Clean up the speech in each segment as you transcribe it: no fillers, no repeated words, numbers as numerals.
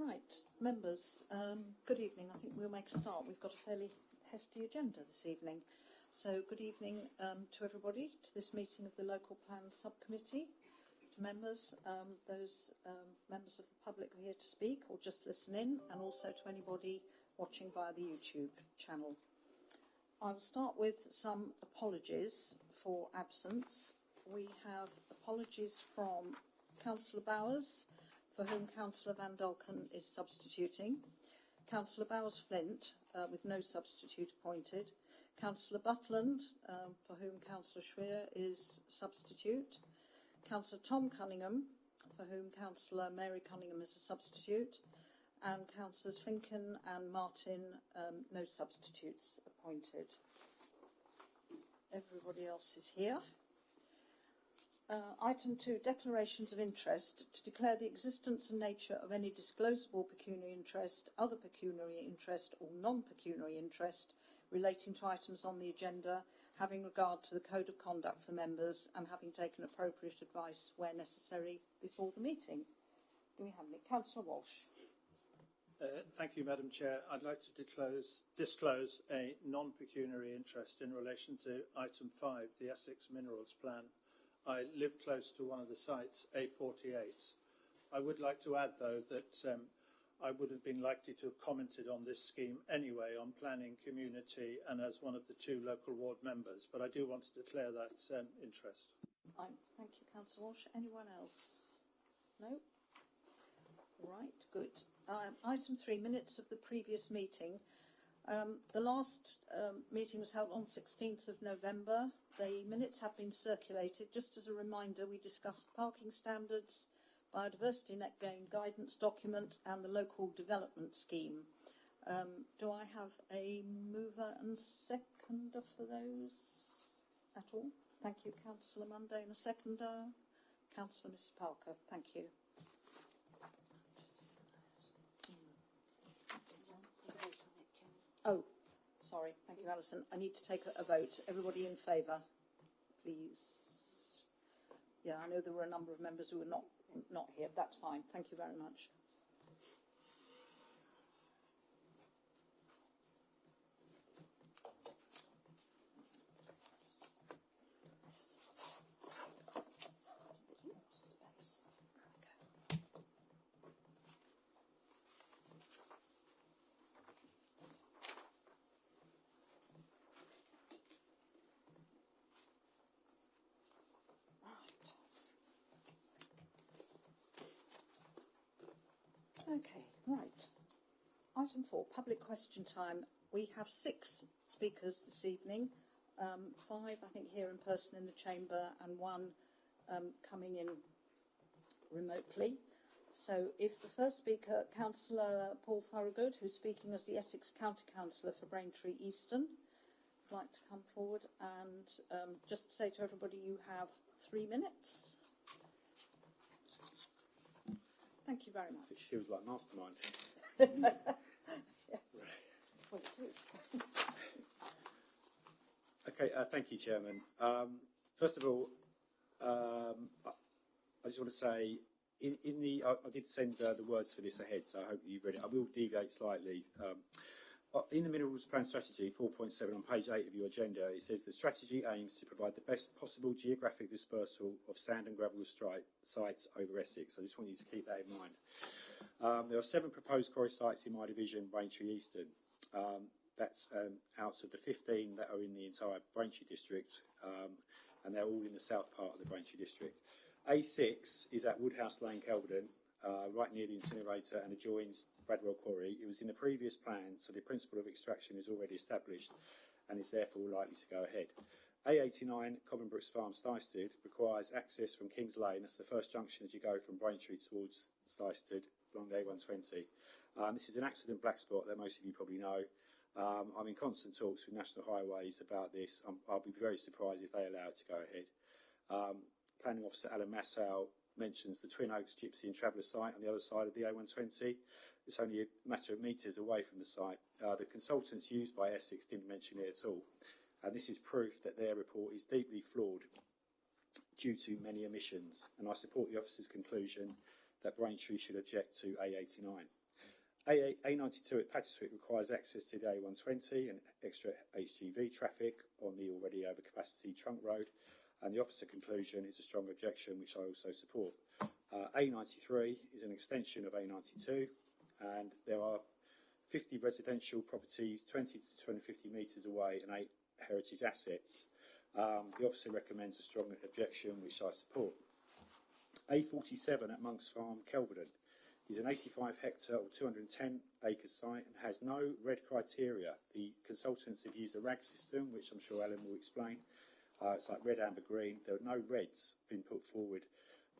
Right, members, good evening. I think we'll make a start. We've got a fairly hefty agenda this evening. So good evening to everybody, to this meeting of the Local Plan Subcommittee, to members, those members of the public who are here to speak or just listen in, and also to anybody watching via the YouTube channel. I will start with some apologies for absence. We have apologies from Councillor Bowers, for whom Councillor Van Dolken is substituting, Councillor Bowers-Flint, with no substitute appointed, Councillor Butland, for whom Councillor Schwer is substitute, Councillor Tom Cunningham, for whom Councillor Mary Cunningham is a substitute, and Councillors Finken and Martin, no substitutes appointed. Everybody else is here. Item 2, declarations of interest, to declare the existence and nature of any disclosable pecuniary interest, other pecuniary interest or non-pecuniary interest relating to items on the agenda, having regard to the Code of Conduct for members and having taken appropriate advice where necessary before the meeting. Do we have any? Councillor Walsh. Thank you, Madam Chair. I'd like to disclose a non-pecuniary interest in relation to item 5, the Essex Minerals Plan. I live close to one of the sites, A48. I would like to add, though, that I would have been likely to have commented on this scheme anyway on planning, community, and as one of the 2 local ward members, but I do want to declare that interest. Fine. Thank you, Councillor Walsh. Anyone else? No? Right, good. Item 3, minutes of the previous meeting. The last meeting was held on 16th of November. The minutes have been circulated. Just as a reminder, we discussed parking standards, biodiversity net gain guidance document and the local development scheme. Do I have a mover and seconder for those at all? Thank you, Councillor Munday, and a seconder. Councillor Mr Parker, thank you. Oh, sorry. Thank you, Alison. I need to take a vote. Everybody in favour, please. Yeah, I know there were a number of members who were not here. That's fine. Thank you very much. Okay, right. Item 4, public question time. We have 6 speakers this evening, 5 I think here in person in the chamber and 1 coming in remotely. So if the first speaker, Councillor Paul Thorogood, who's speaking as the Essex County Councillor for Braintree Eastern, would like to come forward and just to say to everybody you have 3 minutes. Thank you very much. It feels like mastermind. Yeah. Well, it is. Okay, thank you, Chairman. First of all, I just want to say, I did send the words for this ahead, so I hope you've read it. I will deviate slightly. In the Minerals Plan Strategy 4.7 on page 8 of your agenda, it says the strategy aims to provide the best possible geographic dispersal of sand and gravel sites over Essex. I just want you to keep that in mind. There are 7 proposed quarry sites in my division, Braintree Eastern. That's out of the 15 that are in the entire Braintree district, and they're all in the south part of the Braintree district. A6 is at Woodhouse Lane, Kelvedon, right near the incinerator and adjoins Bradwell Quarry. It was in the previous plan, so the principle of extraction is already established and is therefore likely to go ahead. A89, Covenbrooks Farm, Stystead, requires access from Kings Lane. That's the first junction as you go from Braintree towards Stystead along the A120. This is an accident black spot that most of you probably know. I'm in constant talks with National Highways about this. I'll be very surprised if they allow it to go ahead. Planning Officer Alan Massow mentions the Twin Oaks Gypsy and Traveller site on the other side of the A120. It's only a matter of metres away from the site. The consultants used by Essex didn't mention it at all. And this is proof that their report is deeply flawed due to many omissions. And I support the officer's conclusion that Braintree should object to A89. A92 at Patterswick requires access to the A120 and extra HGV traffic on the already overcapacity trunk road, and the officer conclusion is a strong objection, which I also support. A93 is an extension of A92, and there are 50 residential properties 20 to 250 metres away and 8 heritage assets. The officer recommends a strong objection, which I support. A47 at Monks Farm, Kelvedon, is an 85 hectare or 210 acre site and has no red criteria. The consultants have used a RAG system, which I'm sure Alan will explain. It's like red, amber, green. There are no reds being put forward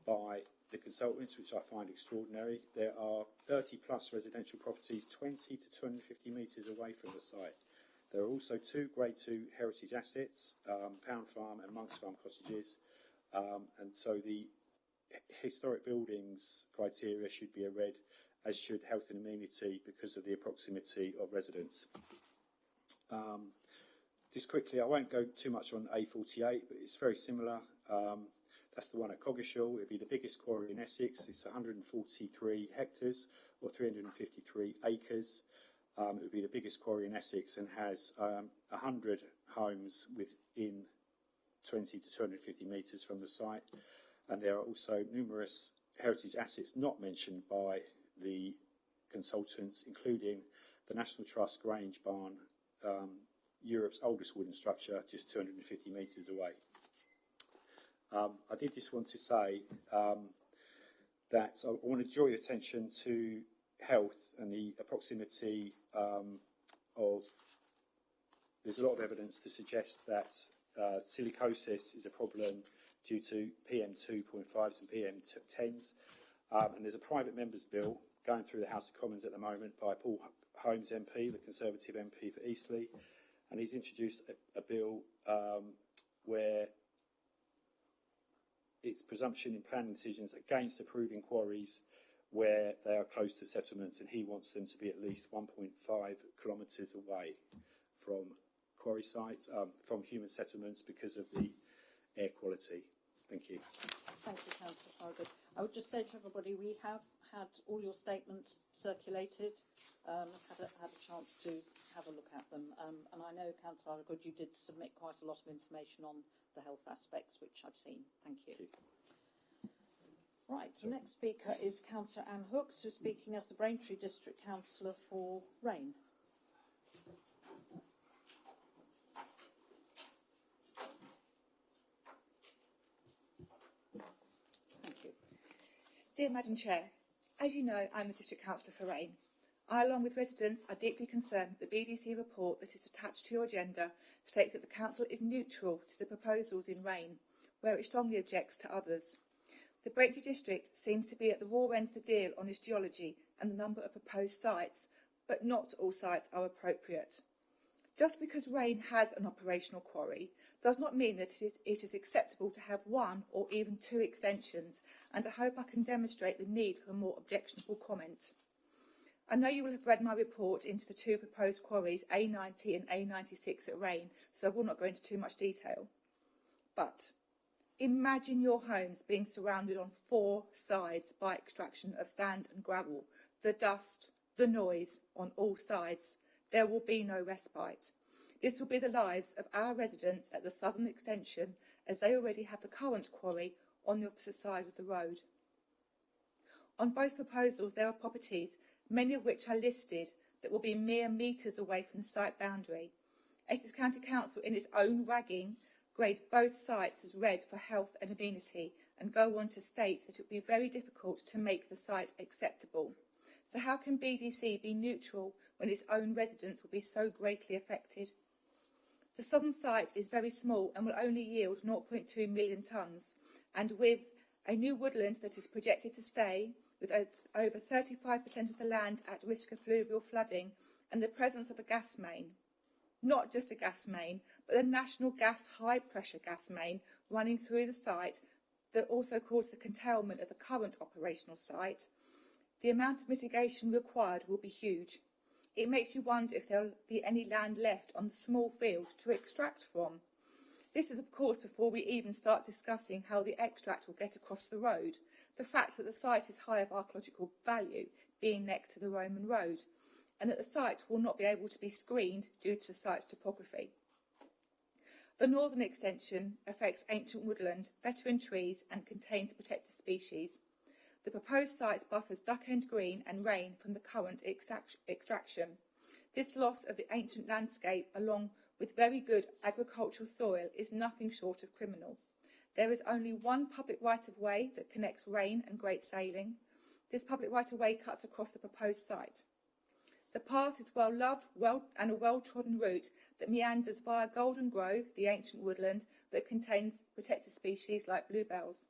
by the consultants, which I find extraordinary. There are 30 plus residential properties 20 to 250 metres away from the site. There are also 2 Grade 2 heritage assets, Pound Farm and Monks Farm cottages, and so the historic buildings criteria should be a red, as should health and amenity because of the proximity of residents. Just quickly, I won't go too much on A48, but it's very similar. That's the one at Coggeshall. It'll be the biggest quarry in Essex. It's 143 hectares or 353 acres. It would be the biggest quarry in Essex and has 100 homes within 20 to 250 metres from the site. And there are also numerous heritage assets not mentioned by the consultants, including the National Trust Grange Barn, Europe's oldest wooden structure, just 250 metres away. I did just want to say that I want to draw your attention to health and the proximity of. There's a lot of evidence to suggest that silicosis is a problem due to PM2.5s and PM10s. And there's a private members' bill going through the House of Commons at the moment by Paul Holmes MP, the Conservative MP for Eastleigh, and he's introduced a bill where it's presumption in planning decisions against approving quarries where they are close to settlements, and he wants them to be at least 1.5 kilometres away from quarry sites, from human settlements, because of the air quality. Thank you. Thank you, Councillor Fargood. I would just say to everybody, we have had all your statements circulated, had a chance to have a look at them, and I know, Councillor Fargood, you did submit quite a lot of information on the health aspects, which I've seen. Thank you. Thank you. Right, the next speaker is Councillor Anne Hooks, who's speaking as the Braintree District Councillor for Rain. Thank you. Dear Madam Chair, as you know, I'm the District Councillor for Rain. I, along with residents, are deeply concerned that the BDC report that is attached to your agenda states that the Council is neutral to the proposals in Rain, where it strongly objects to others. The Braintree District seems to be at the raw end of the deal on its geology and the number of proposed sites, but not all sites are appropriate. Just because Rain has an operational quarry does not mean that it is acceptable to have 1 or even 2 extensions, and I hope I can demonstrate the need for a more objectionable comment. I know you will have read my report into the 2 proposed quarries, A90 and A96 at Rain, so I will not go into too much detail. But imagine your homes being surrounded on 4 sides by extraction of sand and gravel, the dust, the noise on all sides. There will be no respite. This will be the lives of our residents at the southern extension, as they already have the current quarry on the opposite side of the road. On both proposals, there are properties, many of which are listed, that will be mere metres away from the site boundary. Essex County Council, in its own ragging, grade both sites as red for health and amenity, and go on to state that it will be very difficult to make the site acceptable. So how can BDC be neutral when its own residents will be so greatly affected? The southern site is very small and will only yield 0.2 million tonnes, and with a new woodland that is projected to stay, with over 35% of the land at risk of fluvial flooding, and the presence of a gas main. Not just a gas main, but a national gas high-pressure gas main running through the site that also caused the curtailment of the current operational site. The amount of mitigation required will be huge. It makes you wonder if there will be any land left on the small field to extract from. This is, of course, before we even start discussing how the extract will get across the road. The fact that the site is high of archaeological value being next to the Roman road, and that the site will not be able to be screened due to the site's topography. The northern extension affects ancient woodland, veteran trees and contains protected species. The proposed site buffers Duck End Green and Rain from the current extraction. This loss of the ancient landscape, along with very good agricultural soil, is nothing short of criminal. There is only one public right-of-way that connects Rain and Great Sailing. This public right-of-way cuts across the proposed site. The path is well-loved and a well-trodden route that meanders via Golden Grove, the ancient woodland that contains protected species like bluebells.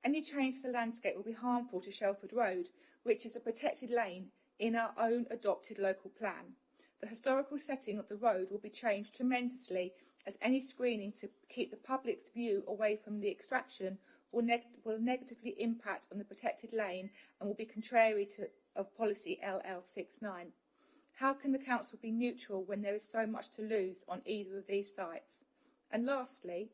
Any change to the landscape will be harmful to Shelford Road, which is a protected lane in our own adopted local plan. The historical setting of the road will be changed tremendously, as any screening to keep the public's view away from the extraction will negatively impact on the protected lane and will be contrary of policy LL69. How can the council be neutral when there is so much to lose on either of these sites? And lastly,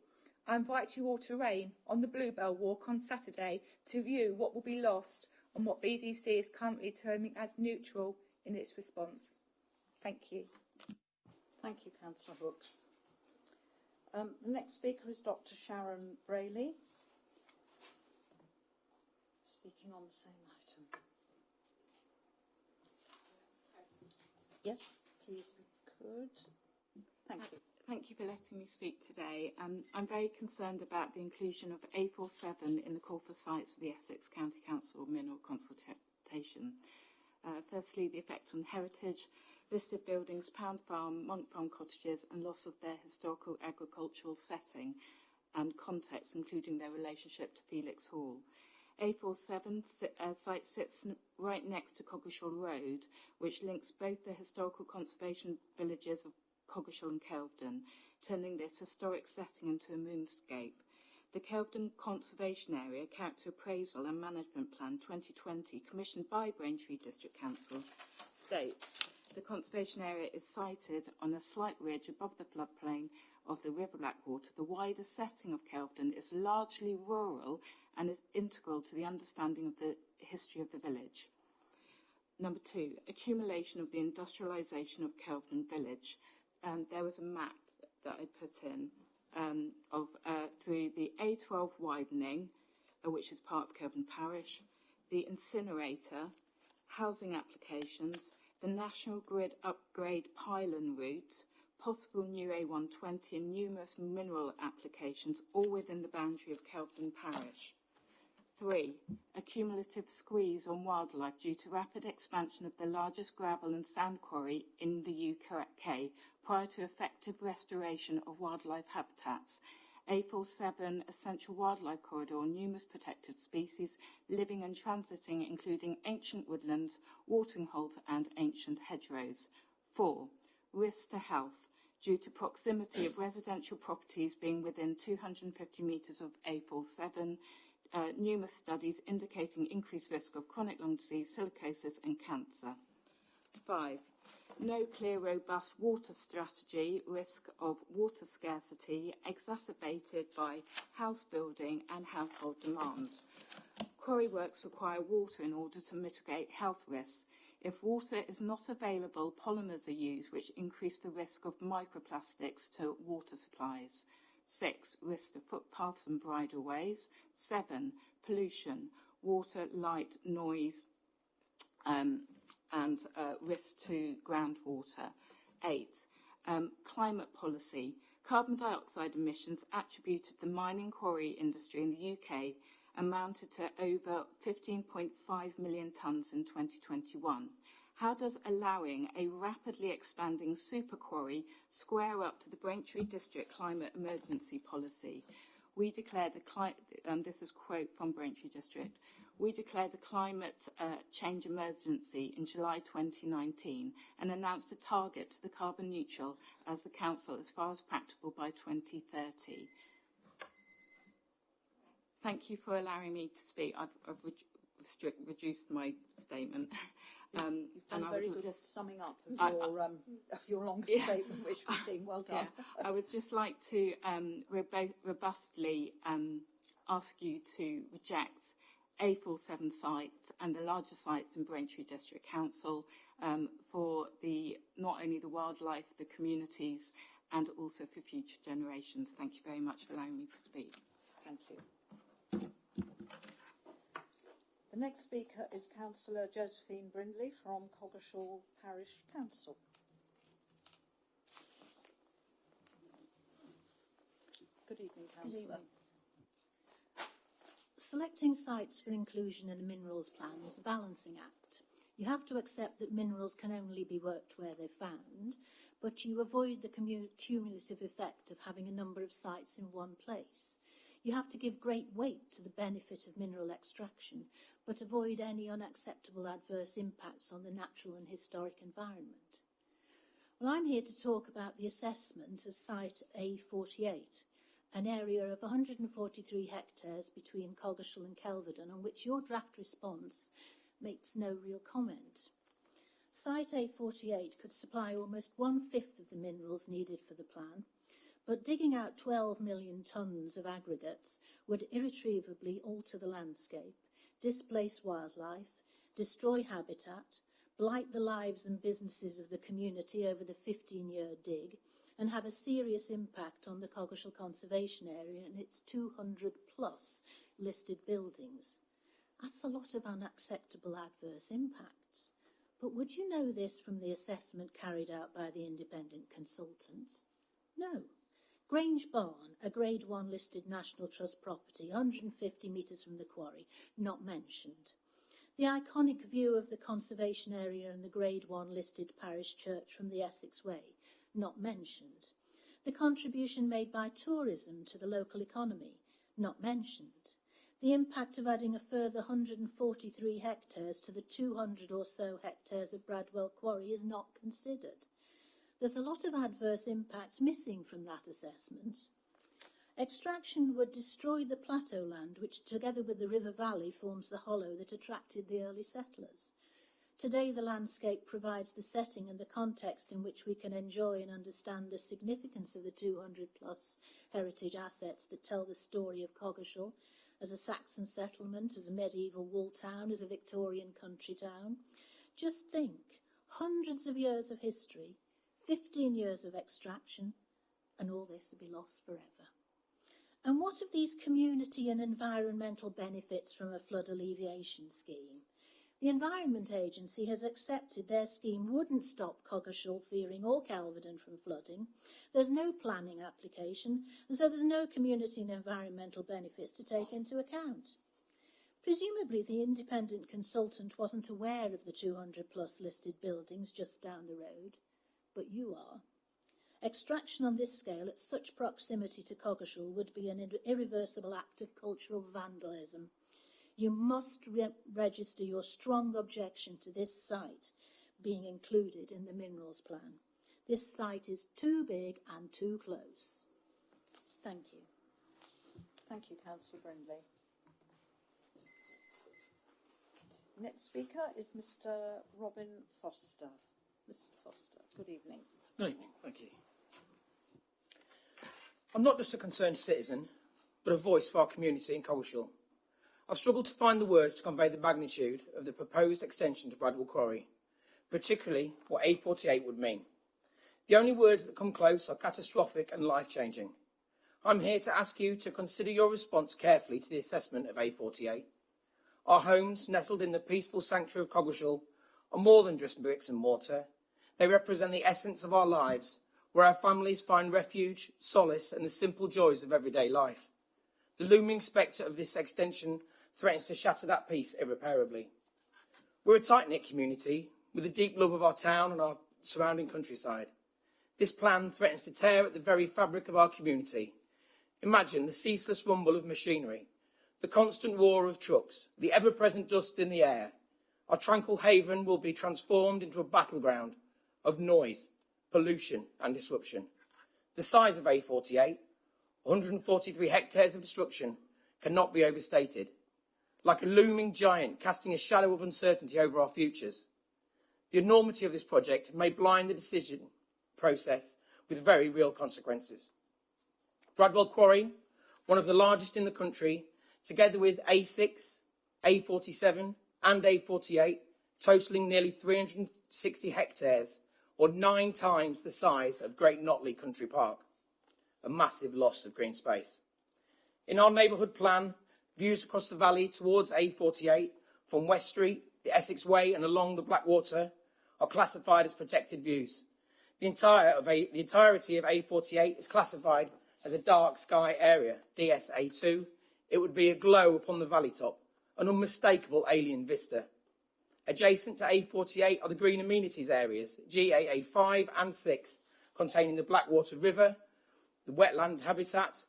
I invite you all to Rain on the Bluebell Walk on Saturday to view what will be lost and what BDC is currently terming as neutral in its response. Thank you. Thank you, Councillor Hooks. The next speaker is Dr. Sharon Brayley, speaking on the same item. Yes, please, if you could. Thank you. Thank you for letting me speak today. I'm very concerned about the inclusion of A47 in the call for sites for the Essex County Council mineral consultation. Firstly, the effect on heritage, listed buildings, Pound Farm, Monk Farm cottages, and loss of their historical agricultural setting and context, including their relationship to Felix Hall. A47 site sits right next to Coggeshall Road, which links both the historical conservation villages of Coggeshall and Kelvedon, turning this historic setting into a moonscape. The Kelvedon Conservation Area Character Appraisal and Management Plan 2020, commissioned by Braintree District Council, states the conservation area is sited on a slight ridge above the floodplain of the River Blackwater. The wider setting of Kelvedon is largely rural and is integral to the understanding of the history of the village. Number 2, accumulation of the industrialisation of Kelvedon village. There was a map that I put in through the A12 widening, which is part of Kelvedon Parish, the incinerator, housing applications, the National Grid upgrade pylon route, possible new A120 and numerous mineral applications, all within the boundary of Kelvedon Parish. 3, a cumulative squeeze on wildlife due to rapid expansion of the largest gravel and sand quarry in the UK prior to effective restoration of wildlife habitats. A47 essential wildlife corridor, numerous protected species living and transiting, including ancient woodlands, watering holes and ancient hedgerows. 4, risk to health due to proximity of residential properties being within 250 metres of A47, numerous studies indicating increased risk of chronic lung disease, silicosis and cancer. 5, no clear, robust water strategy, risk of water scarcity exacerbated by house building and household demand. Quarry works require water in order to mitigate health risks. If water is not available, polymers are used, which increase the risk of microplastics to water supplies. 6, risk to footpaths and bridleways. 7, pollution, water, light, noise, and risk to groundwater. 8, climate policy. Carbon dioxide emissions attributed to the mining quarry industry in the UK amounted to over 15.5 million tonnes in 2021. How does allowing a rapidly expanding super quarry square up to the Braintree District climate emergency policy? We declared this is a quote from Braintree District. We declared a climate change emergency in July 2019 and announced a target to the carbon neutral as the council as far as practicable by 2030. Thank you for allowing me to speak. I've reduced my statement. You've done and very good at summing up of your longer statement, which we've seen. Well done. Yeah, I would just like to robustly ask you to reject A47 site and the larger sites in Braintree District Council for not only the wildlife, the communities, and also for future generations. Thank you very much for allowing me to speak. Thank you. The next speaker is Councillor Josephine Brindley from Coggeshall Parish Council. Good evening, Councillor. Selecting sites for inclusion in a minerals plan is a balancing act. You have to accept that minerals can only be worked where they're found, but you avoid the cumulative effect of having a number of sites in one place. You have to give great weight to the benefit of mineral extraction, but avoid any unacceptable adverse impacts on the natural and historic environment. Well, I'm here to talk about the assessment of site A48, an area of 143 hectares between Coggeshall and Kelvedon, on which your draft response makes no real comment. Site A48 could supply almost 1/5 of the minerals needed for the plan, but digging out 12 million tonnes of aggregates would irretrievably alter the landscape, displace wildlife, destroy habitat, blight the lives and businesses of the community over the 15-year dig, and have a serious impact on the Coggeshall Conservation Area and its 200+ listed buildings. That's a lot of unacceptable adverse impacts. But would you know this from the assessment carried out by the independent consultants? No. Grange Barn, a Grade 1 listed National Trust property, 150 metres from the quarry, not mentioned. The iconic view of the conservation area and the Grade 1 listed parish church from the Essex Way, not mentioned. The contribution made by tourism to the local economy, not mentioned. The impact of adding a further 143 hectares to the 200 or so hectares of Bradwell Quarry is not considered. There's a lot of adverse impacts missing from that assessment. Extraction would destroy the plateau land, which together with the river valley forms the hollow that attracted the early settlers. Today the landscape provides the setting and the context in which we can enjoy and understand the significance of the 200+ heritage assets that tell the story of Coggeshall as a Saxon settlement, as a medieval wall town, as a Victorian country town. Just think, hundreds of years of history, 15 years of extraction, and all this will be lost forever. And what of these community and environmental benefits from a flood alleviation scheme? The Environment Agency has accepted their scheme wouldn't stop Coggeshall, Fearing or Kelvedon from flooding. There's no planning application, and so there's no community and environmental benefits to take into account. Presumably the independent consultant wasn't aware of the 200+ listed buildings just down the road, but you are. Extraction on this scale at such proximity to Coggeshall would be an irreversible act of cultural vandalism. You must register your strong objection to this site being included in the minerals plan. This site is too big and too close. Thank you. Thank you, Councillor Brindley. Next speaker is Mr. Robin Foster. Mr. Foster, good evening. Good evening, thank you. I'm not just a concerned citizen, but a voice for our community in Coggeshall. I've struggled to find the words to convey the magnitude of the proposed extension to Bradwell Quarry, particularly what A48 would mean. The only words that come close are catastrophic and life-changing. I'm here to ask you to consider your response carefully to the assessment of A48. Our homes, nestled in the peaceful sanctuary of Coggeshall, are more than just bricks and mortar. They represent the essence of our lives, where our families find refuge, solace, and the simple joys of everyday life. The looming spectre of this extension threatens to shatter that peace irreparably. We're a tight-knit community with a deep love of our town and our surrounding countryside. This plan threatens to tear at the very fabric of our community. Imagine the ceaseless rumble of machinery, the constant roar of trucks, the ever-present dust in the air. Our tranquil haven will be transformed into a battleground of noise, pollution and disruption. The size of A48, 143 hectares of destruction, cannot be overstated. Like a looming giant casting a shadow of uncertainty over our futures. The enormity of this project may blind the decision process with very real consequences. Bradwell Quarry, one of the largest in the country, together with A6, A47 and A48, totalling nearly 360 hectares, or 9 times the size of Great Notley Country Park. A massive loss of green space. In our neighbourhood plan, views across the valley towards A48 from West Street, the Essex Way and along the Blackwater are classified as protected views. The entirety of A48 is classified as a dark sky area, DSA2. It would be a glow upon the valley top, an unmistakable alien vista. Adjacent to A48 are the green amenities areas, GAA 5 and 6, containing the Blackwater River, the wetland habitat,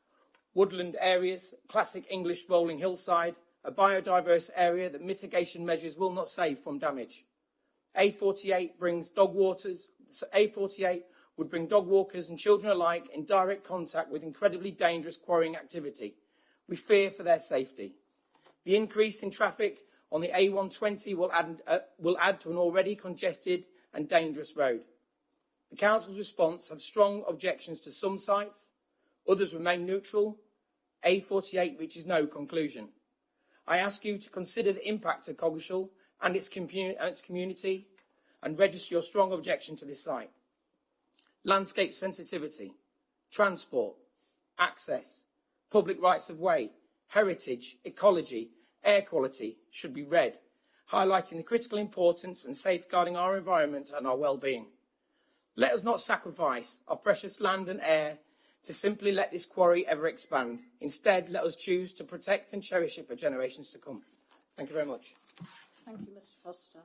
woodland areas, classic English rolling hillside, a biodiverse area that mitigation measures will not save from damage. A48 would bring dog walkers and children alike in direct contact with incredibly dangerous quarrying activity. We fear for their safety. The increase in traffic on the A120 will add to an already congested and dangerous road. The Council's response have strong objections to some sites, others remain neutral. A48 reaches no conclusion. I ask you to consider the impact of Coggeshall and its community and register your strong objection to this site. Landscape sensitivity, transport, access, public rights of way, heritage, ecology, air quality should be read, highlighting the critical importance and safeguarding our environment and our well-being. Let us not sacrifice our precious land and air to simply let this quarry ever expand. Instead, let us choose to protect and cherish it for generations to come. Thank you very much. Thank you, Mr Foster.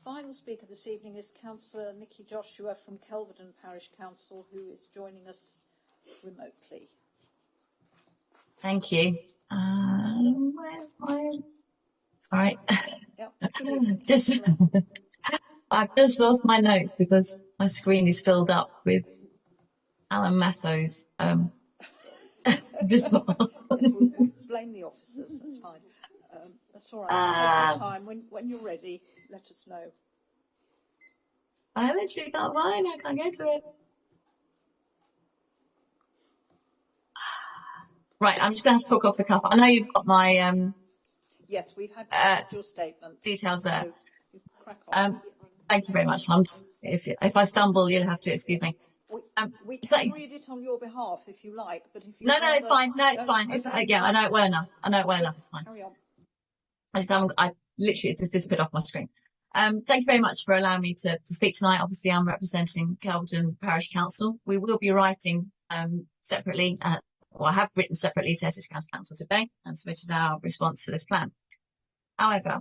Final speaker this evening is Councillor Nikki Joshua from Kelvedon Parish Council, who is joining us remotely. Thank you. Where's my... Sorry. Yep. I've just lost my notes because my screen is filled up with Alan Masso's this one. Blame the officers, that's fine. That's all right. Take your time. When you're ready, let us know. I literally can't find it. I can't get to it. Right, I'm just going to have to talk off the cuff. I know you've got my yes, we've had your statement. Details there. So you crack on. Thank you very much. If I stumble, you'll have to excuse me. We can read it on your behalf if you like, but if you no, it's fine. No, it's fine. It's yeah, I know it well enough. It's fine. Carry on. I literally it's just disappeared off my screen. Thank you very much for allowing me to speak tonight. Obviously, I'm representing Kelvedon Parish Council. We will be writing separately, or I have written separately to Essex County Council today and submitted our response to this plan. However,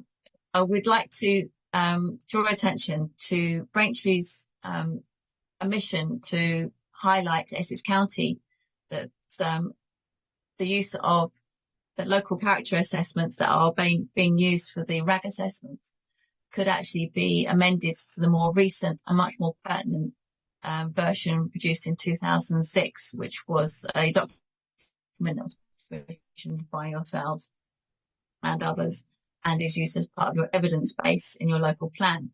I would like to draw attention to Braintree's omission to highlight to Essex County that the use of the local character assessments that are being used for the RAG assessments could actually be amended to the more recent and much more pertinent version produced in 2006, which was a document that was produced by yourselves and others and is used as part of your evidence base in your local plan.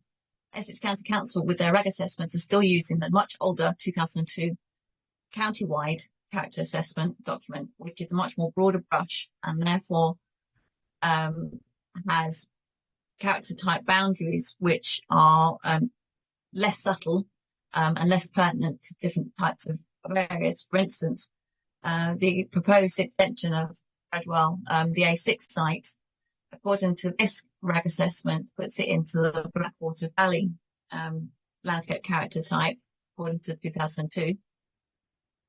Essex County Council, with their RAG assessments, are still using the much older 2002 county-wide character assessment document, which is a much more broader brush and therefore has character type boundaries which are less subtle and less pertinent to different types of areas. For instance, the proposed extension of Bradwell, the A6 site, according to this RAG assessment, puts it into the Blackwater Valley landscape character type, according to 2002.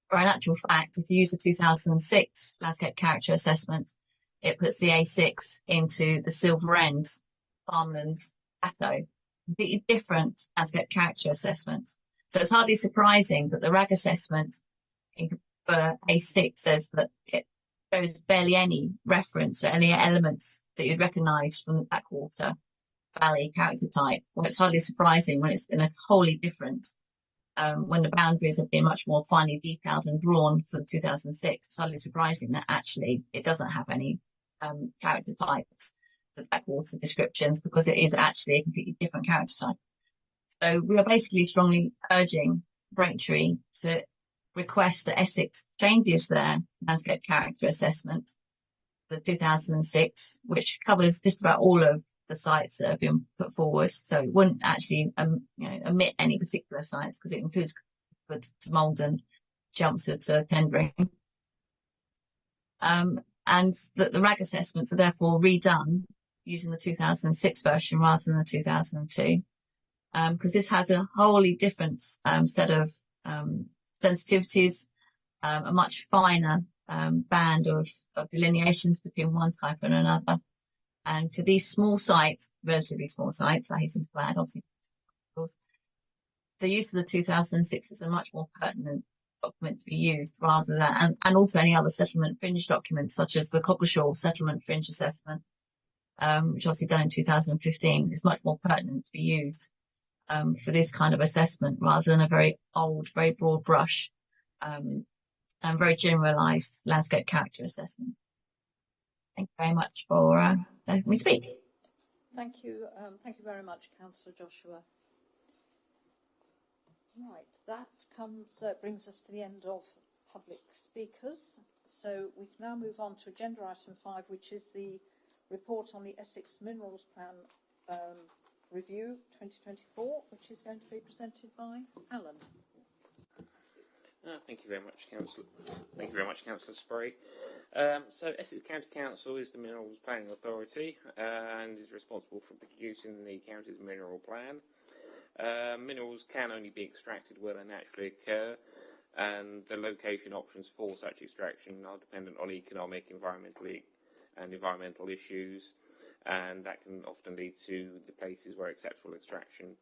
For an actual fact, if you use the 2006 landscape character assessment, it puts the A6 into the Silver End farmland plateau. Completely different landscape character assessment. So it's hardly surprising that the RAG assessment for A6 says that it shows barely any reference or any elements that you'd recognise from the Blackwater Valley character type. Well, it's hardly surprising when it's in a wholly different, when the boundaries have been much more finely detailed and drawn for 2006. It's hardly surprising that actually it doesn't have any character types, the Blackwater descriptions, because it is actually a completely different character type. So we are basically strongly urging Braintree to request that Essex changes their landscape character assessment the 2006, which covers just about all of the sites that have been put forward. So it wouldn't actually omit any particular sites because it includes to Malden, Chelmsford to Tendring. And the RAG assessments are therefore redone using the 2006 version rather than the 2002, because this has a wholly different set of sensitivities, a much finer band of delineations between one type and another. And for these small sites, relatively small sites, I hasten to add, obviously, the use of the 2006 is a much more pertinent document to be used rather than, and also any other settlement fringe documents, such as the Cockleshall Settlement Fringe Assessment, which obviously done in 2015, is much more pertinent to be used for this kind of assessment rather than a very old, very broad brush and very generalised landscape character assessment. Thank you very much for letting me speak. Thank you very much, Councillor Joshua. Right, that brings us to the end of public speakers. So we can now move on to agenda item 5, which is the report on the Essex Minerals Plan review 2024, which is going to be presented by Alan. Thank you very much, Councillor. Thank you very much, Councillor Sprey. So Essex County Council is the Minerals Planning Authority and is responsible for producing the county's mineral plan. Minerals can only be extracted where they naturally occur, and the location options for such extraction are dependent on economic, environmental issues, and that can often lead to the places where acceptable extraction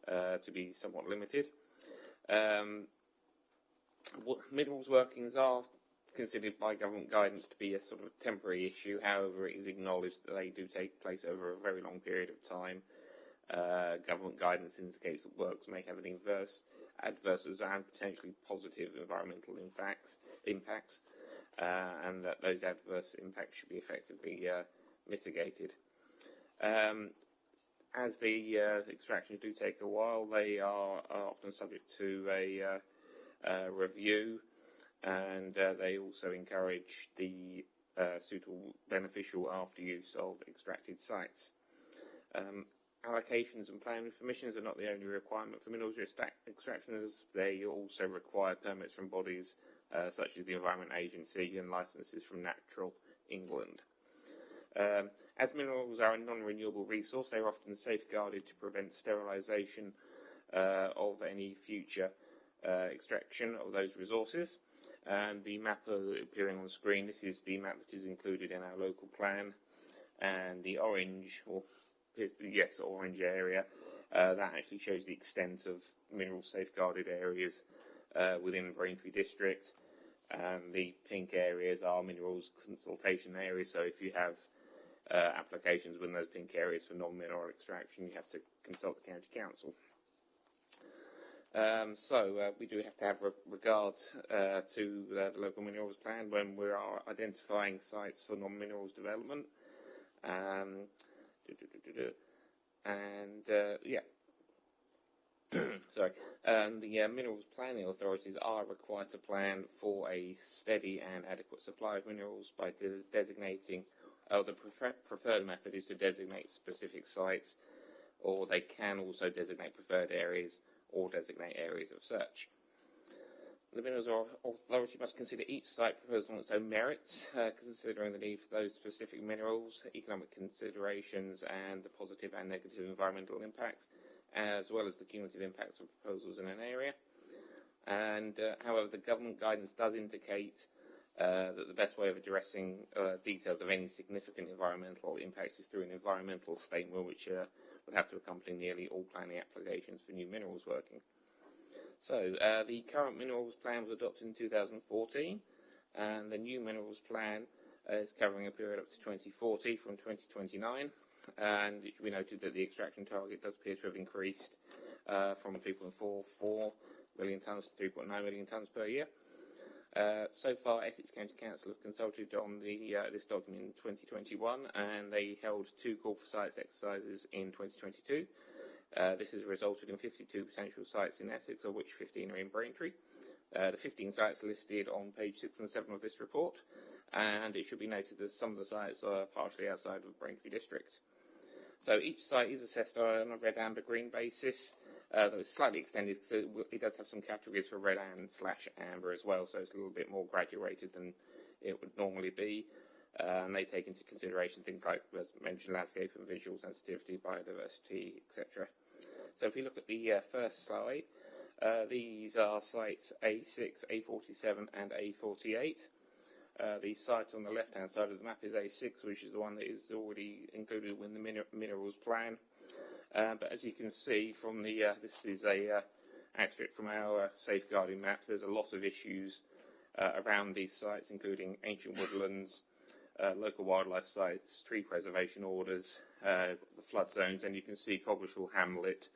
to be somewhat limited. Minerals workings are considered by government guidance to be a sort of temporary issue. However, it is acknowledged that they do take place over a very long period of time. Government guidance indicates that works may have an adverse and potentially positive environmental impacts, and that those adverse impacts should be effectively mitigated. As the extractions do take a while, they are often subject to a review, and they also encourage the suitable beneficial after use of extracted sites. Allocations and planning permissions are not the only requirement for minerals extraction, as they also require permits from bodies such as the Environment Agency and licences from Natural England. As minerals are a non-renewable resource, they are often safeguarded to prevent sterilisation of any future extraction of those resources. And the map appearing on the screen, this is the map that is included in our local plan, and the orange, or orange area, that actually shows the extent of mineral safeguarded areas within Braintree District, and the pink areas are minerals consultation areas. So if you have applications within those pink areas for non-mineral extraction, you have to consult the County Council. So we do have to have regard to the local minerals plan when we are identifying sites for non-minerals development. The minerals planning authorities are required to plan for a steady and adequate supply of minerals by designating, the preferred method is to designate specific sites, or they can also designate preferred areas or designate areas of search. The Minerals Authority must consider each site proposal on its own merits, considering the need for those specific minerals, economic considerations, and the positive and negative environmental impacts, as well as the cumulative impacts of proposals in an area. And however, the government guidance does indicate that the best way of addressing details of any significant environmental impacts is through an environmental statement, which would have to accompany nearly all planning applications for new minerals working. So the current minerals plan was adopted in 2014, and the new minerals plan is covering a period up to 2040 from 2029, and it should be noted that the extraction target does appear to have increased from 3.44 million tonnes to 3.9 million tonnes per year. So far, Essex County Council have consulted on this document in 2021, and they held 2 call for sites exercises in 2022. This has resulted in 52 potential sites in Essex, of which 15 are in Braintree. The 15 sites are listed on page 6 and 7 of this report, and it should be noted that some of the sites are partially outside of Braintree district. So each site is assessed on a red, amber, green basis, though it's slightly extended because it does have some categories for red and / amber as well, so it's a little bit more graduated than it would normally be. And they take into consideration things like, as mentioned, landscape and visual sensitivity, biodiversity, etc. So if we look at the first slide, these are sites A6, A47 and A48. The site on the left-hand side of the map is A6, which is the one that is already included in the minerals plan. But as you can see from the, this is a extract from our safeguarding maps. There's a lot of issues around these sites, including ancient woodlands, local wildlife sites, tree preservation orders, the flood zones, and you can see Coggeshall Hamlet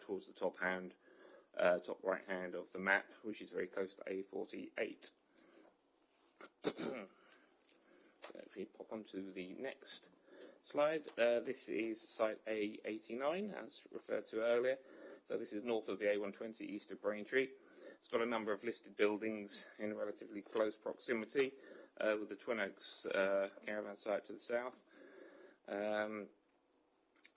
towards the top right hand of the map, which is very close to A48. If we pop onto the next slide, this is site A89, as referred to earlier. So this is north of the A120, east of Braintree. It's got a number of listed buildings in relatively close proximity, with the Twin Oaks caravan site to the south. And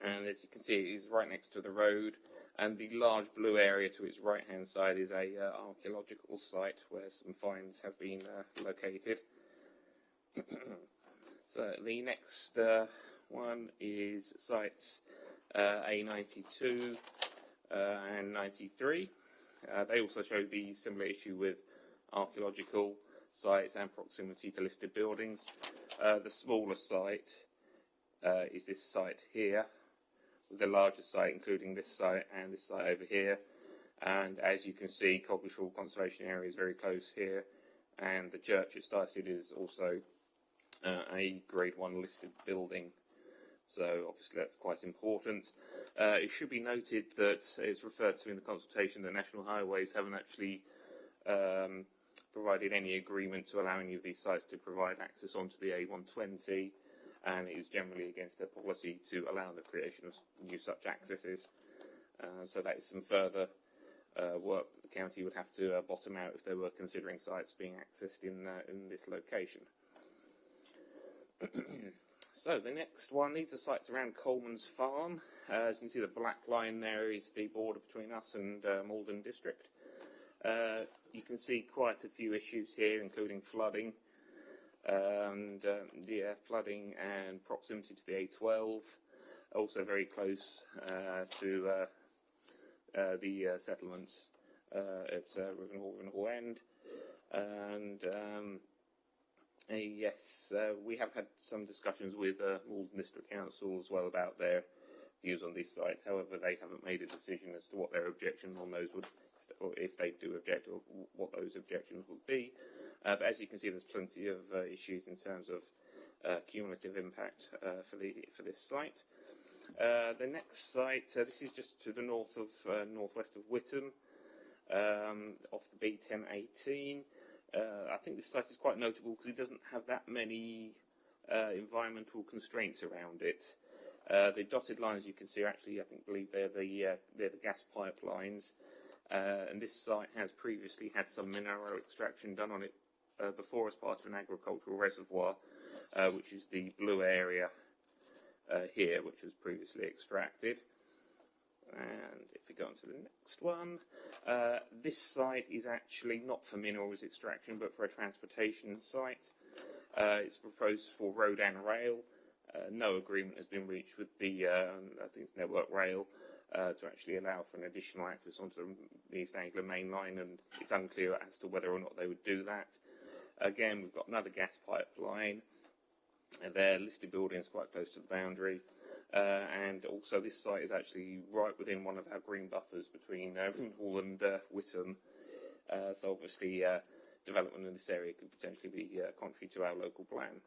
as you can see, it is right next to the road. And the large blue area to its right-hand side is a archaeological site where some finds have been located. So the next one is sites A92 and 93. They also show the similar issue with archaeological sites and proximity to listed buildings. The smaller site is this site here, with the larger site including this site and this site over here. And as you can see, Coggeshall Conservation Area is very close here, and the church at Styrsted is also a Grade 1 listed building. So obviously that's quite important. It should be noted that it's referred to in the consultation that National Highways haven't actually provided any agreement to allow any of these sites to provide access onto the A120, and it is generally against their policy to allow the creation of new such accesses. So that is some further work that the county would have to bottom out if they were considering sites being accessed in this location. So the next one, these are sites around Coleman's Farm. As you can see, the black line there is the border between us and Malden District. You can see quite a few issues here, including flooding, and flooding and proximity to the A12. Also very close to the settlements at Rivenhall End. And yes, we have had some discussions with Malden District Council as well about their views on these sites. However, they haven't made a decision as to what their objection on those would, or if they do object, or what those objections would be. But as you can see, there's plenty of issues in terms of cumulative impact for this site. The next site, this is just to the north of northwest of Witham, off the B1018. I think this site is quite notable because it doesn't have that many environmental constraints around it. The dotted lines you can see are actually, I believe they're the gas pipelines, and this site has previously had some mineral extraction done on it before as part of an agricultural reservoir, which is the blue area here, which was previously extracted. And if we go on to the next one, this site is actually not for minerals extraction, but for a transportation site. It's proposed for road and rail. No agreement has been reached with the, I think it's Network Rail, to actually allow for an additional access onto the East Anglia Main Line, and it's unclear as to whether or not they would do that. Again, we've got another gas pipeline. They're listed buildings quite close to the boundary. And also this site is actually right within one of our green buffers between Rivenhall and Witham. So obviously development in this area could potentially be contrary to our local plan.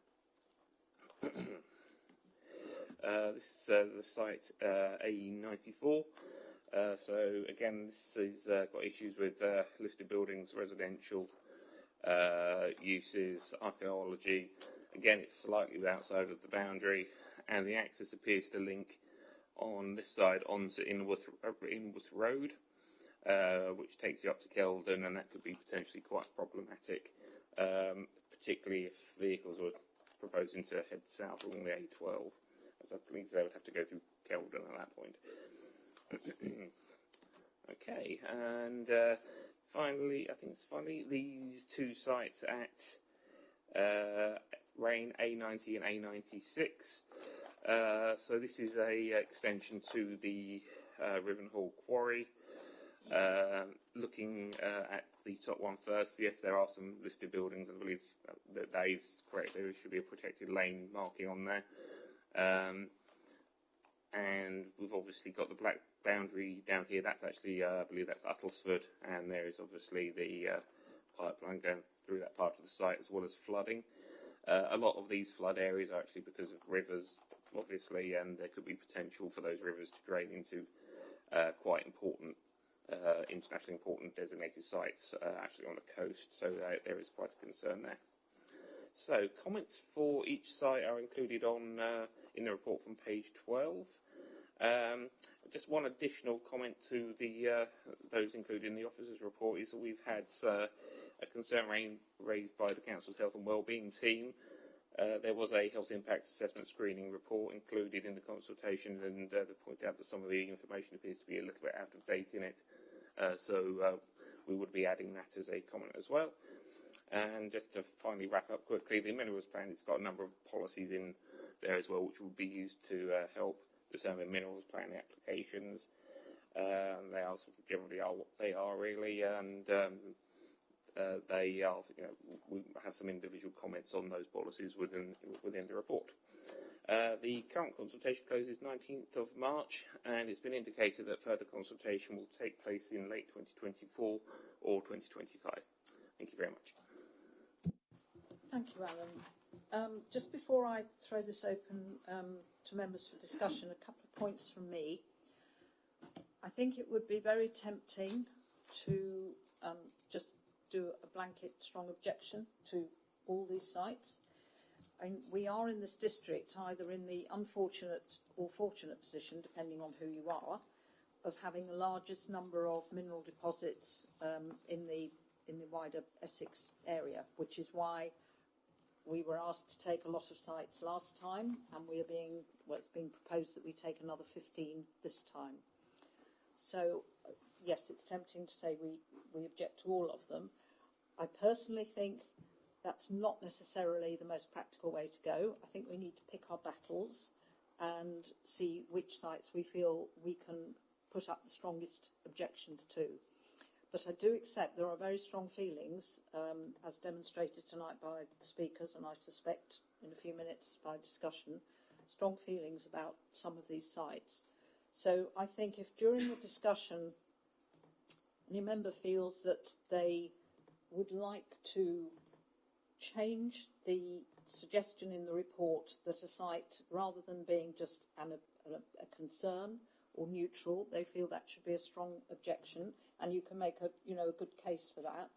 This is the site A94. So again, this has got issues with listed buildings, residential uses, archaeology. Again, it's slightly outside of the boundary, and the access appears to link on this side onto Inworth Road, which takes you up to Keldon, and that could be potentially quite problematic particularly if vehicles were proposing to head south along the A12, as I believe they would have to go through Keldon at that point. Okay, and finally, these two sites at Rain A90 and A96. So this is a extension to the Rivenhall Quarry. Looking at the top one first, yes, there are some listed buildings. I believe that is correct. There should be a protected lane marking on there. And we've obviously got the black boundary down here. That's actually, I believe that's Uttlesford, and there is obviously the pipeline going through that part of the site, as well as flooding. A lot of these flood areas are actually because of rivers, obviously, and there could be potential for those rivers to drain into quite important, internationally important designated sites actually on the coast. So there is quite a concern there. So comments for each site are included on in the report from page 12. Just one additional comment to the those included in the officers' report is that we've had a concern raised by the Council's Health and Wellbeing team. There was a health impact assessment screening report included in the consultation, and they've pointed out that some of the information appears to be a little bit out of date in it. So we would be adding that as a comment as well. And just to finally wrap up quickly, the minerals plan has got a number of policies in there as well, which will be used to help determine minerals plan applications. They are sort of generally are what they are really, and they are, we have some individual comments on those policies within the report. The current consultation closes 19th of March, and it's been indicated that further consultation will take place in late 2024 or 2025. Thank you very much. Thank you, Alan. Just before I throw this open to members for discussion, a couple of points from me. I think it would be very tempting to just do a blanket strong objection to all these sites. And we are in this district either in the unfortunate or fortunate position, depending on who you are, of having the largest number of mineral deposits in the wider Essex area, which is why we were asked to take a lot of sites last time, and it's being proposed that we take another 15 this time. So, yes, it's tempting to say we object to all of them. I personally think that's not necessarily the most practical way to go. I think we need to pick our battles and see which sites we feel we can put up the strongest objections to. But I do accept there are very strong feelings, as demonstrated tonight by the speakers, and I suspect in a few minutes by discussion, strong feelings about some of these sites. So I think if during the discussion any member feels that they would like to change the suggestion in the report that a site, rather than being just a concern or neutral, they feel that should be a strong objection, and you can make a good case for that.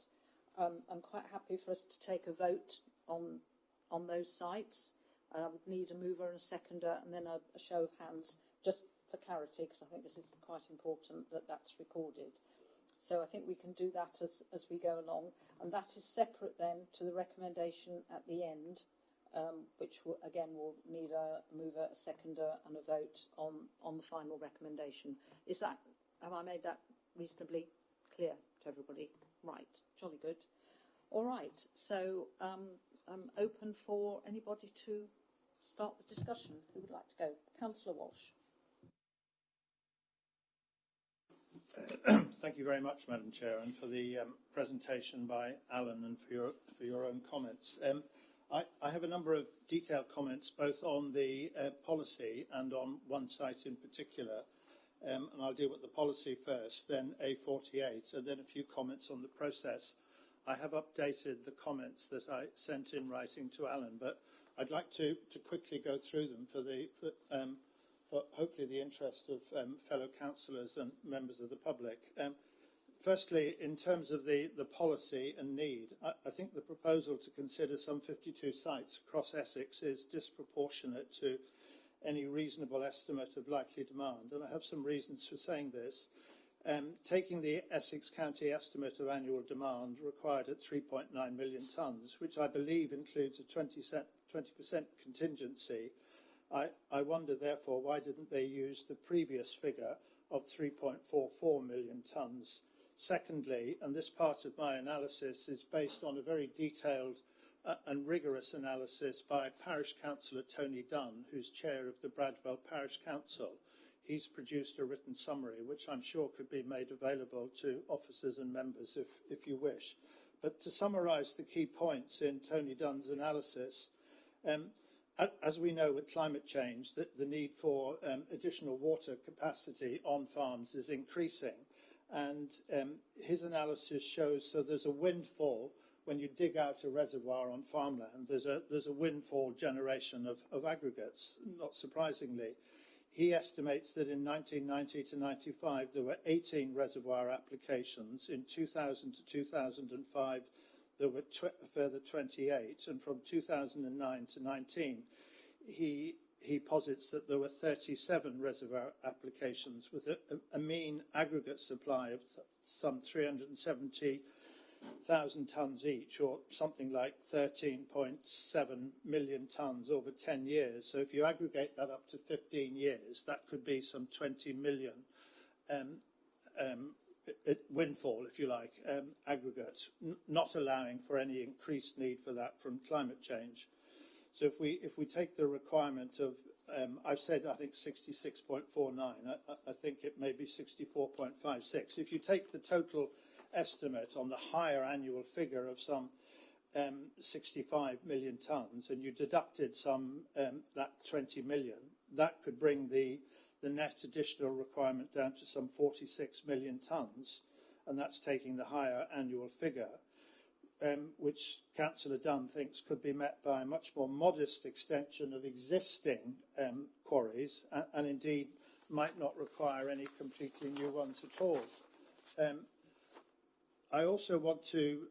I'm quite happy for us to take a vote on those sites. I would need a mover and a seconder, and then a show of hands, just for clarity, because I think this is quite important that that's recorded. So I think we can do that as we go along, and that is separate then to the recommendation at the end, which will need a mover, a seconder, and a vote on the final recommendation. Have I made that reasonably clear to everybody? Right, jolly good. All right, so I'm open for anybody to start the discussion. Who would like to go? Councillor Walsh. Thank you very much, Madam Chair, and for the presentation by Alan and for your own comments. I have a number of detailed comments both on the policy and on one site in particular, and I'll deal with the policy first, then A48, and then a few comments on the process. I have updated the comments that I sent in writing to Alan, but I'd like to quickly go through them for hopefully the interest of fellow councillors and members of the public. Firstly, in terms of the policy and need, I think the proposal to consider some 52 sites across Essex is disproportionate to any reasonable estimate of likely demand, and I have some reasons for saying this. taking the Essex County estimate of annual demand required at 3.9 million tonnes, which I believe includes a 20% contingency, I wonder, therefore, why didn't they use the previous figure of 3.44 million tonnes? Secondly, and this part of my analysis is based on a very detailed and rigorous analysis by Parish Councillor Tony Dunn, who's chair of the Bradwell Parish Council. He's produced a written summary, which I'm sure could be made available to officers and members if you wish. But to summarise the key points in Tony Dunn's analysis, as we know with climate change, that the need for additional water capacity on farms is increasing. And his analysis shows, so there's a windfall when you dig out a reservoir on farmland. There's a windfall generation of aggregates, not surprisingly. He estimates that in 1990 to 95 there were 18 reservoir applications. In 2000 to 2005 there were a further 28, and from 2009 to 19 he posits that there were 37 reservoir applications with a mean aggregate supply of some 370,000 tonnes each, or something like 13.7 million tonnes over 10 years. So if you aggregate that up to 15 years, that could be some 20 million windfall, if you like, aggregate, not allowing for any increased need for that from climate change. So if we take the requirement of, I've said I think 66.49, I think it may be 64.56. If you take the total estimate on the higher annual figure of some 65 million tonnes, and you deducted some that 20 million, that could bring the net additional requirement down to some 46 million tonnes, and that's taking the higher annual figure, which Councillor Dunn thinks could be met by a much more modest extension of existing quarries, and indeed might not require any completely new ones at all. I also want to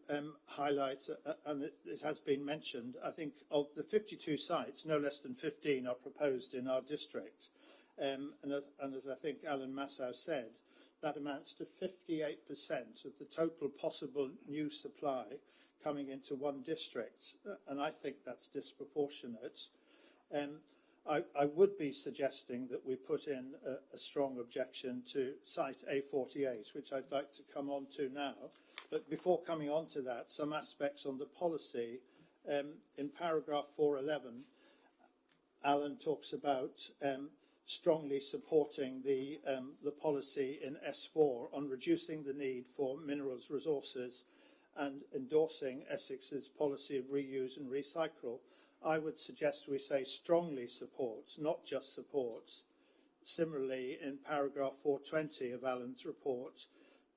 highlight, and it has been mentioned, I think of the 52 sites, no less than 15 are proposed in our district. And as I think Alan Massow said, that amounts to 58% of the total possible new supply coming into one district, and I think that's disproportionate. I would be suggesting that we put in a strong objection to site A48, which I'd like to come on to now. But before coming on to that, some aspects on the policy. In paragraph 411, Alan talks about strongly supporting the policy in S4 on reducing the need for minerals resources and endorsing Essex's policy of reuse and recycle. I would suggest we say strongly supports, not just supports. Similarly, in paragraph 420 of Alan's report,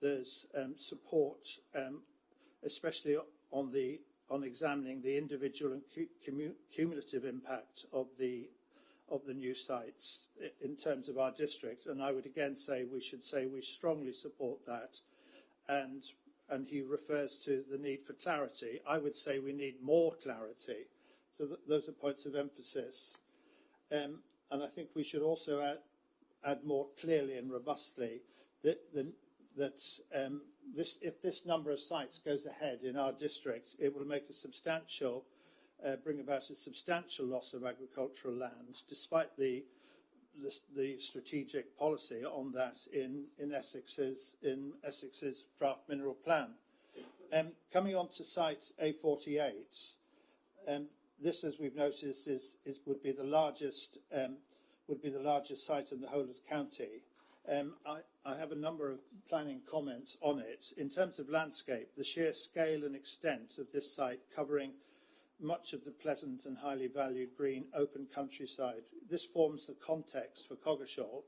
there's support, especially on examining the individual and cumulative impact of the new sites in terms of our district. And I would again say we should say we strongly support that. And he refers to the need for clarity. I would say we need more clarity. So those are points of emphasis. And I think we should also add more clearly and robustly that if this number of sites goes ahead in our district, it will make a substantial, bring about a substantial loss of agricultural land, despite the strategic policy on that in Essex's draft mineral plan. Coming on to site A48, this, as we've noticed, would be the largest site in the whole of the county. I have a number of planning comments on it. In terms of landscape, the sheer scale and extent of this site, covering much of the pleasant and highly valued green open countryside, this forms the context for Coggeshall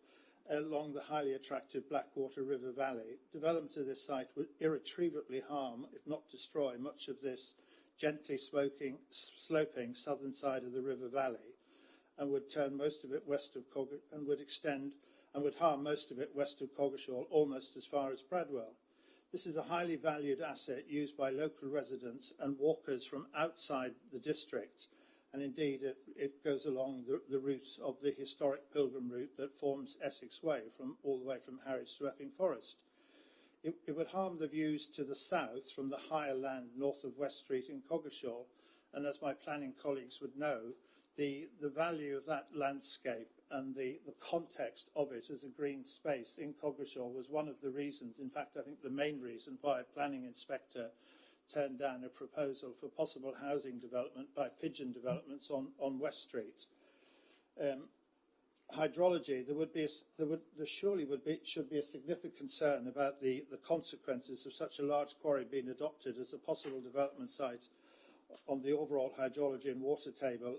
along the highly attractive Blackwater River Valley. Development of this site would irretrievably harm, if not destroy, much of this gently sloping southern side of the river valley, and would turn most of it west of would harm most of it west of Coggeshall, almost as far as Bradwell. This is a highly valued asset used by local residents and walkers from outside the district, and indeed it goes along the route of the historic pilgrim route that forms Essex Way, all the way from Harwich to Epping Forest. it would harm the views to the south from the higher land north of West Street in Coggeshall. And as my planning colleagues would know, the value of that landscape and the context of it as a green space in Coggeshall was one of the reasons, in fact, I think the main reason why a planning inspector turned down a proposal for possible housing development by pigeon developments on West Street. Hydrology, there should be a significant concern about the consequences of such a large quarry being adopted as a possible development site on the overall hydrology and water table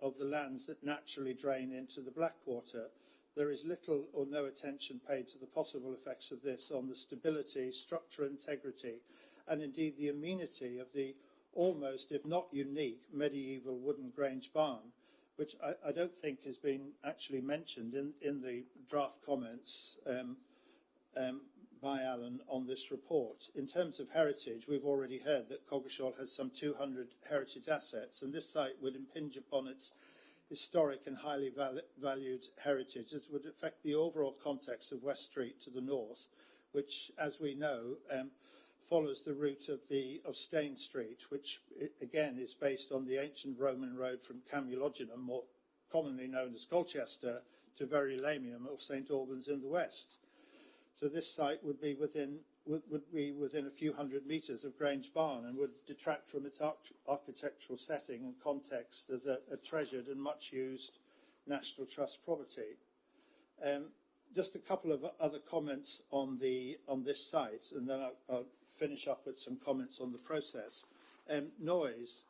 of the lands that naturally drain into the Blackwater. There is little or no attention paid to the possible effects of this on the stability, structural integrity, and indeed the amenity of the almost, if not unique, medieval wooden Grange barn, which I don't think has been actually mentioned in the draft comments by Alan on this report. In terms of heritage, we've already heard that Coggeshall has some 200 heritage assets, and this site would impinge upon its historic and highly valued heritage, as would affect the overall context of West Street to the north, which, as we know, follows the route of Stane Street, which again is based on the ancient Roman road from Camulogenum, more commonly known as Colchester, to Verulamium or St Albans in the west. So this site would be within a few hundred metres of Grange Barn and would detract from its architectural setting and context as a treasured and much used National Trust property. Just a couple of other comments on this site, and then I'll finish up with some comments on the process. Noise,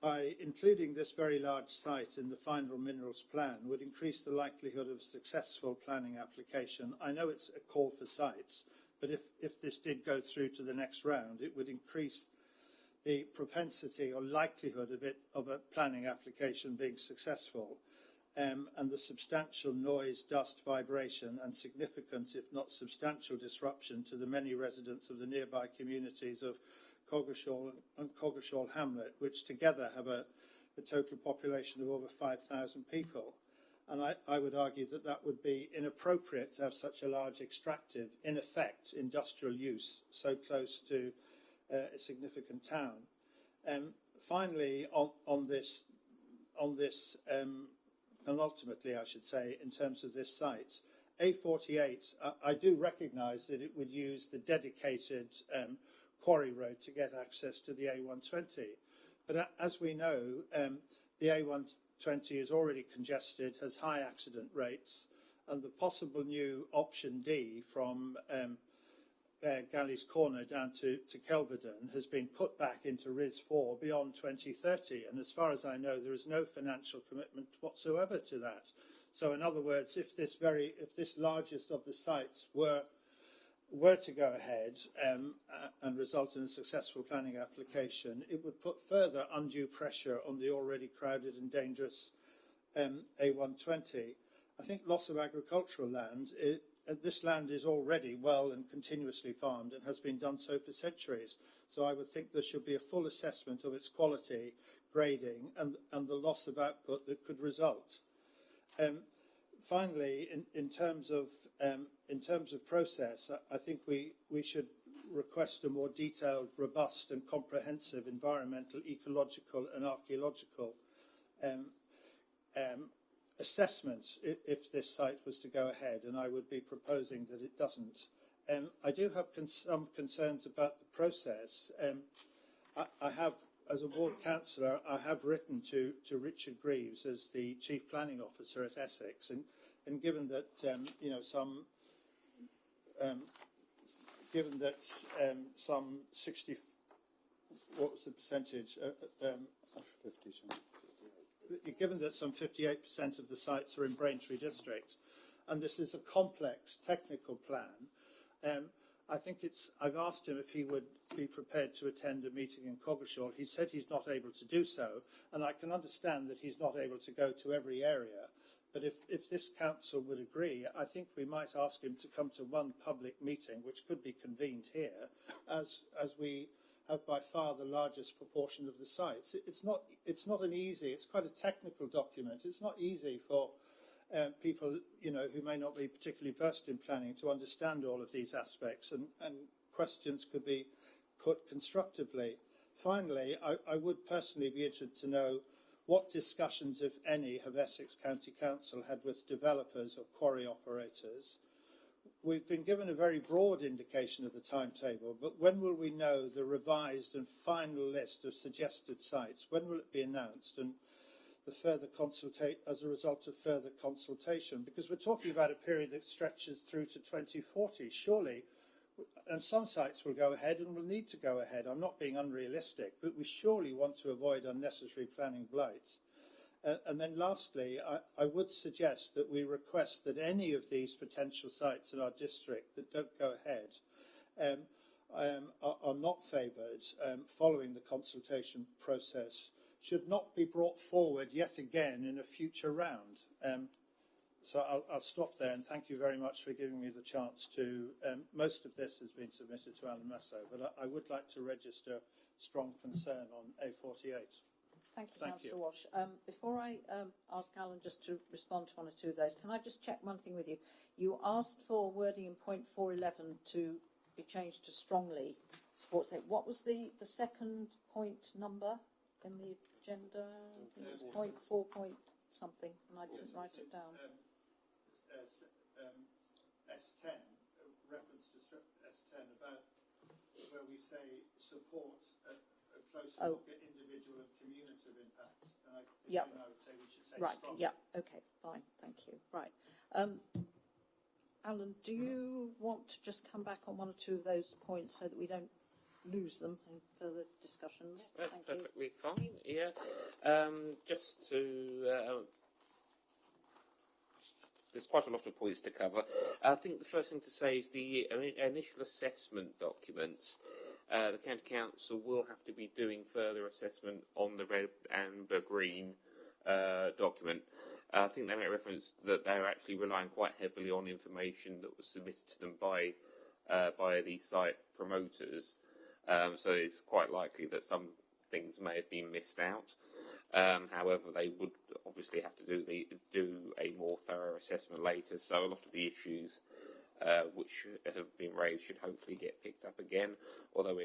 by including this very large site in the final minerals plan, would increase the likelihood of a successful planning application. I know it's a call for sites, but if this did go through to the next round, it would increase the propensity or likelihood of a planning application being successful. And the substantial noise, dust, vibration and significant, if not substantial, disruption to the many residents of the nearby communities of Coggeshall and Coggeshall Hamlet, which together have a total population of over 5,000 people. And I would argue that that would be inappropriate to have such a large extractive, in effect, industrial use so close to a significant town. Finally, on this, and ultimately, I should say, in terms of this site, A48, I do recognise that it would use the dedicated quarry road to get access to the A120. But as we know, the A120 is already congested, has high accident rates, and the possible new option D from Galleys Corner down to Kelvedon has been put back into RIS 4 beyond 2030, and as far as I know, there is no financial commitment whatsoever to that. So, in other words, if this largest of the sites were to go ahead and result in a successful planning application, it would put further undue pressure on the already crowded and dangerous A120. I think loss of agricultural land. This land is already well and continuously farmed and has been done so for centuries. So I would think there should be a full assessment of its quality, grading, and the loss of output that could result. Finally, in terms of process, I think we should request a more detailed, robust, and comprehensive environmental, ecological, and archaeological assessment if this site was to go ahead, and I would be proposing that it doesn't. I do have some concerns about the process. I have, as a ward councillor, I have written to Richard Greaves as the Chief Planning Officer at Essex, and given that some 60, what was the percentage? 50. Given that some 58% of the sites are in Braintree district, and this is a complex technical plan, I think I've asked him if he would be prepared to attend a meeting in Coggeshall. He said he's not able to do so, and I can understand that he's not able to go to every area. But if this council would agree, I think we might ask him to come to one public meeting, which could be convened here, as we have by far the largest proportion of the sites. It's not an easy. It's quite a technical document. It's not easy for people, who may not be particularly versed in planning to understand all of these aspects. And questions could be put constructively. Finally, I would personally be interested to know what discussions, if any, have Essex County Council had with developers or quarry operators. We've been given a very broad indication of the timetable, but when will we know the revised and final list of suggested sites? When will it be announced, and the further as a result of further consultation? Because we're talking about a period that stretches through to 2040, surely, and some sites will go ahead and will need to go ahead. I'm not being unrealistic, but we surely want to avoid unnecessary planning blights. And then lastly, I would suggest that we request that any of these potential sites in our district that don't go ahead are not favoured following the consultation process, should not be brought forward yet again in a future round. So I'll stop there, and thank you very much for giving me the chance to. Most of this has been submitted to Alan Masso, but I would like to register strong concern on A48. Thank you, Thank Councillor you. Walsh. Before I ask Alan just to respond to one or two of those, can I just check one thing with you? You asked for wording in point 411 to be changed to strongly supports it. What was the second point number in the agenda? I think it was point 4 point something, and I didn't write it down. S10, reference to S10 about where we say support a closer look at individual and cumulative impacts. And I think I would say we should say right. strong. Yeah. Okay. Fine. Thank you. Right. Alan, do you want to just come back on one or two of those points so that we don't lose them in further discussions? That's Thank perfectly fine. Yeah. Just to. There's quite a lot of points to cover. I think the first thing to say is the initial assessment documents. The County Council will have to be doing further assessment on the red, amber, green document. I think they make reference that they're actually relying quite heavily on information that was submitted to them by the site promoters. So it's quite likely that some things may have been missed out. However, they would obviously have to do a more thorough assessment later. So a lot of the issues which have been raised should hopefully get picked up again. Although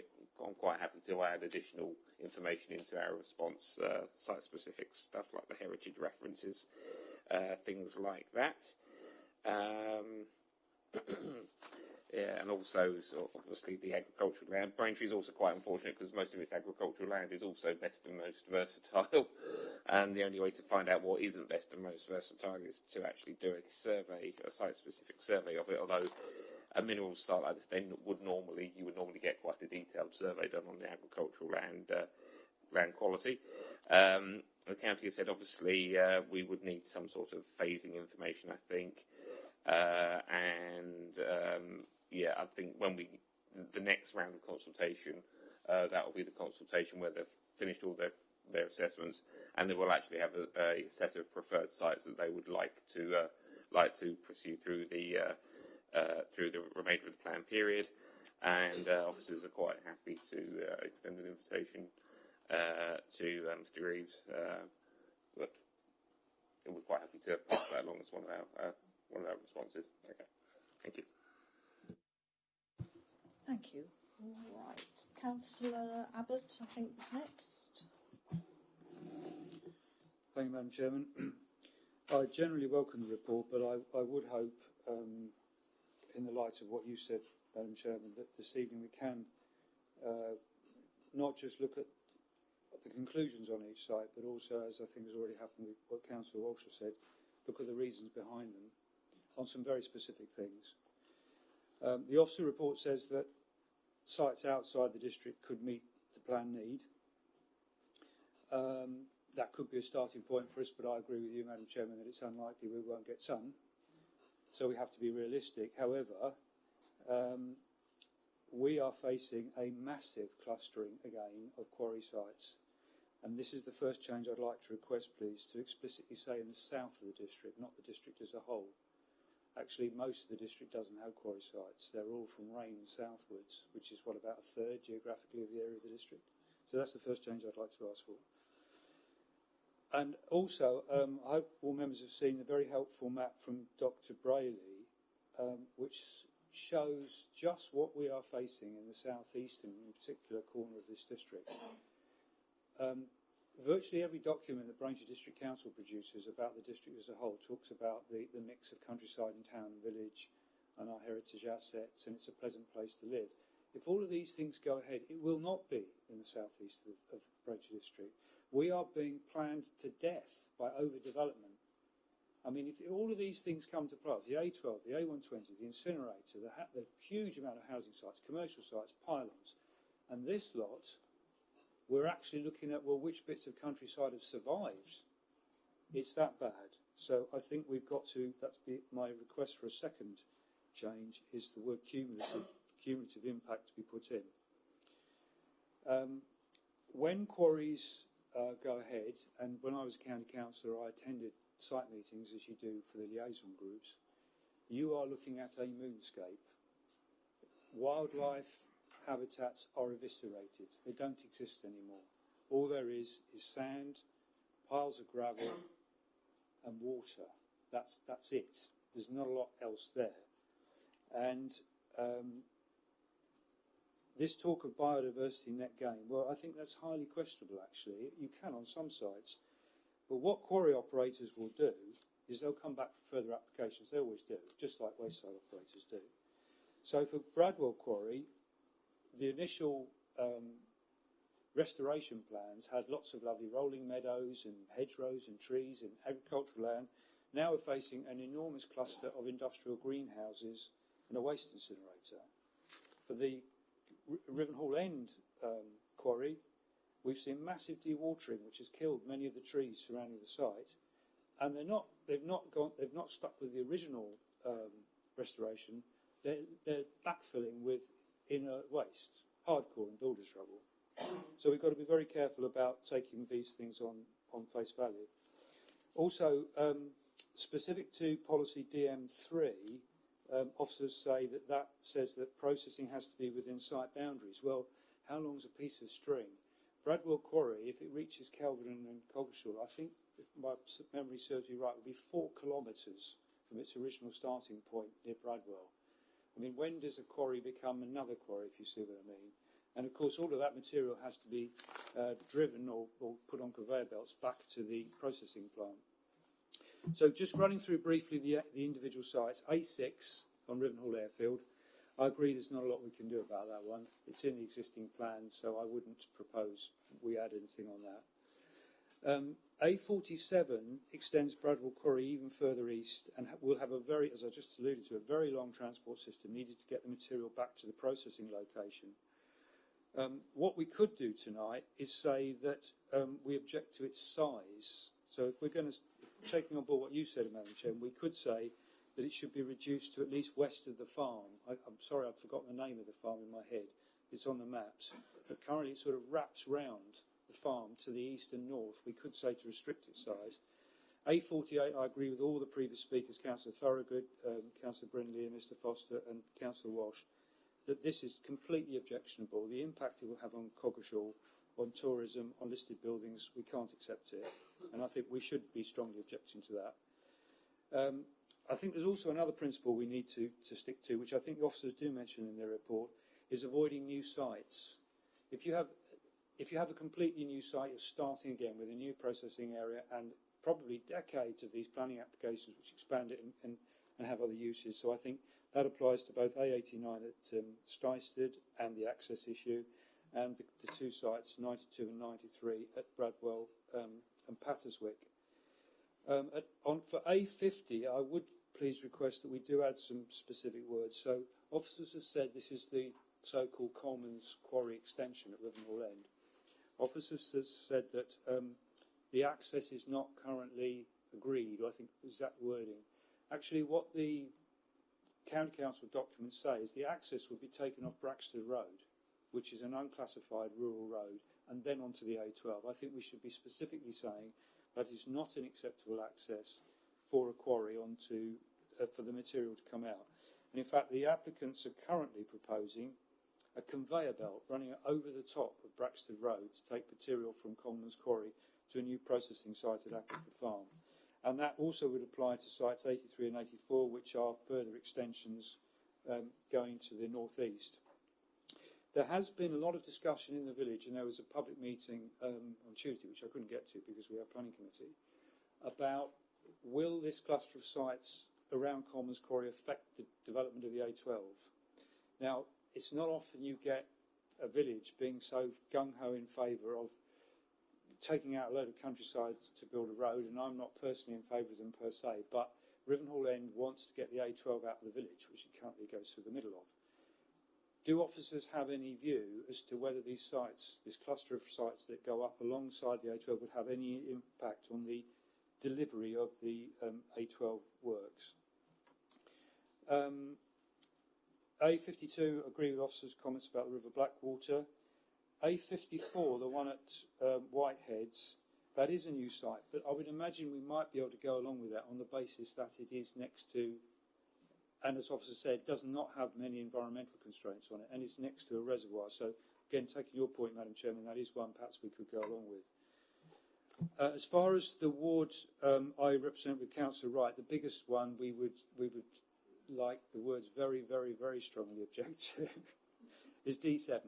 I'm quite happy to add additional information into our response, site-specific stuff like the heritage references, things like that. Yeah, and also obviously the agricultural land. Braintree is also quite unfortunate because most of its agricultural land is also best and most versatile, and the only way to find out what isn't best and most versatile is to actually do a survey, a site-specific survey of it. Although a mineral site like this, you would normally get quite a detailed survey done on the agricultural land quality. The county have said obviously we would need some sort of phasing information, I think, yeah, I think when the next round of consultation, that will be the consultation where they've finished all their assessments, and they will actually have a set of preferred sites that they would like to pursue through the remainder of the plan period. And officers are quite happy to extend an invitation to Mr. Greaves, but we're quite happy to pass that along as one of our responses. Okay, thank you. Thank you. All right. Councillor Abbott, I think, was next. Thank you, Madam Chairman. I generally welcome the report, but I would hope, in the light of what you said, Madam Chairman, that this evening we can not just look at the conclusions on each site, but also, as I think has already happened with what Councillor Walsh has said, look at the reasons behind them on some very specific things. The officer report says that sites outside the district could meet the plan need. That could be a starting point for us, but I agree with you, Madam Chairman, that it's unlikely we won't get some. So we have to be realistic. However, we are facing a massive clustering again of quarry sites. And this is the first change I'd like to request, please, to explicitly say in the south of the district, not the district as a whole. Actually, most of the district doesn't have quarry sites. They're all from Rain southwards, which is, about a third geographically of the area of the district. So that's the first change I'd like to ask for. And also, I hope all members have seen the very helpful map from Dr. Brayley, which shows just what we are facing in the southeastern, in particular, corner of this district. Virtually every document that Braintree District Council produces about the district as a whole talks about the mix of countryside and town and village and our heritage assets, and it's a pleasant place to live. If all of these things go ahead, it will not be in the southeast of Braintree District. We are being planned to death by overdevelopment. I mean, if all of these things come to pass, the A12, the A120, the incinerator, the huge amount of housing sites, commercial sites, pylons, and this lot, we're actually looking at, well, which bits of countryside have survived? It's that bad. So I think we've got to, that's my request for a second change, is the word cumulative impact to be put in. When quarries go ahead, and when I was county councillor, I attended site meetings, as you do for the liaison groups, you are looking at a moonscape. Wildlife habitats are eviscerated. They don't exist anymore. All there is sand, piles of gravel, and water. That's it. There's not a lot else there. And this talk of biodiversity net gain, well, I think that's highly questionable, actually. You can on some sites. But what quarry operators will do is they'll come back for further applications. They always do, just like wayside operators do. So for Bradwell Quarry, the initial restoration plans had lots of lovely rolling meadows and hedgerows and trees and agricultural land. Now we're facing an enormous cluster of industrial greenhouses and a waste incinerator. For the Rivenhall End quarry, we've seen massive dewatering, which has killed many of the trees surrounding the site, and they've not stuck with the original restoration. They're backfilling with inert waste, hardcore and builder's rubble. So we've got to be very careful about taking these things on face value. Also, specific to policy DM3, officers say that says that processing has to be within site boundaries. Well, how long's a piece of string? Bradwell Quarry, if it reaches Kelvedon and Coggeshall, I think, if my memory serves me right, would be 4 kilometres from its original starting point near Bradwell. I mean, when does a quarry become another quarry, if you see what I mean? And, of course, all of that material has to be driven or put on conveyor belts back to the processing plant. So just running through briefly the individual sites, A6 on Rivenhall Airfield, I agree there's not a lot we can do about that one. It's in the existing plan, so I wouldn't propose we add anything on that. A47 extends Bradwell Quarry even further east and will have a very, as I just alluded to, a very long transport system needed to get the material back to the processing location. What we could do tonight is say that we object to its size. So if we're taking on board what you said, Madam Chair, we could say that it should be reduced to at least west of the farm. I'm sorry, I've forgotten the name of the farm in my head. It's on the maps. But currently it sort of wraps round the farm to the east and north. We could say to restrict its size. A48, I agree with all the previous speakers, Councillor Thorogood, Councillor Brindley and Mr Foster and Councillor Walsh, that this is completely objectionable. The impact it will have on Coggeshall, on tourism, on listed buildings, we can't accept it. And I think we should be strongly objecting to that. I think there's also another principle we need to stick to, which I think the officers do mention in their report, is avoiding new sites. If you have a completely new site, you're starting again with a new processing area and probably decades of these planning applications which expand it and have other uses. So I think that applies to both A89 at Stystead and the access issue, and the two sites, 92 and 93, at Bradwell and Patterswick. For A50, I would please request that we do add some specific words. So officers have said this is the so-called Coleman's Quarry extension at Rivenhall End. Officers have said that the access is not currently agreed, or I think is that wording. Actually, what the County Council documents say is the access would be taken off Braxted Road, which is an unclassified rural road, and then onto the A12. I think we should be specifically saying that is not an acceptable access for a quarry for the material to come out. And in fact, the applicants are currently proposing a conveyor belt running over the top of Braxted Road to take material from Coleman's Quarry to a new processing site at Appleford Farm. And that also would apply to sites 83 and 84, which are further extensions going to the northeast. There has been a lot of discussion in the village, and there was a public meeting on Tuesday, which I couldn't get to because we have planning committee, about will this cluster of sites around Commons Quarry affect the development of the A12. Now, it's not often you get a village being so gung-ho in favour of taking out a load of countryside to build a road, and I'm not personally in favour of them per se, but Rivenhall End wants to get the A12 out of the village, which it currently goes through the middle of. Do officers have any view as to whether these sites, this cluster of sites that go up alongside the A12, would have any impact on the delivery of the A12 works? A52, agree with officers' comments about the River Blackwater. A54, the one at Whiteheads, that is a new site, but I would imagine we might be able to go along with that on the basis that it is next to, and as officer said, does not have many environmental constraints on it, and it's next to a reservoir. So, again, taking your point, Madam Chairman, that is one perhaps we could go along with. As far as the ward I represent with Councillor Wright, the biggest one we would like the words very, very, very strongly object to is D7.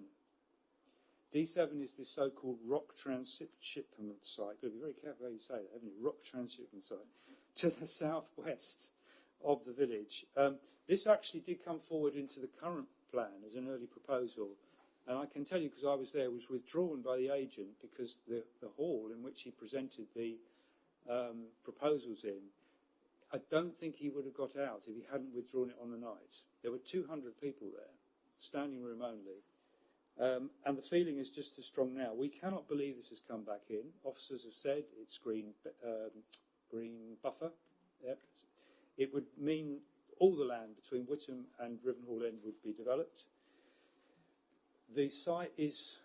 D7 is this so-called rock transshipment site. Got to be very careful how you say that, haven't you? Rock transshipment site to the southwest of the village. This actually did come forward into the current plan as an early proposal, and I can tell you because I was there, was withdrawn by the agent because the hall in which he presented the proposals in, I don't think he would have got out if he hadn't withdrawn it on the night. There were 200 people there, standing room only. And the feeling is just as strong now. We cannot believe this has come back in. Officers have said it's green buffer. Yep. It would mean all the land between Witham and Rivenhall End would be developed. The site is,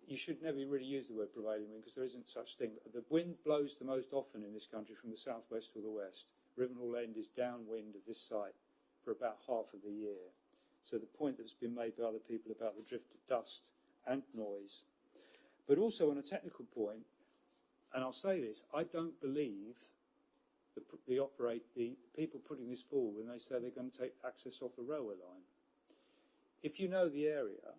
you should never really use the word prevailing wind because there isn't such thing. The wind blows the most often in this country from the southwest to the west. Rivenhall End is downwind of this site for about half of the year. So the point that's been made by other people about the drift of dust and noise. But also on a technical point, and I'll say this, I don't believe the people putting this forward when they say they're going to take access off the railway line. If you know the area,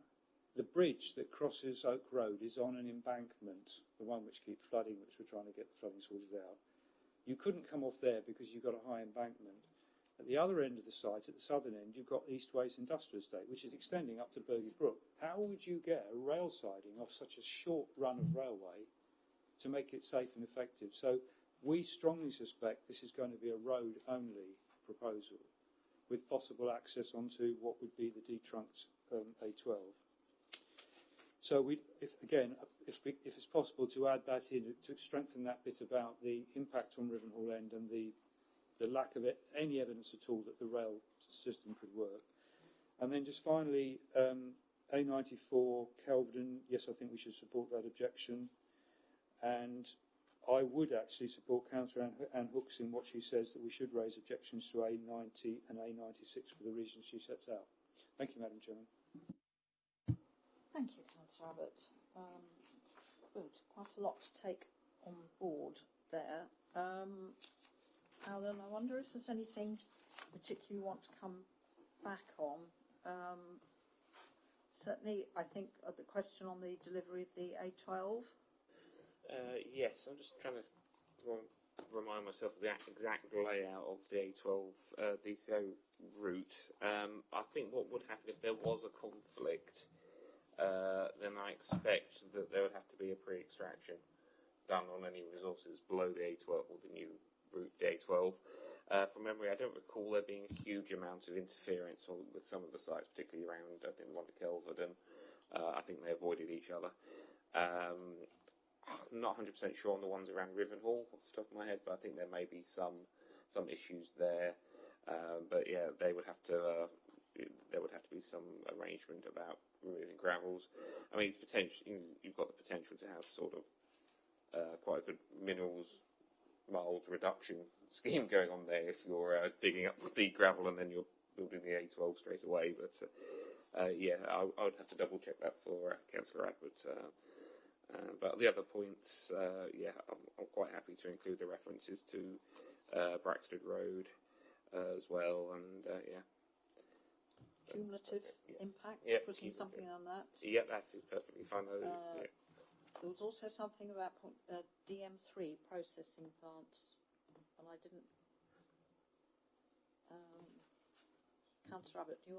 the bridge that crosses Oak Road is on an embankment, the one which keeps flooding, which we're trying to get the flooding sorted out. You couldn't come off there because you've got a high embankment. At the other end of the site, at the southern end, you've got East Waste Industrial Estate, which is extending up to Burghley Brook. How would you get a rail siding off such a short run of railway to make it safe and effective? So we strongly suspect this is going to be a road-only proposal with possible access onto what would be the detrunked A12. So if it's possible to add that in, to strengthen that bit about the impact on Rivenhall End and the lack of any evidence at all that the rail system could work. And then just finally, A94, Kelvedon, yes, I think we should support that objection. And I would actually support Councillor Anne Hooks in what she says, that we should raise objections to A90 and A96 for the reasons she sets out. Thank you, Madam Chairman. Thank you, Councillor Abbott. Good, quite a lot to take on board there. Alan, I wonder if there's anything particularly you want to come back on. Certainly, I think the question on the delivery of the A12. Yes, I'm just trying to remind myself of the exact layout of the A12 DCO route. I think what would happen if there was a conflict, then I expect that there would have to be a pre-extraction done on any resources below the A12 or the new route, the A12. From memory, I don't recall there being a huge amount of interference with some of the sites, particularly around, I think, the one at Kelvedon. I think they avoided each other. I'm not 100% sure on the ones around Rivenhall off the top of my head, but I think there may be some issues there. But yeah, there would have to be some arrangement about removing gravels. I mean, you've got the potential to have sort of quite a good minerals mould reduction scheme going on there if you're digging up the gravel and then you're building the A12 straight away. But yeah, I would have to double check that for Councillor Abbott. But the other points, yeah, I'm quite happy to include the references to Braxted Road as well, and yeah, cumulative Yes. impact, Yep, putting cumulative. something on that. Yep, that is perfectly fine. There was also something about DM3 processing plants, and I didn't. Councillor Abbott, can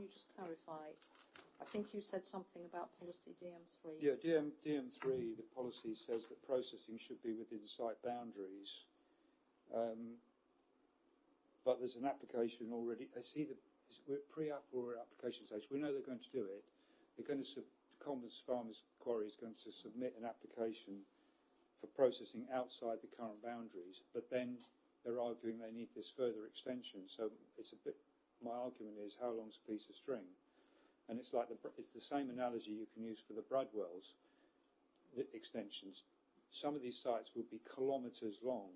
you just clarify? I think you said something about policy DM3. Yeah, DM3, the policy says that processing should be within site boundaries. But there's an application already. We're at pre-app or application stage. We know they're going to do it. They're going to Commons Farmers Quarry is going to submit an application for processing outside the current boundaries, but then they're arguing they need this further extension. So it's a bit. My argument is, how long's a piece of string? And it's like it's the same analogy you can use for the Bradwells extensions. Some of these sites will be kilometres long,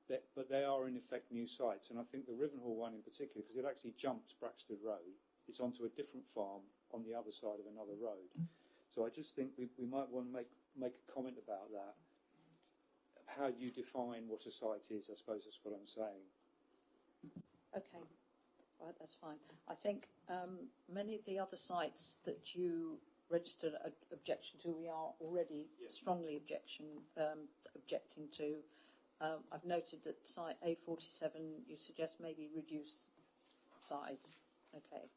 but they are in effect new sites. And I think the Rivenhall one in particular, because it actually jumps Braxted Road, it's onto a different farm on the other side of another road. So I just think we might want to make a comment about that. How you define what a site is, I suppose that's what I'm saying. Okay, right, that's fine. I think many of the other sites that you registered an objection to, we are already strongly objecting to. I've noted that site A47, you suggest maybe reduce size. Okay.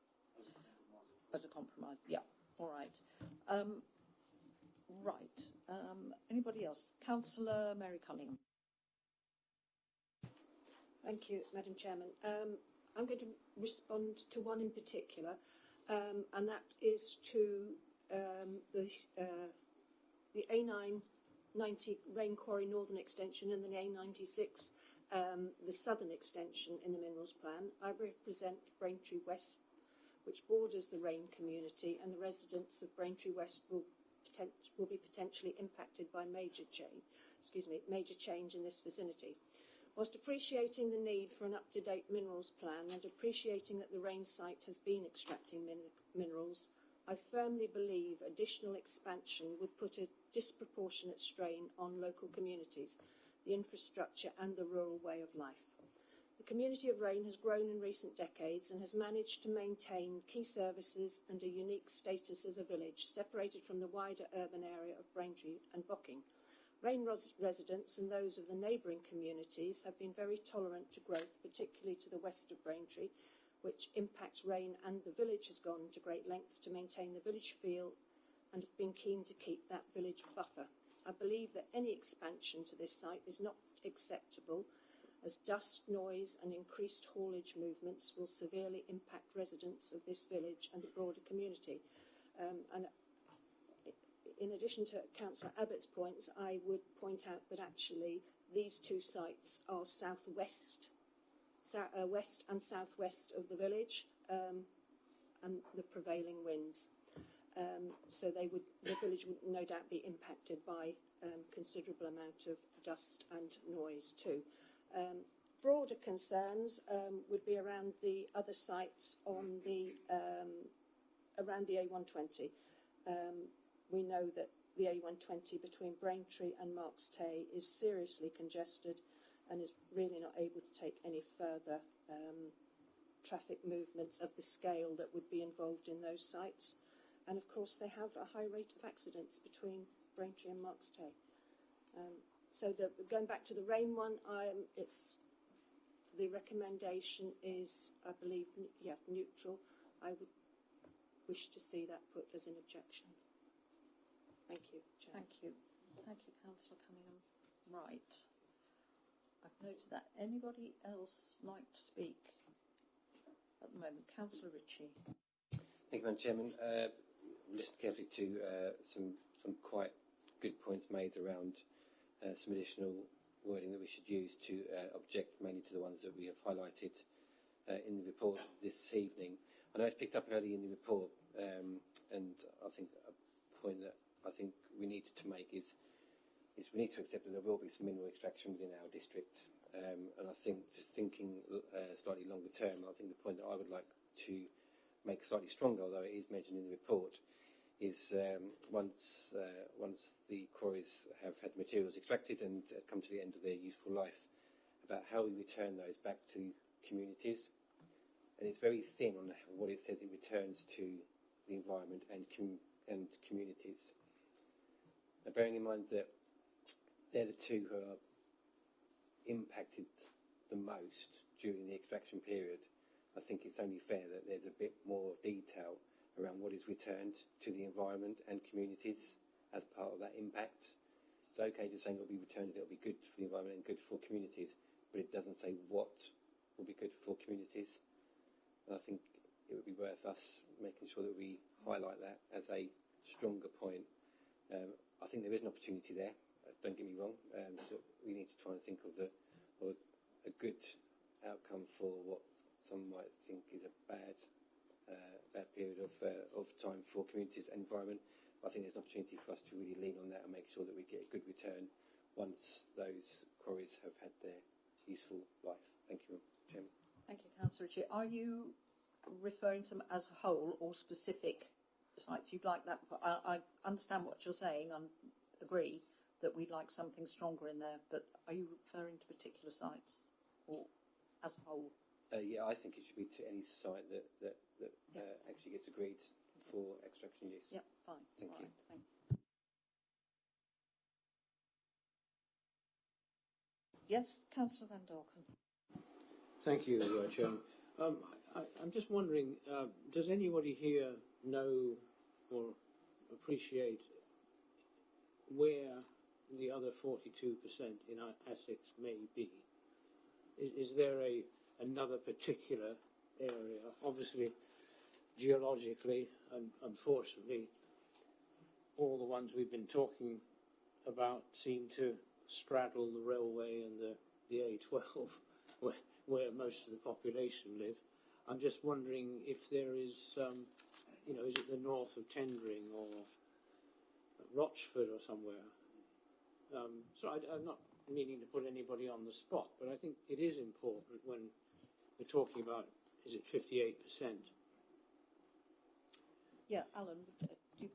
As a compromise, yeah. All right. Anybody else? Councillor Mary Cunningham. Thank you, Madam Chairman. I'm going to respond to one in particular, and that is to the A990 Rain Quarry Northern Extension and the A96 the Southern Extension in the Minerals Plan. I represent Braintree West, which borders the Rain community, and the residents of Braintree West will be potentially impacted by major change in this vicinity. Whilst appreciating the need for an up-to-date minerals plan and appreciating that the Rain site has been extracting minerals, I firmly believe additional expansion would put a disproportionate strain on local communities, the infrastructure and the rural way of life. The community of Rain has grown in recent decades and has managed to maintain key services and a unique status as a village, separated from the wider urban area of Braintree and Bocking. Rain residents and those of the neighbouring communities have been very tolerant to growth, particularly to the west of Braintree, which impacts Rain, and the village has gone to great lengths to maintain the village feel and have been keen to keep that village buffer. I believe that any expansion to this site is not acceptable, as dust, noise and increased haulage movements will severely impact residents of this village and the broader community. And in addition to Councillor Abbott's points, I would point out that actually these two sites are west and southwest of the village, and the prevailing winds. So the village would no doubt be impacted by considerable amount of dust and noise too. Broader concerns would be around the other sites on the around the A120. We know that the A120 between Braintree and Marks Tay is seriously congested and is really not able to take any further traffic movements of the scale that would be involved in those sites. And of course they have a high rate of accidents between Braintree and Marks Tay. So going back to the Rain one, the recommendation is, I believe, neutral. I would wish to see that put as an objection. Thank you, Chair. Thank you. Thank you, Councillor Cunningham. Right. I've noted that. Anybody else like to speak at the moment? Councillor Ritchie. Thank you, Madam Chairman. Listened carefully to some quite good points made around some additional wording that we should use to object mainly to the ones that we have highlighted in the report this evening. I know it's picked up early in the report, and I think a point that I think we need to make is we need to accept that there will be some mineral extraction within our district. And I think just thinking slightly longer term, I think the point that I would like to make slightly stronger, although it is mentioned in the report, is once the quarries have had materials extracted and come to the end of their useful life, about how we return those back to communities. and it's very thin on what it says it returns to the environment and communities. Now, bearing in mind that they're the two who are impacted the most during the extraction period, I think it's only fair that there's a bit more detail around what is returned to the environment and communities as part of that impact. It's okay to say it'll be returned, it'll be good for the environment and good for communities, but it doesn't say what will be good for communities. And I think it would be worth us making sure that we highlight that as a stronger point. I think there is an opportunity there, don't get me wrong, so we need to try and think of a good outcome for what some might think is a bad period of time for communities and environment. I think there's an opportunity for us to really lean on that and make sure that we get a good return once those quarries have had their useful life. Thank you, Chairman. Thank you, Councillor Ritchie. Are you referring to them as a whole or specific sites you'd like that? I understand what you're saying and agree that we'd like something stronger in there, but are you referring to particular sites or as a whole? Yeah, I think it should be to any site that actually gets agreed for extraction use. Yep, fine. Thank you. Right, thank you. Yes, Councillor Van Dalken. Thank you, Chairman. I'm just wondering, does anybody here know or appreciate where the other 42% in Essex may be? Is there another particular area? Obviously, geologically, and unfortunately, all the ones we've been talking about seem to straddle the railway and the A12, where most of the population live. I'm just wondering if there is, is it the north of Tendring or Rochford or somewhere? So I'm not meaning to put anybody on the spot, but I think it is important when we're talking about, is it 58%? Yeah, Alan, do you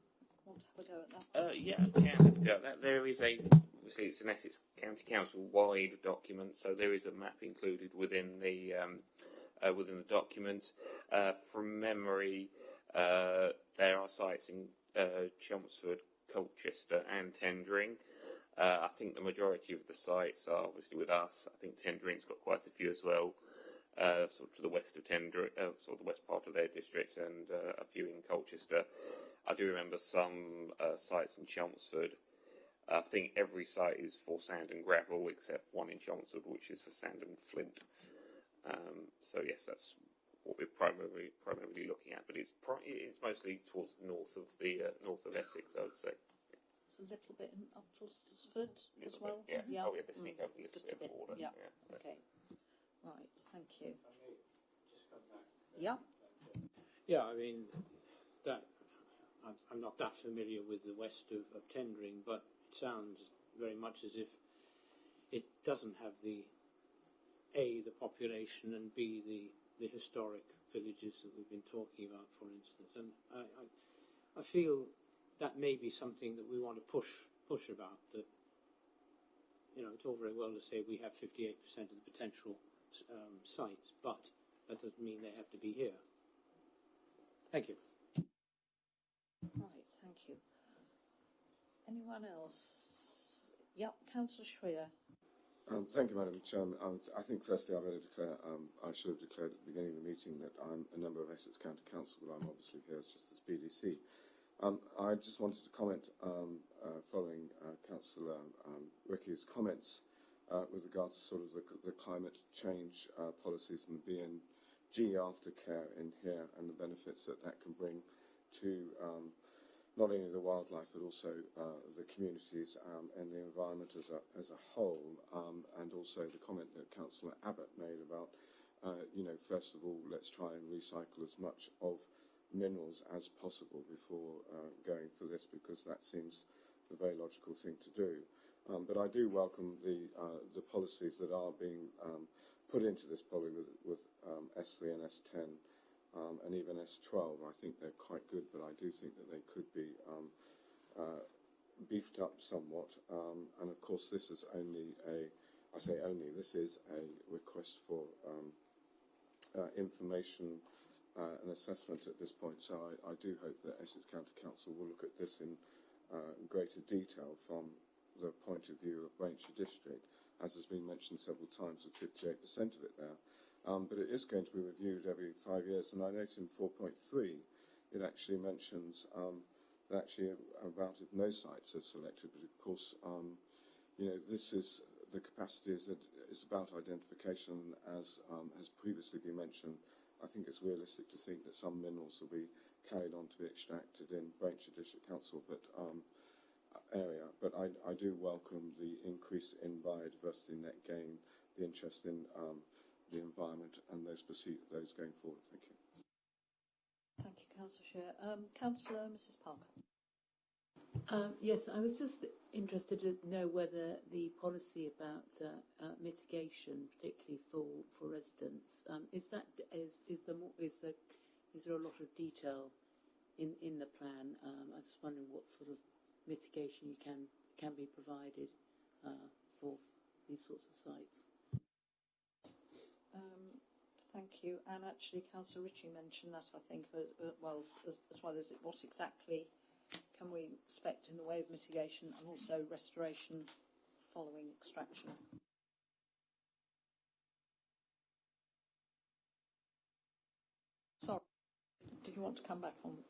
want to have a go at that? Yeah, I can have a go at that. There is obviously it's an Essex County Council wide document, so there is a map included within the document. From memory, there are sites in Chelmsford, Colchester and Tendring. I think the majority of the sites are obviously with us. I think Tendring's got quite a few as well, sort of to the west of Tendring, sort of the west part of their district, and a few in Colchester. I do remember some sites in Chelmsford. I think every site is for sand and gravel except one in Chelmsford, which is for sand and flint. So yes, that's what we're primarily looking at. But it's mostly towards the north of Essex, I would say. It's a little bit in Uttlesford as well. Yeah. Yeah. Oh, yeah, they sneak over a little Just bit a bit. of border. Yeah. Yeah. Okay. Right. Thank you. Yeah. Yeah, I mean, that I'm not that familiar with the west of Tendring, but it sounds very much as if it doesn't have the population and B, the historic villages that we've been talking about, for instance. And I feel that may be something that we want to push about, that, it's all very well to say we have 58% of the potential sites, but that doesn't mean they have to be here. Thank you. Right, thank you. Anyone else? Yep, Councillor Schreier. Thank you, Madam Chairman. I think firstly I better declare, I should have declared at the beginning of the meeting that I'm a member of Essex County Council, but I'm obviously here just as BDC. I just wanted to comment following Councillor Rickey's comments with regards to sort of the climate change policies and the BNG aftercare in here and the benefits that can bring to not only the wildlife but also the communities and the environment as a whole, and also the comment that Councillor Abbott made about, first of all, let's try and recycle as much of minerals as possible before going for this, because that seems the very logical thing to do. But I do welcome the policies that are being put into this poly with S3 and S10 and even S12. I think they're quite good, but I do think that they could be beefed up somewhat. And of course, this is only this is a request for information and assessment at this point. So I do hope that Essex County Council will look at this in greater detail from the point of view of Braintree District, as has been mentioned several times, with 58% of it there. But it is going to be reviewed every 5 years, and I note in 4.3 it actually mentions that actually about if no sites are selected, but of course, this is the capacity is about identification, as has previously been mentioned. I think it's realistic to think that some minerals will be carried on to be extracted in Braintree District Council area, but I do welcome the increase in biodiversity net gain, the interest in the environment and those going forward. Thank you. Thank you, Councillor Shear. Councillor Mrs Parker. Yes, I was just interested to know whether the policy about mitigation, particularly for residents, is there a lot of detail in the plan? I was just wondering what sort of mitigation can be provided for these sorts of sites. Thank you. And actually, Councillor Ritchie mentioned that, I think, as well as what exactly can we expect in the way of mitigation and also restoration following extraction. Sorry, did you want to come back on?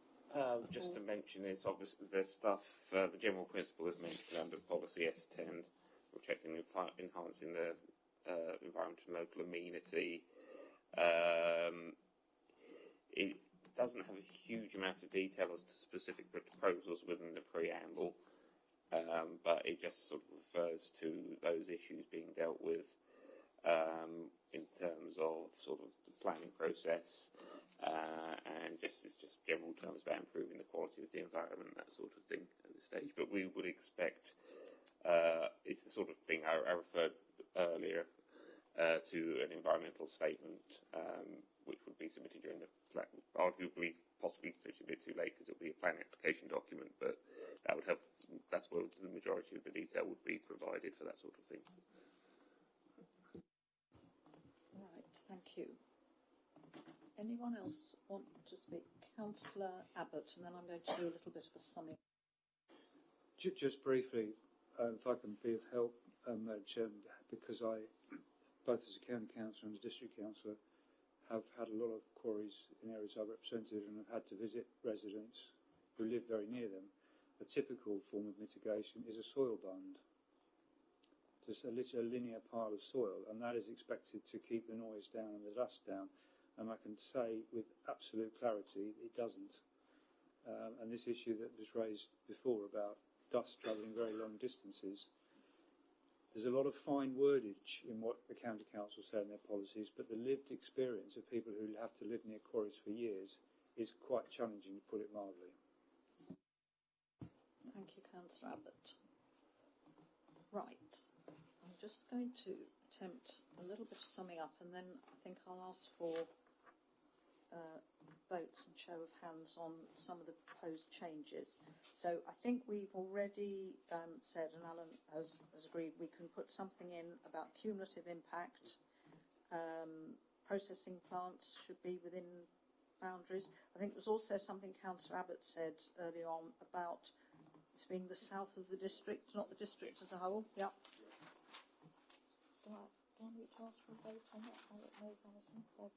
Just to mention is obviously there's stuff, the general principle is mentioned under policy S10, protecting and enhancing the environment and local amenity. It doesn't have a huge amount of detail as to specific proposals within the preamble, but it just sort of refers to those issues being dealt with in terms of sort of the planning process, and it's just general terms about improving the quality of the environment, that sort of thing at this stage. But we would expect, it's the sort of thing I referred earlier to an environmental statement, which would be submitted during the arguably, possibly a bit too late because it will be a plan application document, but that would have, that's where the majority of the detail would be provided for that sort of thing. Right, thank you. Anyone else want to speak? Councillor Abbott, and then I'm going to do a little bit of a summing. Just briefly, if I can be of help, Madam Chairman, because I, both as a county councillor and as district councillor, have had a lot of quarries in areas I've represented and have had to visit residents who live very near them. A typical form of mitigation is a soil bund, just a linear pile of soil, and that is expected to keep the noise down and the dust down. And I can say with absolute clarity it doesn't. And this issue that was raised before about dust travelling very long distances, there's a lot of fine wordage in what the county council say in their policies, but the lived experience of people who have to live near quarries for years is quite challenging, to put it mildly. Thank you, Councillor Abbott. Right, I'm just going to attempt a little bit of summing up, and then I think I'll ask for votes and show of hands on some of the proposed changes. So I think we've already said, and Alan has agreed, we can put something in about cumulative impact. Processing plants should be within boundaries. I think there's also something Councillor Abbott said earlier on about this being the south of the district, not the district as a whole. Yep. Do I need to ask for a vote on that? Alison? There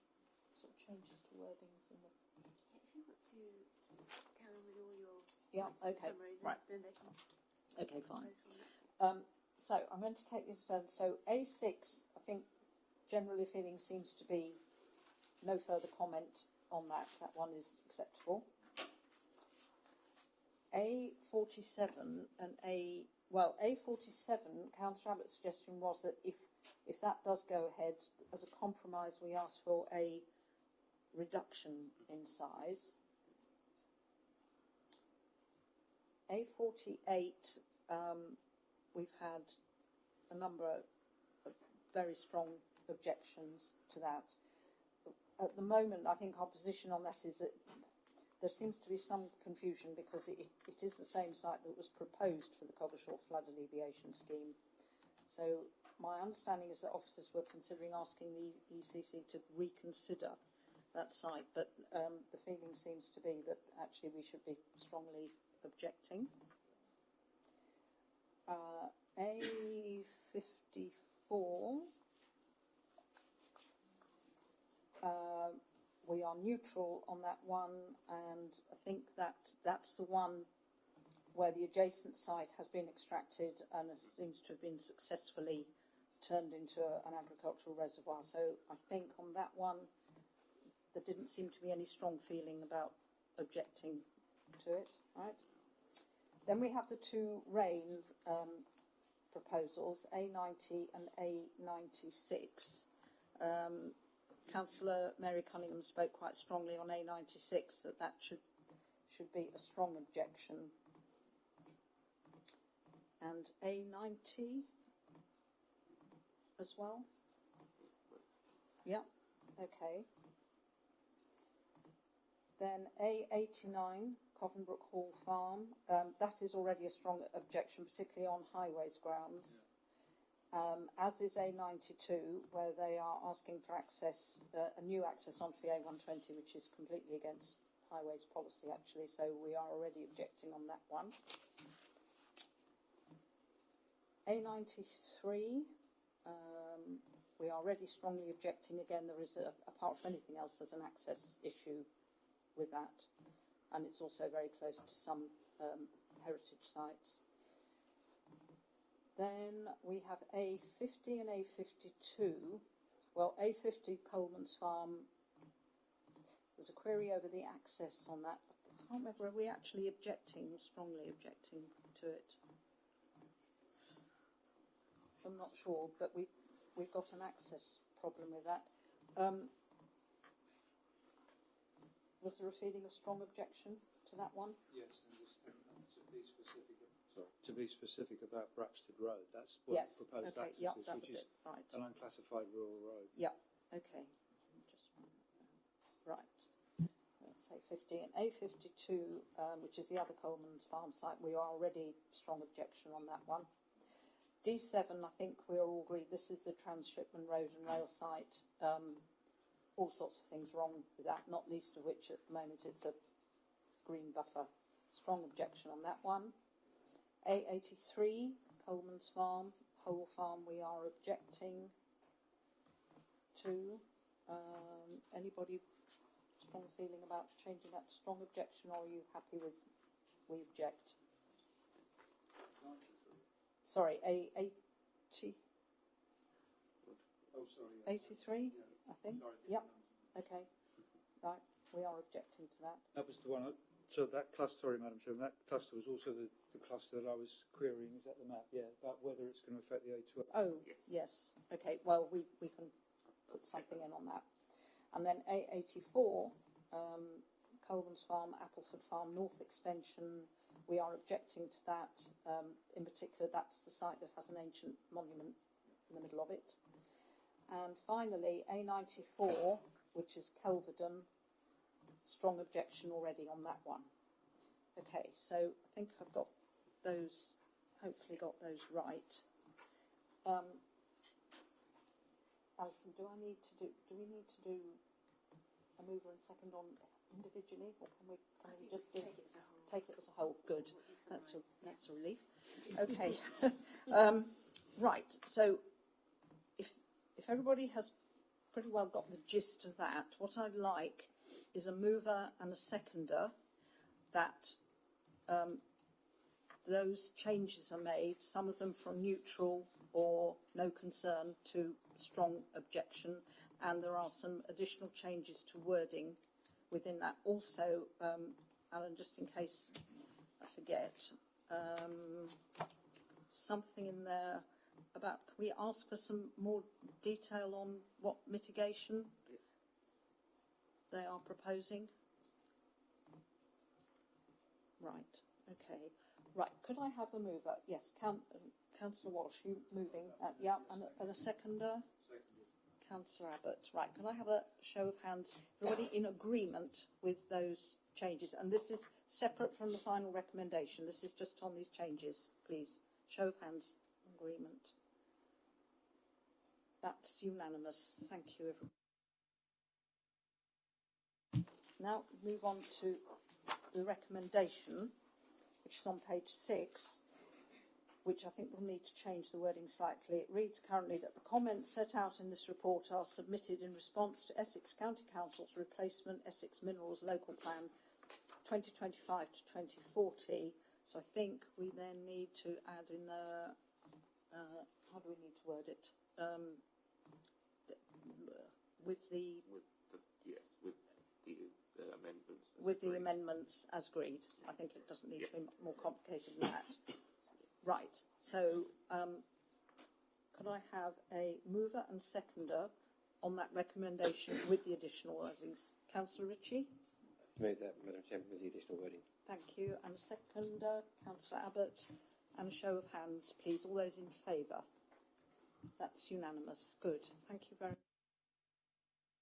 sort of changes to wordings in the. If you want to carry on with all your summary, then, right. Then they can. Okay, fine. So I'm going to take this down. So A6, I think generally feeling seems to be no further comment on that. That one is acceptable. A47 and A47, Councillor Abbott's suggestion was that if that does go ahead, as a compromise, we ask for a reduction in size. A48, we've had a number of very strong objections to that. At the moment, I think our position on that is that there seems to be some confusion because it is the same site that was proposed for the Coggeshall Flood Alleviation Scheme. So my understanding is that officers were considering asking the ECC to reconsider that site, but the feeling seems to be that actually we should be strongly objecting. A54, we are neutral on that one, and I think that that's the one where the adjacent site has been extracted and seems to have been successfully turned into an agricultural reservoir. So I think on that one, there didn't seem to be any strong feeling about objecting to it, right? Then we have the two rain proposals, A90 and A96. Councillor Mary Cunningham spoke quite strongly on A96 that should be a strong objection. And A90 as well? Yeah, okay. Then A89, Covenbrook Hall Farm, that is already a strong objection, particularly on highways grounds. As is A92, where they are asking for access, a new access onto the A120, which is completely against highways policy, actually, so we are already objecting on that one. A93, we are already strongly objecting. Again, there is, apart from anything else, there's an access issue with that, and it's also very close to some heritage sites. Then we have A50 and A52. Well, A50 Coleman's Farm, there's a query over the access on that. I can't remember, are we actually objecting, strongly objecting to it? I'm not sure, but we've got an access problem with that. Was there a feeling of strong objection to that one? Yes, and to be specific about Braxted Road, that's what the proposed access is, which is right. an unclassified rural road. Yeah, okay. Right. Let's say 50 and A52, which is the other Coleman's Farm site, we are already strong objection on that one. D7, I think we are all agreed, this is the Transshipment Road and Rail site. All sorts of things wrong with that, not least of which at the moment it's a green buffer. Strong objection on that one. A83, Coleman's Farm, Whole Farm, we are objecting to. Anybody strong feeling about changing that to strong objection, or are you happy with we object? Sorry, A80. Oh, sorry. 83, I think. Yep. Okay. Right. We are objecting to that. That was the one. So that cluster, sorry, Madam Chairman, that cluster was also the cluster that I was querying. Is that the map? Yeah, about whether it's going to affect the A12. Oh, yes. Okay. Well, we can put something in on that. And then A84, Coleman's Farm, Appleford Farm, North Extension. We are objecting to that. In particular, that's the site that has an ancient monument in the middle of it. And finally, A94, which is Kelvedon, strong objection already on that one. Okay, so I think I've got those, hopefully got those right. Alison, do we need to do a mover and second on individually, or can we just do take it as a whole? Good, that's a relief. Okay, right. So if everybody has pretty well got the gist of that, what I'd like is a mover and a seconder that those changes are made, some of them from neutral or no concern to strong objection, and there are some additional changes to wording within that. Also, Alan, just in case I forget, something in there about, can we ask for some more detail on what mitigation they are proposing? Right, okay. Right, could I have a mover? Yes, Councillor Walsh, you moving? Yeah, and a seconder? Councillor Abbott. Right, can I have a show of hands? Everybody in agreement with those changes? And this is separate from the final recommendation. This is just on these changes, please. Show of hands, agreement. That's unanimous. Thank you, everyone. Now move on to the recommendation, which is on page 6, which I think will need to change the wording slightly. It reads currently that the comments set out in this report are submitted in response to Essex County Council's replacement Essex Minerals Local Plan 2025 to 2040. So I think we then need to add in the, how do we need to word it? With the amendments as agreed. I think it doesn't need to be more complicated than that. Right. So could I have a mover and seconder on that recommendation with the additional wordings? Councillor Ritchie? Move that, Madam Chairman, with the additional wording. Thank you. And a seconder, Councillor Abbott. And a show of hands, please. All those in favour? That's unanimous. Good. Thank you very much.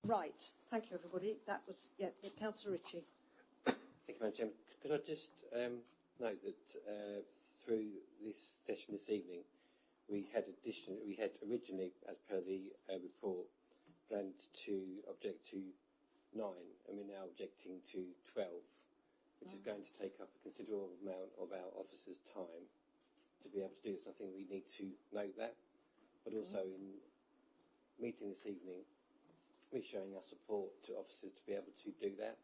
Right. Thank you, everybody. That was, Councillor Ritchie. Thank you, Madam Chairman. Could I just note that through this session this evening, we had originally, as per the report, planned to object to 9, and we're now objecting to 12, which is going to take up a considerable amount of our officers' time to be able to do this. I think we need to note that, but also in meeting this evening, we're showing our support to officers to be able to do that.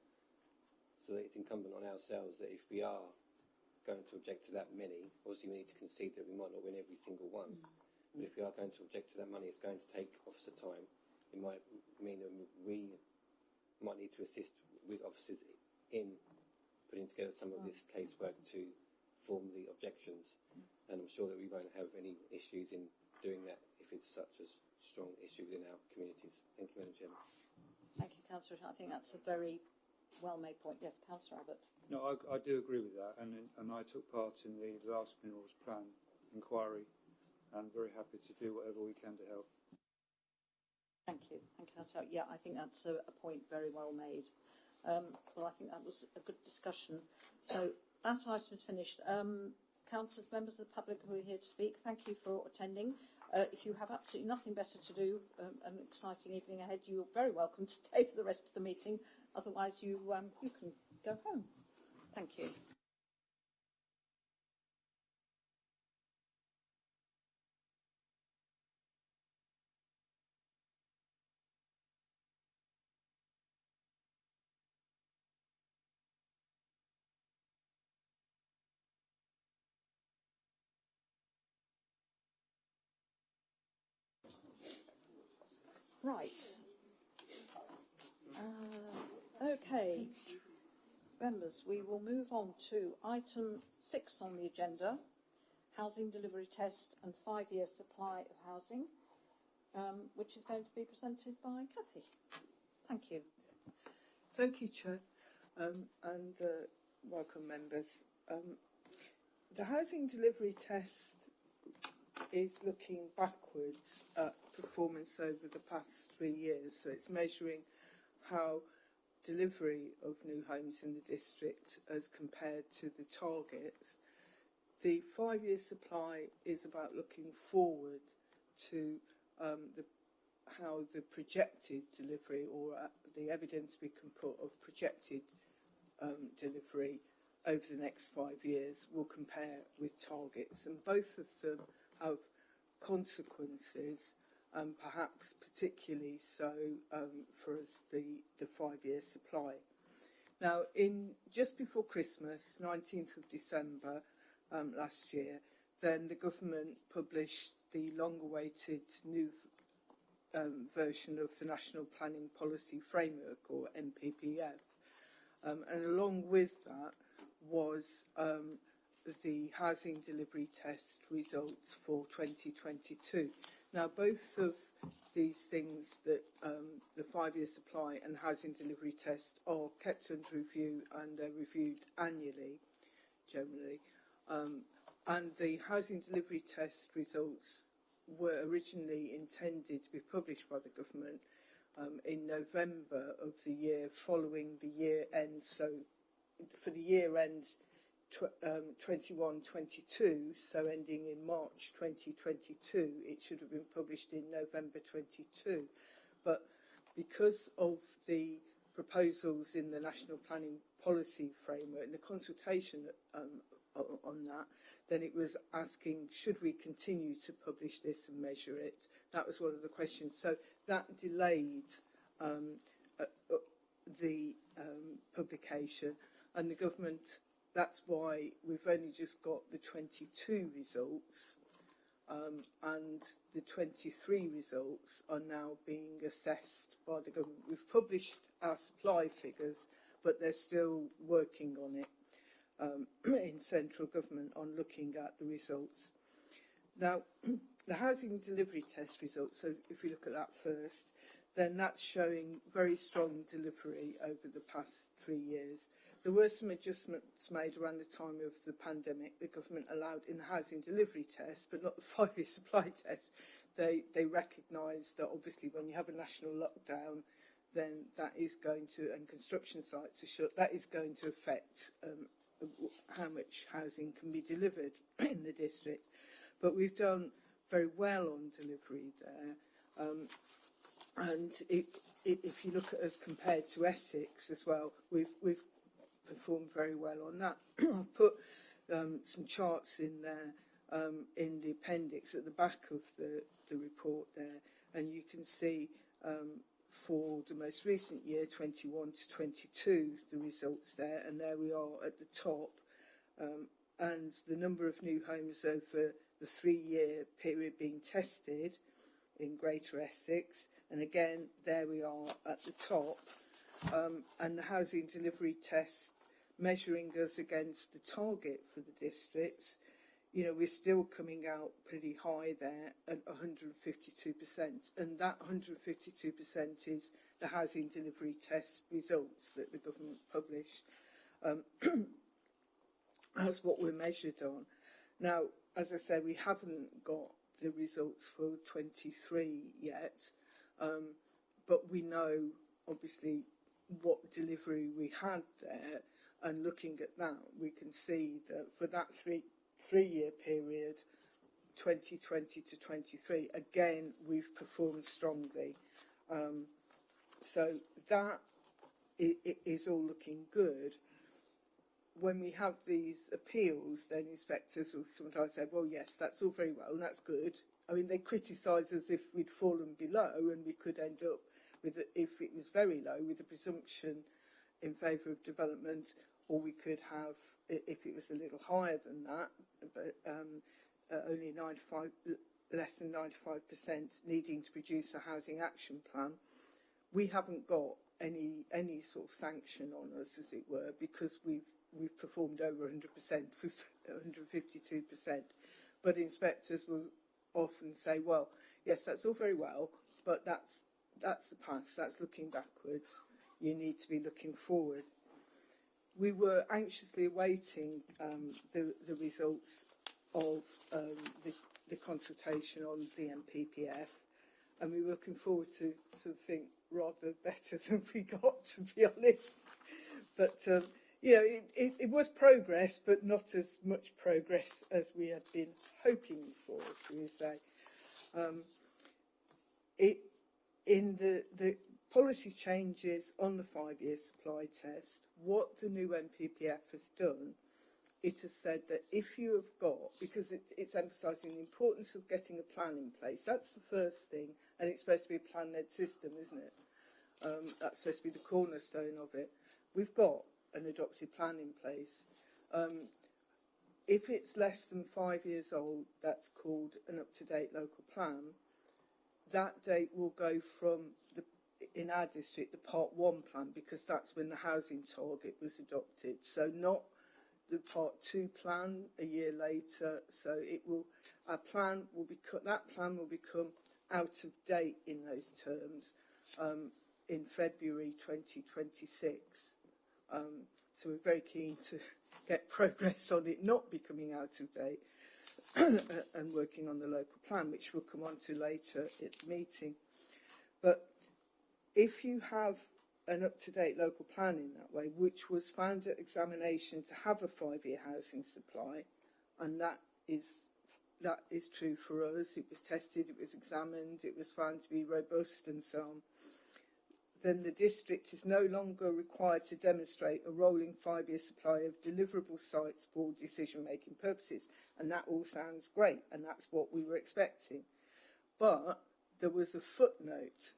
So that it's incumbent on ourselves that if we are going to object to that many, obviously we need to concede that we might not win every single one. But if we are going to object to that money, it's going to take officer time. It might mean that we might need to assist with officers in putting together some of this casework to form the objections. And I'm sure that we won't have any issues in doing that if it's such a strong issue within our communities. Thank you, Madam Chairman. Thank you, Councillor. I think that's a very well-made point. Yes, Councillor Abbott. No, I do agree with that, and I took part in the last minerals plan inquiry, and very happy to do whatever we can to help. Thank you, Councillor. Yeah, I think that's a point very well made. Well, I think that was a good discussion. So that item is finished. Councillors, members of the public who are here to speak, thank you for attending. If you have absolutely nothing better to do, an exciting evening ahead, you're very welcome to stay for the rest of the meeting. Otherwise, you can go home. Thank you. Right. Okay. Members, we will move on to item 6 on the agenda, housing delivery test and 5-year supply of housing, which is going to be presented by Cathy. Thank you. Thank you, Chair, and welcome, members. The housing delivery test is looking backwards at performance over the past 3 years. So it's measuring how delivery of new homes in the district as compared to the targets. The 5-year supply is about looking forward to how the projected delivery or the evidence we can put of projected delivery over the next 5 years will compare with targets, and both of them have consequences, perhaps particularly so for us the 5-year supply. Now, just before Christmas, 19th of December last year, then the government published the long-awaited new version of the National Planning Policy Framework, or NPPF, and along with that was the housing delivery test results for 2022. Now, both of these things, that the 5-year supply and housing delivery test, are kept under review and they're reviewed annually, generally. And the housing delivery test results were originally intended to be published by the government in November of the year following the year end. So for the year end 21-22, so ending in March 2022. It should have been published in November 22. But because of the proposals in the National Planning Policy Framework and the consultation on that, then it was asking, should we continue to publish this and measure it? That was one of the questions. So that delayed the publication, and the government, that's why we've only just got the 22 results, and the 23 results are now being assessed by the government. We've published our supply figures, but they're still working on it in central government on looking at the results. Now, the housing delivery test results, so if we look at that first, then that's showing very strong delivery over the past 3 years. There were some adjustments made around the time of the pandemic. The government allowed in the housing delivery test, but not the 5-year supply test. They recognised that obviously when you have a national lockdown, then that is going to, and construction sites are shut, that is going to affect how much housing can be delivered in the district. But we've done very well on delivery there. And if you look at us compared to Essex as well, we've performed very well on that. I've put some charts in there in the appendix at the back of the report there, and you can see for the most recent year, 21 to 22, the results there, and there we are at the top. And the number of new homes over the 3-year period being tested in Greater Essex, and again, there we are at the top. And the housing delivery test measuring us against the target for the districts, you know, we're still coming out pretty high there at 152%. And that 152% is the housing delivery test results that the government published. That's what we're measured on. Now, as I said, we haven't got the results for 23 yet, but we know, obviously, what delivery we had there, and looking at that, we can see that for that three-year period, 2020 to 23, again, we've performed strongly. So that is all looking good. When we have these appeals, then inspectors will sometimes say, well, yes, that's all very well, and that's good. I mean, they criticise us if we'd fallen below, and we could end up with, if it was very low, with a presumption in favour of development, or we could have, if it was a little higher than that, but only less than 95% needing to produce a housing action plan. We haven't got any sort of sanction on us, as it were, because we've performed over 100%, with 152%. But inspectors will often say, well, yes, that's all very well, but that's the past, that's looking backwards. You need to be looking forward. We were anxiously awaiting the results of the consultation on the NPPF, and we were looking forward to something rather better than we got, to be honest. But you know, it was progress, but not as much progress as we had been hoping for, shall we say. In the policy changes on the 5-year supply test, what the new NPPF has done, it has said that if you have got, because it's emphasising the importance of getting a plan in place, that's the first thing, and it's supposed to be a plan-led system, isn't it? That's supposed to be the cornerstone of it. We've got an adopted plan in place. If it's less than 5 years old, that's called an up-to-date local plan. That date will go from, in our district, the Part 1 plan, because that's when the housing target was adopted. So not the Part 2 plan a year later. So it will, our plan will become, that plan will become out of date in those terms in February 2026. So we're very keen to get progress on it not becoming out of date and working on the local plan, which we'll come on to later at the meeting. But if you have an up-to-date local plan in that way, which was found at examination to have a 5-year housing supply, and that is true for us. It was tested, it was examined, it was found to be robust and so on. Then the district is no longer required to demonstrate a rolling 5-year supply of deliverable sites for decision-making purposes. And that all sounds great, and that's what we were expecting. But there was a footnote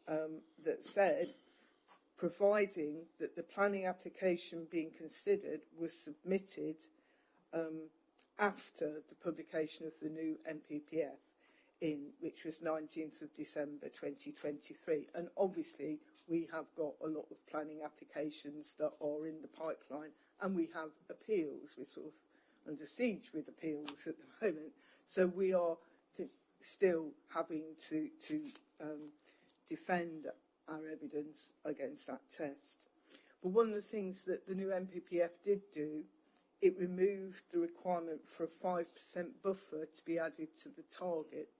that said, providing that the planning application being considered was submitted after the publication of the new NPPF, which was 19th of December 2023. And obviously we have got a lot of planning applications that are in the pipeline, and we have appeals. We're sort of under siege with appeals at the moment. So we are still having to defend our evidence against that test. But one of the things that the new NPPF did do, it removed the requirement for a 5% buffer to be added to the target.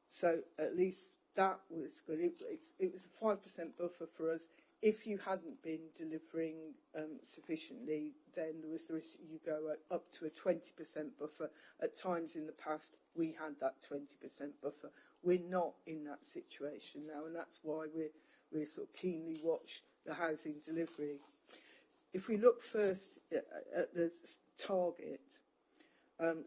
So at least that was good. It was a 5% buffer for us. If you hadn't been delivering sufficiently, then there was the risk you go up to a 20% buffer. At times in the past, we had that 20% buffer. We're not in that situation now, and that's why we sort of keenly watch the housing delivery. If we look first at the target,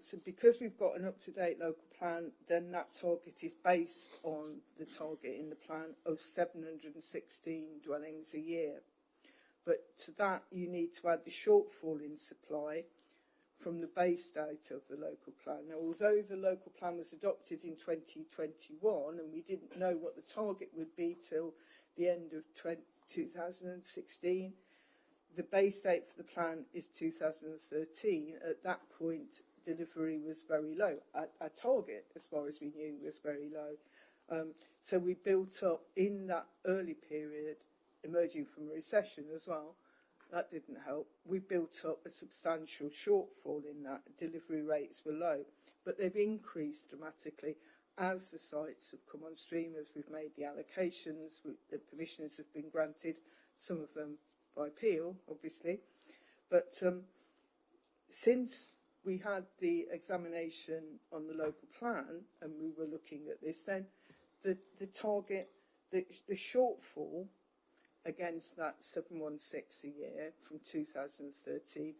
so because we've got an up-to-date local plan, then that target is based on the target in the plan of 716 dwellings a year. But to that, you need to add the shortfall in supply from the base date of the local plan. Now, although the local plan was adopted in 2021, and we didn't know what the target would be till the end of 2016, the base date for the plan is 2013. At that point, delivery was very low. Our target, as far as we knew, was very low. So we built up in that early period, emerging from a recession as well. That didn't help. We built up a substantial shortfall in that. Delivery rates were low, but they've increased dramatically as the sites have come on stream, as we've made the allocations, the permissions have been granted, some of them by appeal, obviously. But since we had the examination on the local plan and we were looking at this, then the target, the shortfall against that 716 a year from 2013,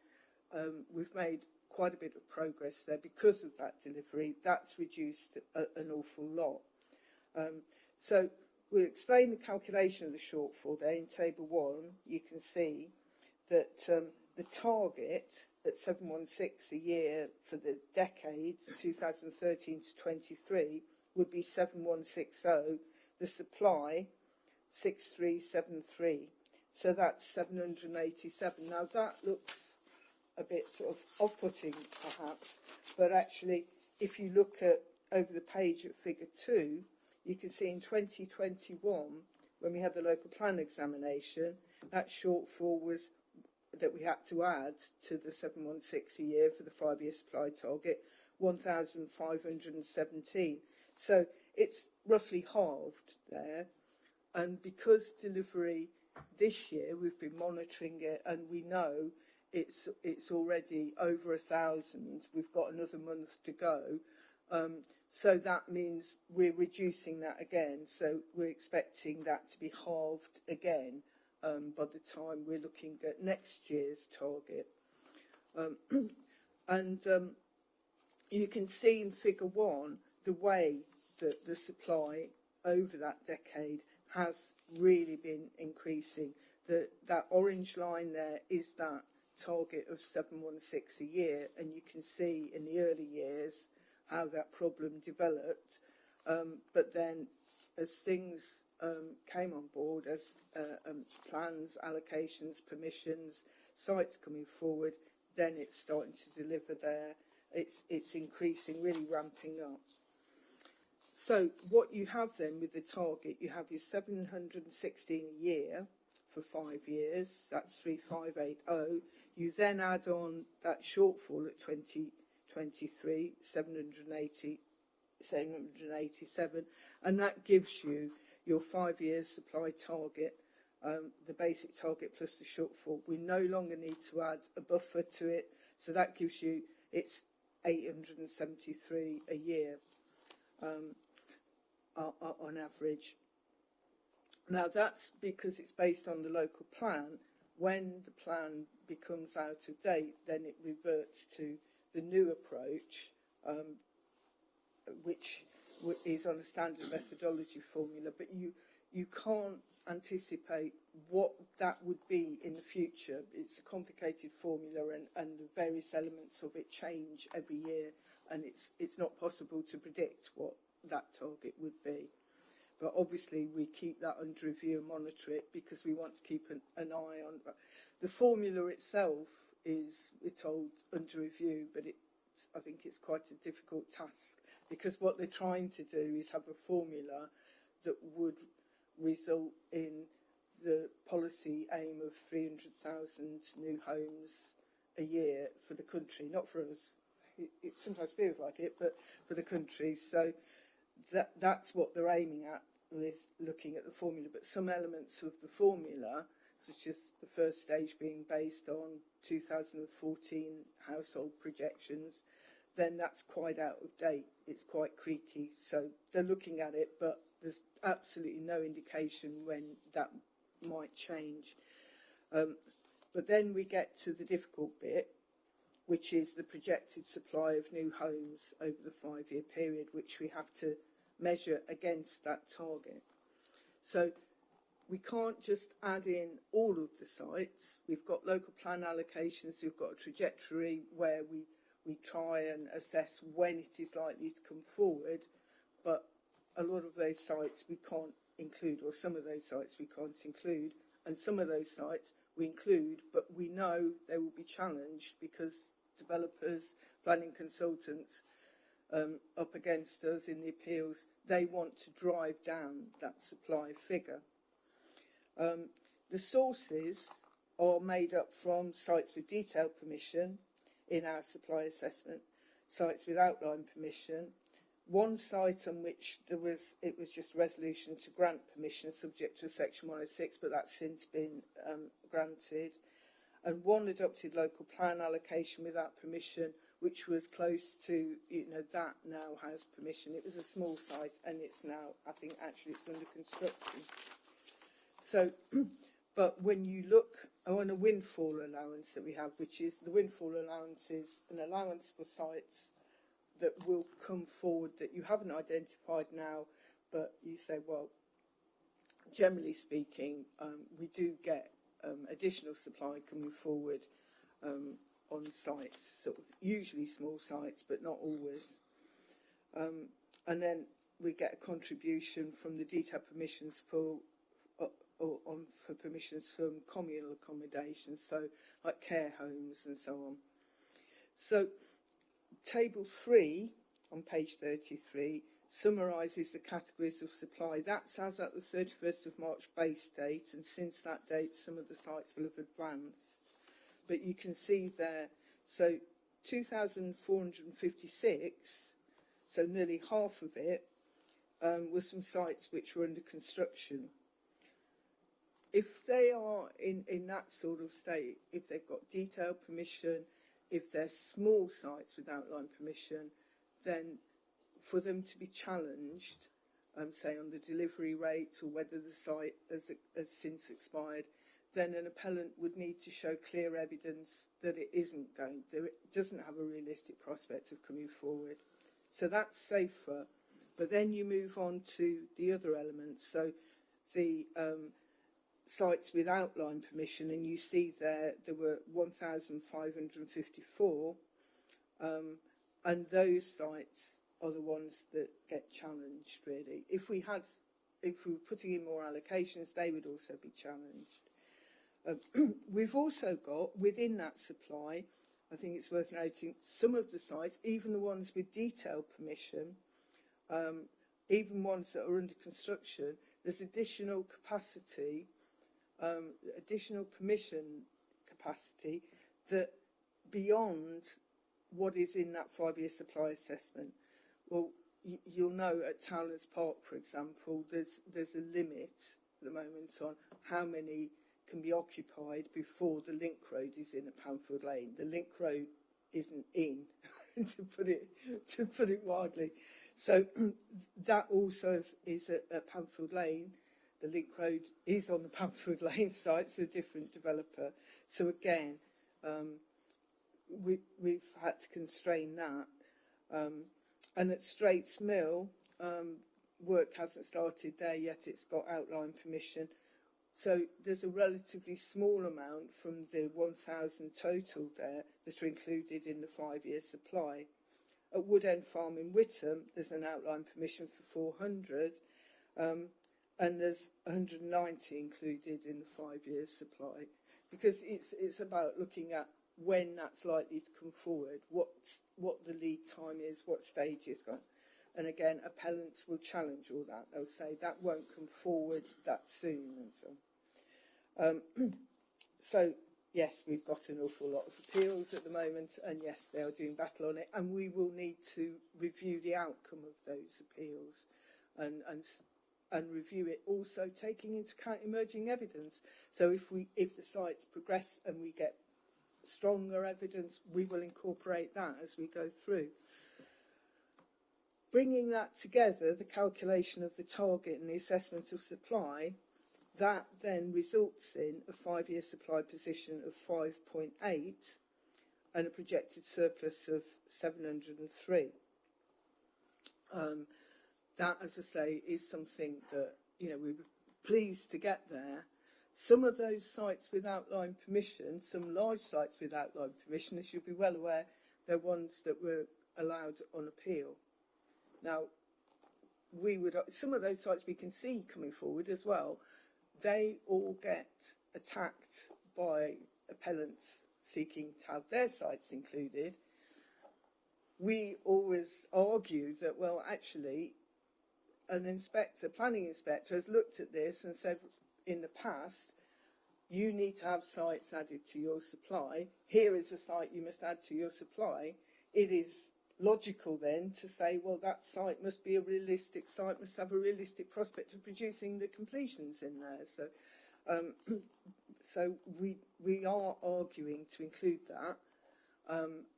we've made quite a bit of progress there because of that delivery. That's reduced an awful lot. So we'll explain the calculation of the shortfall there. In Table 1, you can see that the target at 716 a year for the decades 2013 to 23 would be 7160. The supply 6373. So that's 787. Now that looks a bit sort of off-putting perhaps, but actually if you look at over the page at figure 2, you can see in 2021 when we had the local plan examination, that shortfall was that we had to add to the 716 a year for the 5-year supply target, 1,517. So it's roughly halved there. And because delivery this year, we've been monitoring it and we know it's already over 1,000. We've got another month to go. So that means we're reducing that again. So we're expecting that to be halved again by the time we're looking at next year's target. You can see in figure 1 the way that the supply over that decade has really been increasing. That orange line there is that target of 716 a year, and you can see in the early years how that problem developed. But then as things came on board, as plans, allocations, permissions, sites coming forward, then it's starting to deliver there. It's increasing, really ramping up. So what you have then with the target, you have your 716 a year for 5 years, that's 3580. You then add on that shortfall at 2023, 787, and that gives you your 5 years supply target, the basic target plus the shortfall. We no longer need to add a buffer to it, so that gives you, it's 873 a year on average. Now that's because it's based on the local plan. When the plan becomes out of date, then it reverts to the new approach, which is on a standard methodology formula, but you can't anticipate what that would be in the future. It's a complicated formula, and the various elements of it change every year, and it's not possible to predict what that target would be. But obviously we keep that under review and monitor it, because we want to keep an eye on the formula itself. We're told, under review, but I think it's quite a difficult task, because what they're trying to do is have a formula that would result in the policy aim of 300,000 new homes a year for the country, not for us. It sometimes feels like it, but for the country. So that's what they're aiming at with looking at the formula. But some elements of the formula, such as the first stage being based on 2014 household projections, then that's quite out of date. It's quite creaky. So they're looking at it, but there's absolutely no indication when that might change. But then we get to the difficult bit, which is the projected supply of new homes over the 5-year period, which we have to measure against that target. So we can't just add in all of the sites. We've got local plan allocations, we've got a trajectory where we try and assess when it is likely to come forward, but a lot of those sites we can't include, or some of those sites we can't include, and some of those sites we include, but we know they will be challenged because developers, planning consultants up against us in the appeals, they want to drive down that supply figure. The sources are made up from sites with detailed permission in our supply assessment, sites with outline permission, one site on which it was just resolution to grant permission subject to Section 106, but that's since been granted, and one adopted local plan allocation without permission, which was close to, that now has permission. It was a small site, and it's now, I think, actually it's under construction. So, but when you look on a windfall allowance that we have, which is the windfall allowance is an allowance for sites that will come forward that you haven't identified now, but you say, well, generally speaking, we do get additional supply coming forward on sites, sort of usually small sites, but not always. And then we get a contribution from the detailed permissions for permissions from communal accommodations, so like care homes and so on. So Table 3 on page 33 summarises the categories of supply. That's as at the 31st of March base date, and since that date some of the sites will have advanced. But you can see there, so 2,456, so nearly half of it, was from sites which were under construction. If they are in that sort of state, if they've got detailed permission, if they're small sites with outline permission, then for them to be challenged, say on the delivery rate or whether the site has since expired, then an appellant would need to show clear evidence that it doesn't have a realistic prospect of coming forward. So that's safer. But then you move on to the other elements. So the sites with outline permission, and you see there were 1,554, and those sites are the ones that get challenged, really. If we were putting in more allocations, they would also be challenged. We've also got, within that supply, I think it's worth noting, some of the sites, even the ones with detailed permission, even ones that are under construction, there's additional capacity, additional permission capacity that beyond what is in that 5-year supply assessment. Well, you'll know at Towlers Park, for example, there's a limit at the moment on how many can be occupied before the link road is in at Pamfield Lane. The link road isn't in, to put it widely. So that also is at Pamfield Lane. The link road is on the Pamfield Lane site, so a different developer. So again, we've had to constrain that. And at Straits Mill, work hasn't started there yet. It's got outline permission. So there's a relatively small amount from the 1,000 total there that are included in the 5-year supply. At Wood End Farm in Witham, there's an outline permission for 400, and there's 190 included in the 5-year supply, because it's about looking at when that's likely to come forward, what the lead time is, what stage it's got. And again, appellants will challenge all that. They'll say that won't come forward that soon and so on. So, yes, we've got an awful lot of appeals at the moment, and yes, they are doing battle on it, and we will need to review the outcome of those appeals and review it also taking into account emerging evidence. So if the sites progress and we get stronger evidence, we will incorporate that as we go through. Bringing that together, the calculation of the target and the assessment of supply, that then results in a 5-year supply position of 5.8 and a projected surplus of 703. That, as I say, is something that, we were pleased to get there. Some of those sites with outline permission, some large sites with outline permission, as you'll be well aware, they're ones that were allowed on appeal. Now, some of those sites we can see coming forward as well, they all get attacked by appellants seeking to have their sites included. We always argue that, well, actually, planning inspector has looked at this and said in the past, you need to have sites added to your supply. Here is a site you must add to your supply. It is logical then to say, well, that site must be a realistic site, must have a realistic prospect of producing the completions in there. So we are arguing to include that,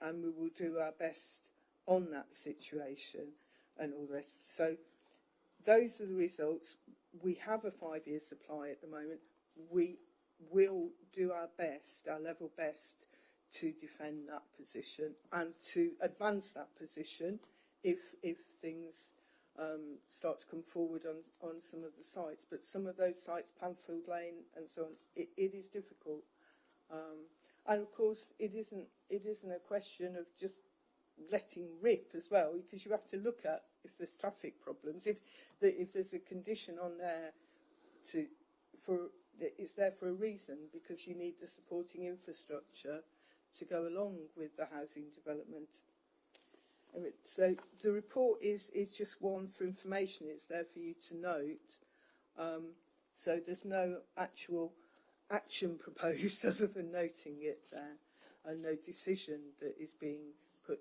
and we will do our best on that situation and all the rest. So those are the results. We have a 5-year supply at the moment. We will do our best, our level best, to defend that position and to advance that position if things start to come forward on some of the sites. But some of those sites, Pamfield Lane and so on, it is difficult. And of course, it isn't a question of just letting rip as well, because you have to look at if there's traffic problems, if there's a condition on there it's there for a reason, because you need the supporting infrastructure to go along with the housing development. So the report is just one for information. It's there for you to note. So there's no actual action proposed other than noting it there, and no decision that is being put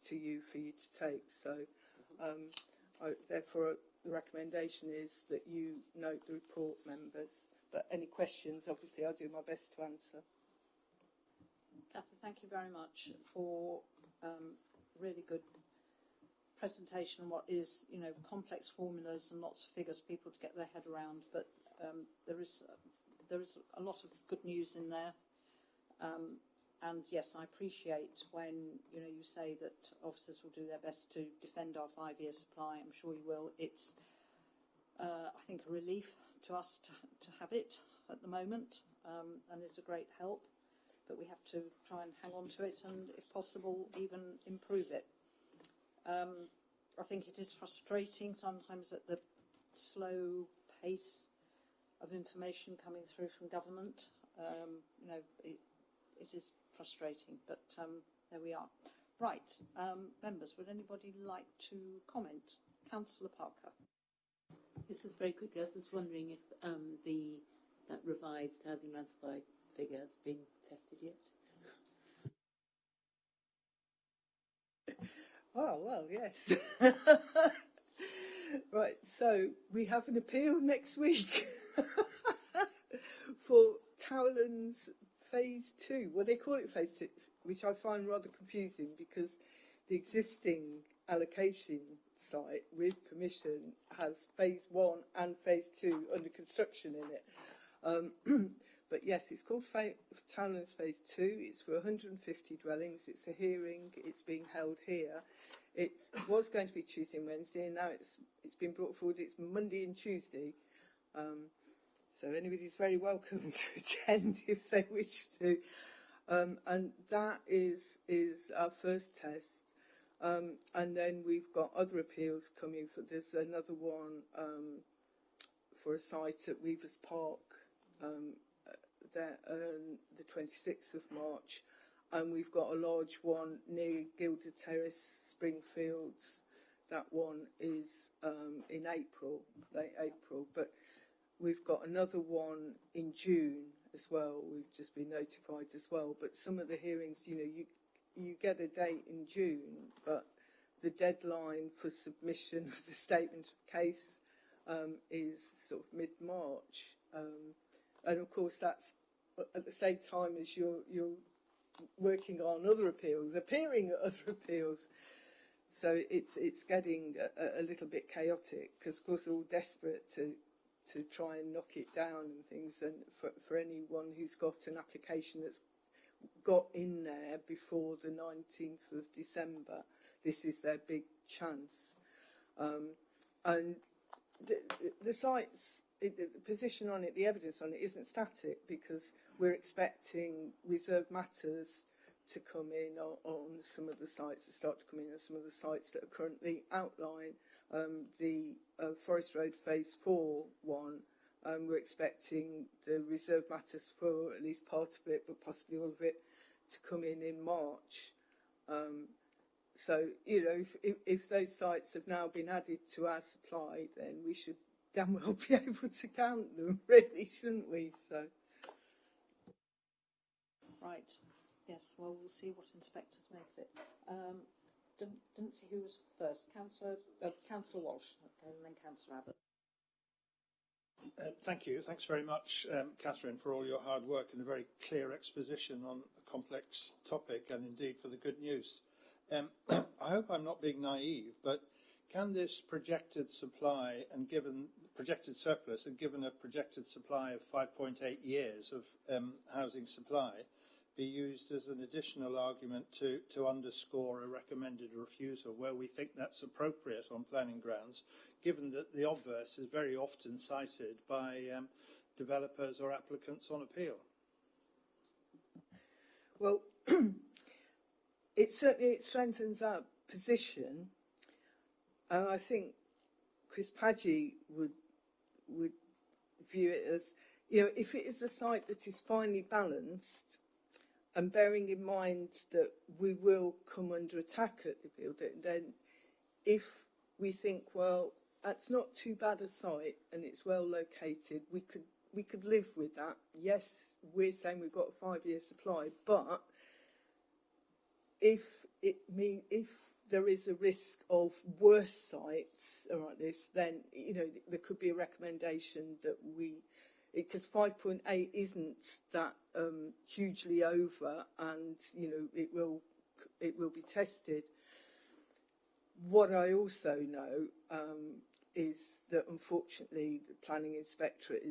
to you for you to take. So therefore the recommendation is that you note the report, members. But any questions, obviously, I'll do my best to answer. Catherine, thank you very much for really good presentation on what is, complex formulas and lots of figures for people to get their head around. But there is a lot of good news in there. And yes, I appreciate when you say that officers will do their best to defend our 5-year supply. I'm sure you will. It's I think a relief to us to have it at the moment, and it's a great help. But we have to try and hang on to it, and if possible, even improve it. I think it is frustrating sometimes at the slow pace of information coming through from government. It is frustrating, but there we are. Right, members, would anybody like to comment? Councillor Parker. This is very quickly. I was just wondering if that revised housing land supply figure has been tested yet. Well, yes. Right, so we have an appeal next week for Towlands Phase 2. Well, they call it Phase 2, which I find rather confusing because the existing allocation site with permission has Phase 1 and Phase 2 under construction in it. But yes, it's called Towlands Phase 2. It's for 150 dwellings. It's a hearing. It's being held here. It was going to be Tuesday and Wednesday, and now it's been brought forward. It's Monday and Tuesday. So anybody's very welcome to attend if they wish to. And that is our first test. And then we've got other appeals coming. There's another one for a site at Weavers Park the 26th of March. And we've got a large one near Gilded Terrace, Springfields. That one is in April, late April. But we've got another one in June as well. We've just been notified as well. But some of the hearings, you get a date in June, but the deadline for submission of the statement of case is sort of mid-March. And of course, that's at the same time as you're working on other appeals, appearing at other appeals. So it's getting a little bit chaotic because, of course, they're all desperate to try and knock it down and things. And for anyone who's got an application that's got in there before the 19th of December, this is their big chance. And the site's the position on it, the evidence on it isn't static because we're expecting reserved matters to come in on some of the sites, to start to come in on some of the sites that are currently outlined. The Forest Road Phase 4 one, we're expecting the reserved matters for at least part of it, but possibly all of it, to come in March. So, if those sites have now been added to our supply, then we should damn well be able to count them, really, shouldn't we? So. Right. Yes, well, we'll see what inspectors make of it. Didn't see who was first. Councillor Walsh, and then Councillor Abbott. Thank you. Thanks very much, Catherine, for all your hard work and a very clear exposition on a complex topic, and indeed for the good news. I hope I'm not being naive, but can this projected supply and given projected surplus and given a projected supply of 5.8 years of housing supply be used as an additional argument to underscore a recommended refusal where we think that's appropriate on planning grounds, given that the obverse is very often cited by developers or applicants on appeal? Well, it strengthens our position, and I think Chris Paggi would view it as, if it is a site that is finely balanced, and bearing in mind that we will come under attack at the appeal, then if we think, well, that's not too bad a site and it's well located, we could live with that. Yes, we're saying we've got a 5-year supply, but if there is a risk of worse sites like this, then there could be a recommendation that because 5.8 isn't that hugely over, and it will be tested. What I also know is that unfortunately the planning inspectorate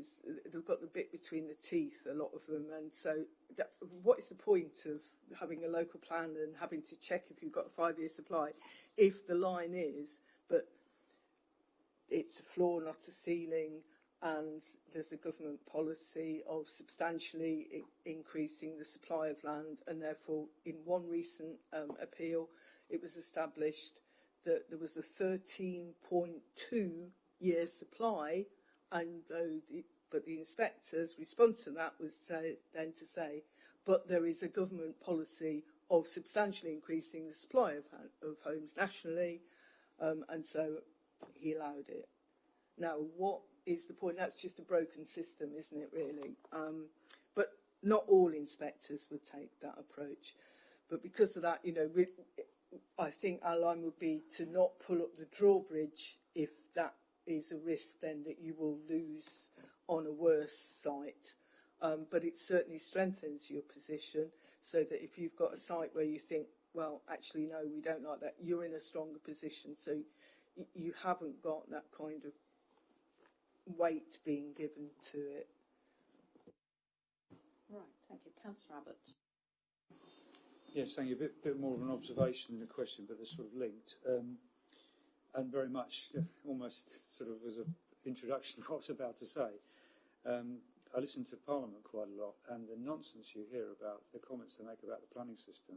they've got the bit between the teeth, a lot of them, and so what is the point of having a local plan and having to check if you've got a 5-year supply if the line is, but it's a floor, not a ceiling, and there's a government policy of substantially increasing the supply of land, and therefore in one recent appeal it was established that there was a 13.2 year supply, and but the inspector's response to that was then to say, but there is a government policy of substantially increasing the supply of homes nationally, and so he allowed it. Now, what is the point? That's just a broken system, isn't it, really? But not all inspectors would take that approach. But because of that, I think our line would be to not pull up the drawbridge if that is a risk then that you will lose on a worse site. But it certainly strengthens your position so that if you've got a site where you think, well, actually, no, we don't like that, you're in a stronger position. So you haven't got that kind of weight being given to it. Right, thank you. Councillor Abbott. Yes, thank you. A bit more of an observation than a question, but they're sort of linked. And very much, almost sort of as an introduction to what I was about to say. I listen to Parliament quite a lot, and the nonsense you hear about the comments they make about the planning system.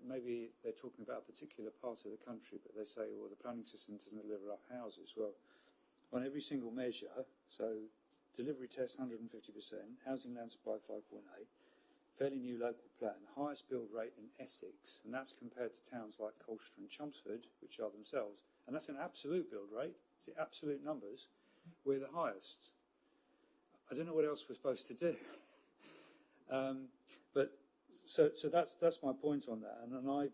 Maybe they're talking about a particular part of the country, but they say, well, the planning system doesn't deliver up houses. Well, on every single measure, so delivery test 150%, housing land supply 5.8, fairly new local plan, highest build rate in Essex, and that's compared to towns like Colchester and Chelmsford, which are themselves, and that's an absolute build rate, it's the absolute numbers, we're the highest. I don't know what else we're supposed to do. But so that's my point on that, and I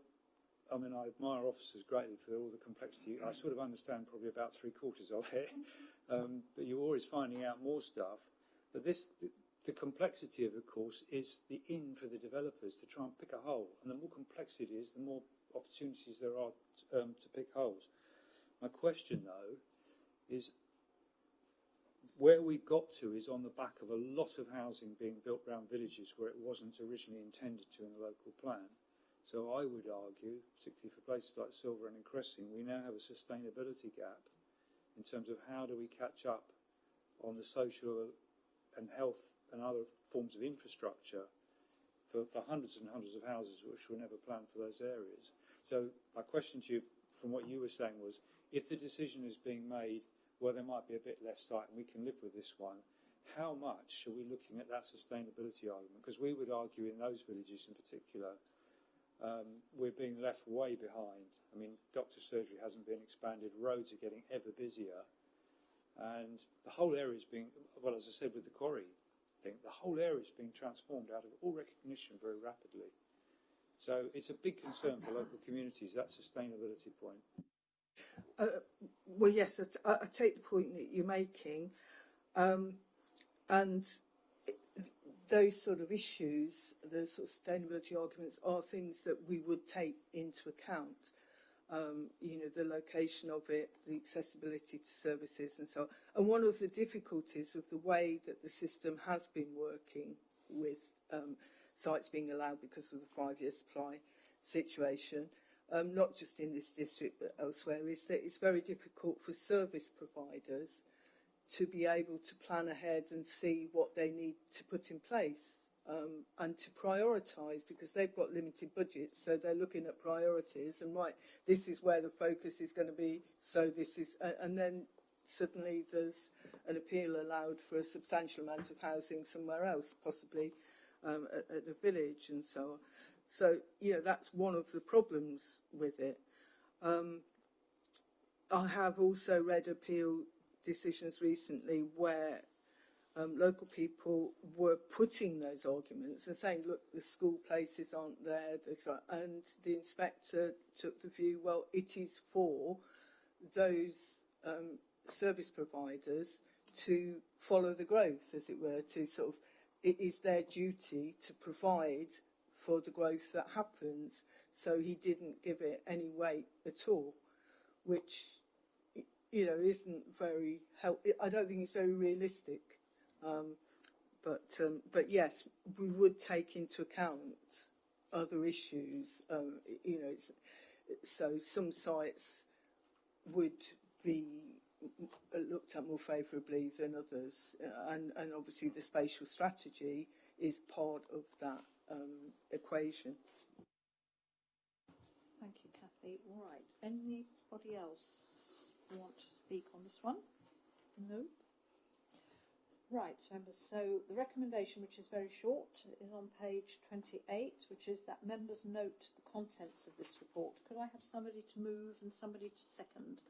admire officers greatly for all the complexity. I sort of understand probably about 3/4 of it, but you're always finding out more stuff. But the complexity of course, is the in for the developers to try and pick a hole, and the more complexity it is, the more opportunities there are to pick holes. My question, though, is where we've got to is on the back of a lot of housing being built around villages where it wasn't originally intended to in the local plan. So I would argue, particularly for places like Silver and Cressing, we now have a sustainability gap in terms of how do we catch up on the social and health and other forms of infrastructure for hundreds and hundreds of houses which were never planned for those areas. So my question to you, from what you were saying, was if the decision is being made, well, there might be a bit less site and we can live with this one, how much are we looking at that sustainability argument? Because we would argue in those villages in particular, we're being left way behind. I mean, doctor's surgery hasn't been expanded, roads are getting ever busier, and the whole area is being, well, as I said with the quarry thing, the whole area is being transformed out of all recognition very rapidly. So it's a big concern for local communities, that sustainability point. Well, yes, I take the point that you're making, and those sort of issues, those sort of sustainability arguments, are things that we would take into account. The location of it, the accessibility to services, and so on. And one of the difficulties of the way that the system has been working with sites being allowed because of the 5-year supply situation, not just in this district but elsewhere, is that it's very difficult for service providers to be able to plan ahead and see what they need to put in place and to prioritise, because they've got limited budgets, so they're looking at priorities and right, this is where the focus is going to be, so this is, and then suddenly there's an appeal allowed for a substantial amount of housing somewhere else, possibly at a village and so on. So, that's one of the problems with it. I have also read appeal decisions recently where local people were putting those arguments and saying, look, the school places aren't there, and the inspector took the view, well, it is for those service providers to follow the growth, as it were, to sort of, it is their duty to provide for the growth that happens. So he didn't give it any weight at all, which, isn't very helpful. I don't think it's very realistic. But yes, we would take into account other issues. So some sites would be looked at more favourably than others, and obviously the spatial strategy is part of that equation. Thank you, Kathy. All right. Anybody else want to speak on this one? No? Right, members. So the recommendation, which is very short, is on page 28, which is that members note the contents of this report. Could I have somebody to move and somebody to second?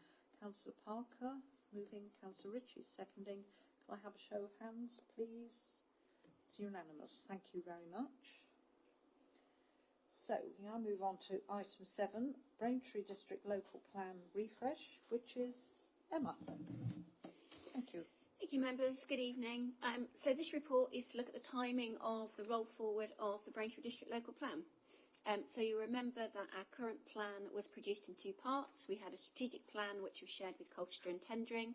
Councillor Parker moving, Councillor Ritchie seconding. Can I have a show of hands, please? It's unanimous. Thank you very much. So we now move on to item 7, Braintree District Local Plan Refresh, which is Emma. Thank you. Thank you, members. Good evening. So this report is to look at the timing of the roll forward of the Braintree District Local Plan. So you remember that our current plan was produced in 2 parts. We had a strategic plan which was shared with Colchester and Tendring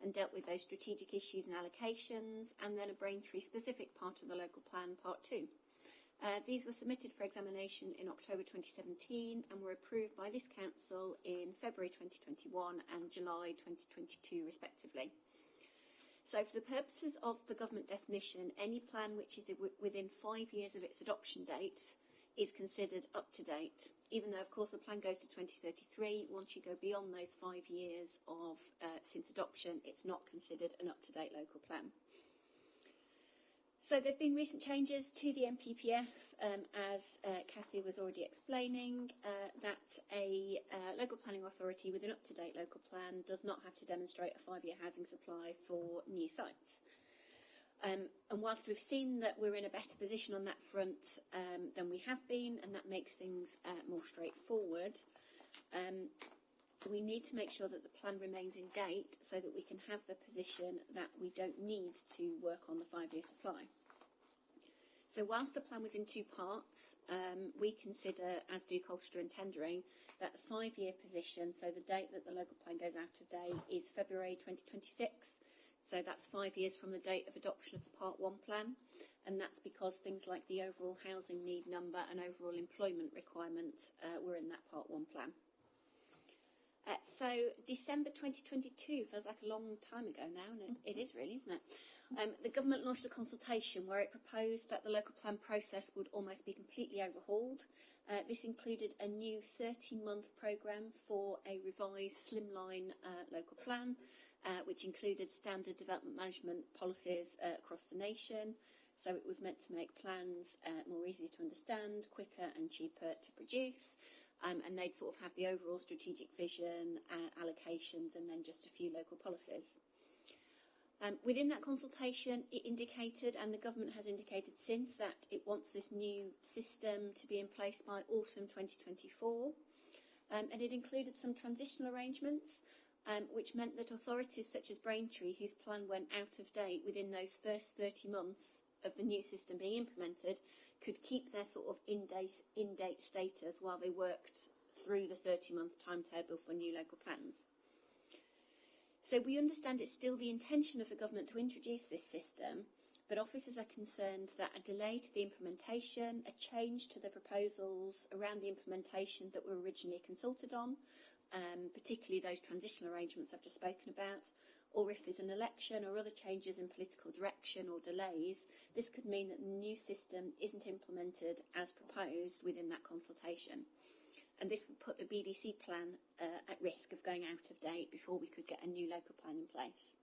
and dealt with those strategic issues and allocations, and then a Braintree specific part of the local plan, part 2. These were submitted for examination in October 2017 and were approved by this council in February 2021 and July 2022 respectively. So for the purposes of the government definition, any plan which is within 5 years of its adoption date is considered up to date, even though of course the plan goes to 2033. Once you go beyond those 5 years of since adoption, it's not considered an up-to-date local plan. So there have been recent changes to the NPPF, as Cathy was already explaining, that a local planning authority with an up-to-date local plan does not have to demonstrate a 5-year housing supply for new sites. And whilst we've seen that we're in a better position on that front than we have been, and that makes things more straightforward, we need to make sure that the plan remains in date so that we can have the position that we don't need to work on the 5-year supply. So whilst the plan was in 2 parts, we consider, as do Colchester and Tendring, that the 5-year position, so the date that the local plan goes out of date, is February 2026. So that's 5 years from the date of adoption of the Part 1 plan, and that's because things like the overall housing need number and overall employment requirement were in that Part 1 plan. So December 2022 feels like a long time ago now, and it is really, isn't it? The government launched a consultation where it proposed that the local plan process would almost be completely overhauled. This included a new 30-month programme for a revised slimline local plan, which included standard development management policies across the nation. So it was meant to make plans more easy to understand, quicker and cheaper to produce. And they'd sort of have the overall strategic vision, allocations, and then just a few local policies. Within that consultation, it indicated, and the government has indicated since, that it wants this new system to be in place by autumn 2024. And it included some transitional arrangements, which meant that authorities such as Braintree, whose plan went out of date within those first 30 months of the new system being implemented, could keep their sort of in-date status while they worked through the 30-month timetable for new local plans. So we understand it's still the intention of the government to introduce this system, but officers are concerned that a delay to the implementation, a change to the proposals around the implementation that were originally consulted on, particularly those transitional arrangements I've just spoken about, or if there's an election or other changes in political direction or delays, this could mean that the new system isn't implemented as proposed within that consultation. And this would put the BDC plan at risk of going out of date before we could get a new local plan in place.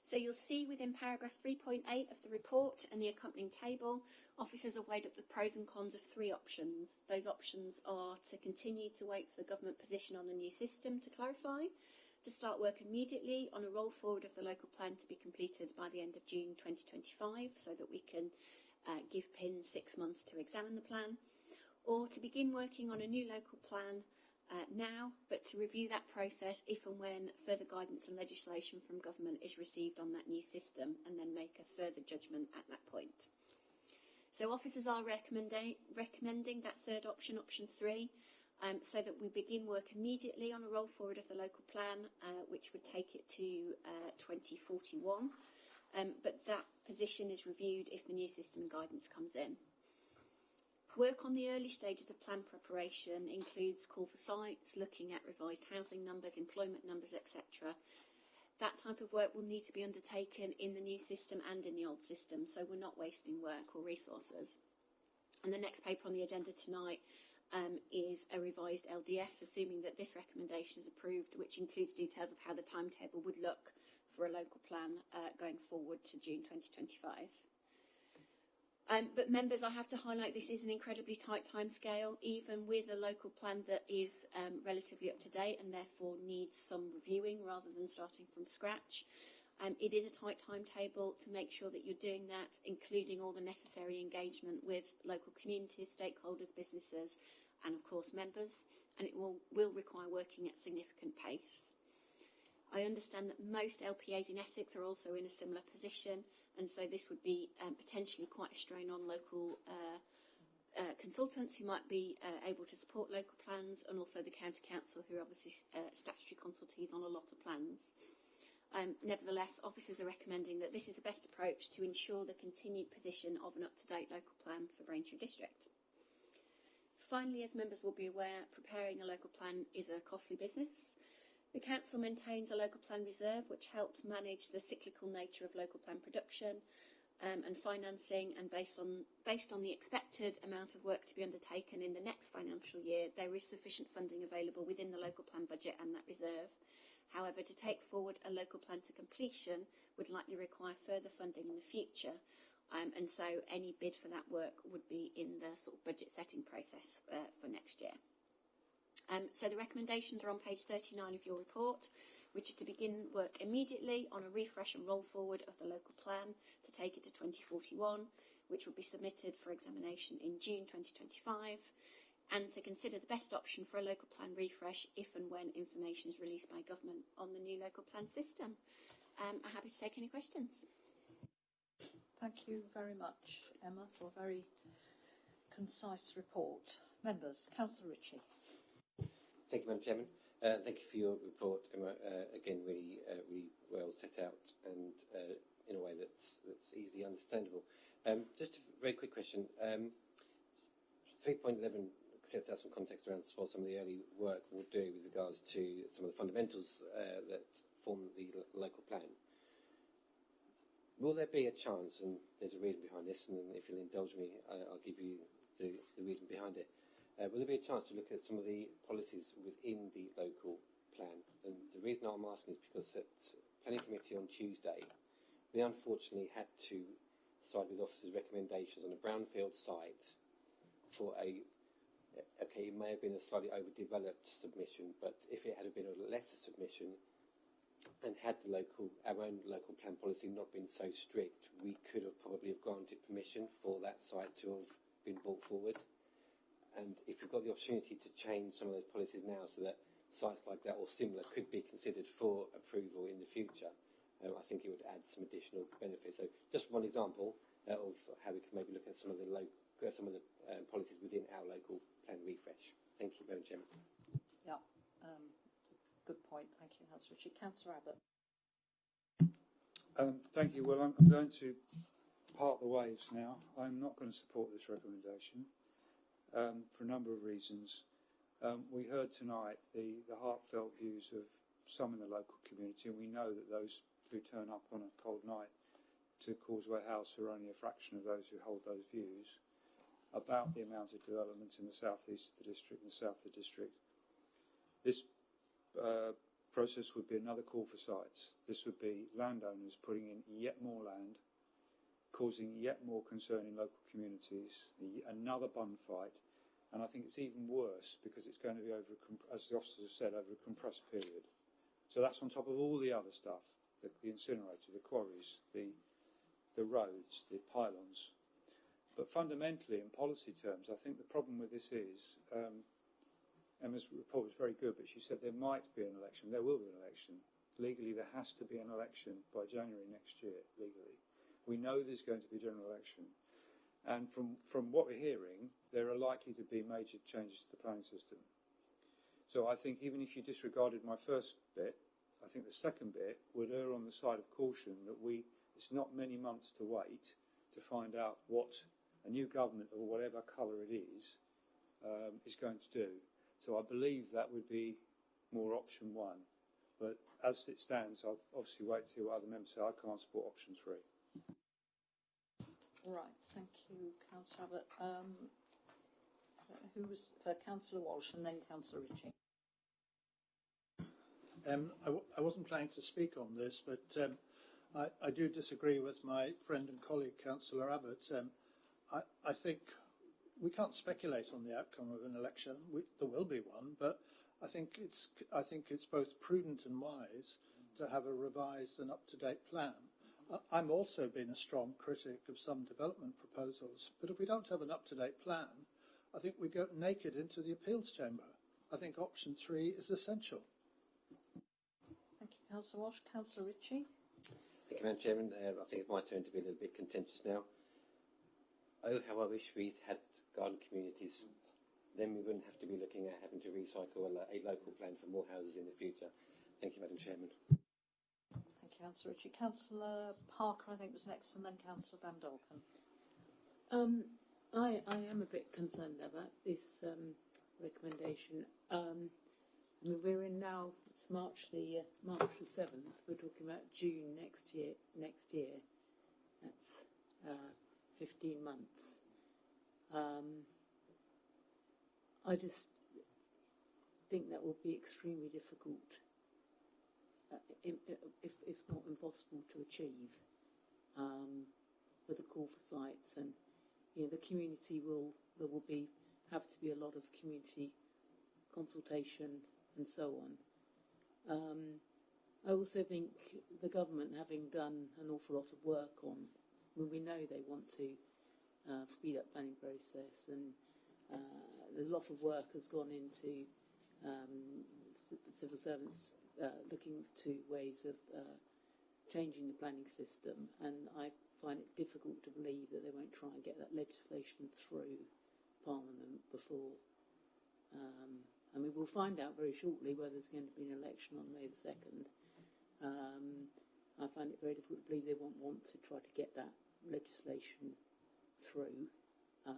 So you'll see within paragraph 3.8 of the report and the accompanying table, officers have weighed up the pros and cons of 3 options. Those options are to continue to wait for the government position on the new system to clarify, to start work immediately on a roll forward of the local plan to be completed by the end of June 2025 so that we can give PIN 6 months to examine the plan, or to begin working on a new local plan now, but to review that process if and when further guidance and legislation from government is received on that new system, and then make a further judgment at that point. So officers are recommending that third option, option 3, so that we begin work immediately on a roll forward of the local plan, which would take it to 2041. But that position is reviewed if the new system and guidance comes in. Work on the early stages of plan preparation includes call for sites, looking at revised housing numbers, employment numbers, etc. That type of work will need to be undertaken in the new system and in the old system, so we're not wasting work or resources. And the next paper on the agenda tonight is a revised LDS, assuming that this recommendation is approved, which includes details of how the timetable would look for a local plan going forward to June 2025. But members, I have to highlight this is an incredibly tight timescale, even with a local plan that is relatively up to date and therefore needs some reviewing rather than starting from scratch. It is a tight timetable to make sure that you're doing that, including all the necessary engagement with local communities, stakeholders, businesses, and of course members, and it will require working at significant pace. I understand that most LPAs in Essex are also in a similar position, and so this would be potentially quite a strain on local consultants who might be able to support local plans, and also the county council, who are obviously statutory consultees on a lot of plans. Nevertheless, officers are recommending that this is the best approach to ensure the continued position of an up-to-date local plan for Braintree District. Finally, as members will be aware, preparing a local plan is a costly business. The council maintains a local plan reserve which helps manage the cyclical nature of local plan production and financing, and based on the expected amount of work to be undertaken in the next financial year, there is sufficient funding available within the local plan budget and that reserve. However, to take forward a local plan to completion would likely require further funding in the future, and so any bid for that work would be in the sort of budget setting process for next year. So the recommendations are on page 39 of your report, which is to begin work immediately on a refresh and roll forward of the local plan to take it to 2041, which will be submitted for examination in June 2025, and to consider the best option for a local plan refresh if and when information is released by government on the new local plan system. I'm happy to take any questions. Thank you very much, Emma, for a very concise report. Members, Councillor Ritchie. Thank you, Madam Chairman. Thank you for your report, Emma. Again, really well set out and in a way that's easily understandable. Just a very quick question. 3.11 sets out some context around what some of the early work will do with regards to some of the fundamentals that form the local plan. Will there be a chance, and there's a reason behind this, and if you'll indulge me, I'll give you the reason behind it. Will there be a chance to look at some of the policies within the local plan? And the reason I'm asking is because at Planning Committee on Tuesday, we unfortunately had to side with officers' recommendations on a brownfield site for it may have been a slightly overdeveloped submission, but if it had been a lesser submission and had our own local plan policy not been so strict, we could have probably have granted permission for that site to have been brought forward. And if we've got the opportunity to change some of those policies now so that sites like that or similar could be considered for approval in the future, I think it would add some additional benefits. So just one example of how we can maybe look at some of the policies within our local plan refresh. Thank you, Madam Chairman. Yeah, good point. Thank you, Councillor Ritchie. Councillor Abbott. Thank you. Well, I'm going to part the ways now. I'm not going to support this recommendation for a number of reasons. We heard tonight the heartfelt views of some in the local community, and we know that those who turn up on a cold night to Causeway House are only a fraction of those who hold those views about the amount of development in the southeast of the district and the south of the district. This process would be another call for sites. This would be landowners putting in yet more land, causing yet more concern in local communities, another bun fight, and I think it's even worse because it's going to be over, as the officers have said, over a compressed period. So that's on top of all the other stuff, the incinerator, the quarries, the roads, the pylons. But fundamentally, in policy terms, I think the problem with this is, Emma's report was very good, but she said there might be an election. There will be an election. Legally, there has to be an election by January next year, legally. We know there's going to be a general election. And from what we're hearing, there are likely to be major changes to the planning system. So I think even if you disregarded my first bit, I think the second bit would err on the side of caution that it's not many months to wait to find out what a new government, or whatever colour it is going to do. So I believe that would be more option one. But as it stands, I'll obviously wait to hear what other members say. I can't support option 3. Right, thank you, Councillor Abbott. Who was for Councillor Walsh and then Councillor Ritchie? I wasn't planning to speak on this, but I do disagree with my friend and colleague, Councillor Abbott. I think we can't speculate on the outcome of an election. There will be one, but I think it's both prudent and wise to have a revised and up-to-date plan. I'm also been a strong critic of some development proposals, but if we don't have an up-to-date plan, I think we go naked into the appeals chamber. I think option 3 is essential. Thank you, Councillor Walsh. Councillor Ritchie. Thank you, Madam Chairman. I think it's my turn to be a little bit contentious now. Oh, how I wish we'd had garden communities. Then we wouldn't have to be looking at having to recycle a local plan for more houses in the future. Thank you, Madam Chairman. Thank you, Councillor Ritchie. Councillor Parker, I think, was next, and then Councillor Van Dolken. I am a bit concerned about this recommendation. I mean, we're in now. It's March the 7th. We're talking about June next year. That's 15 months. I just think that will be extremely difficult, if not impossible, to achieve. With the call for sites, and the community there will have to be a lot of community consultation and so on. I also think the government, having done an awful lot of work on, when we know they want to speed up planning process, and there's a lot of work has gone into civil servants looking to ways of changing the planning system, and I find it difficult to believe that they won't try and get that legislation through Parliament before. I mean, we'll find out very shortly whether there's going to be an election on May the 2nd. I find it very difficult to believe they won't want to try to get that legislation through. I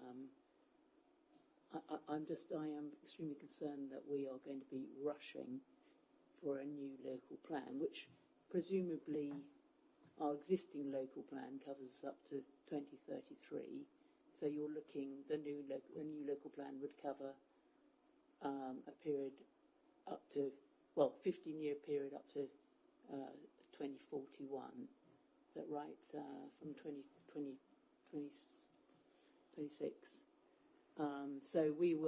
am extremely concerned that we are going to be rushing for a new local plan, which presumably our existing local plan covers us up to 2033. So you're looking, the new local plan would cover a period up to, 15-year period up to 2041. Is that right? From 2026. So we've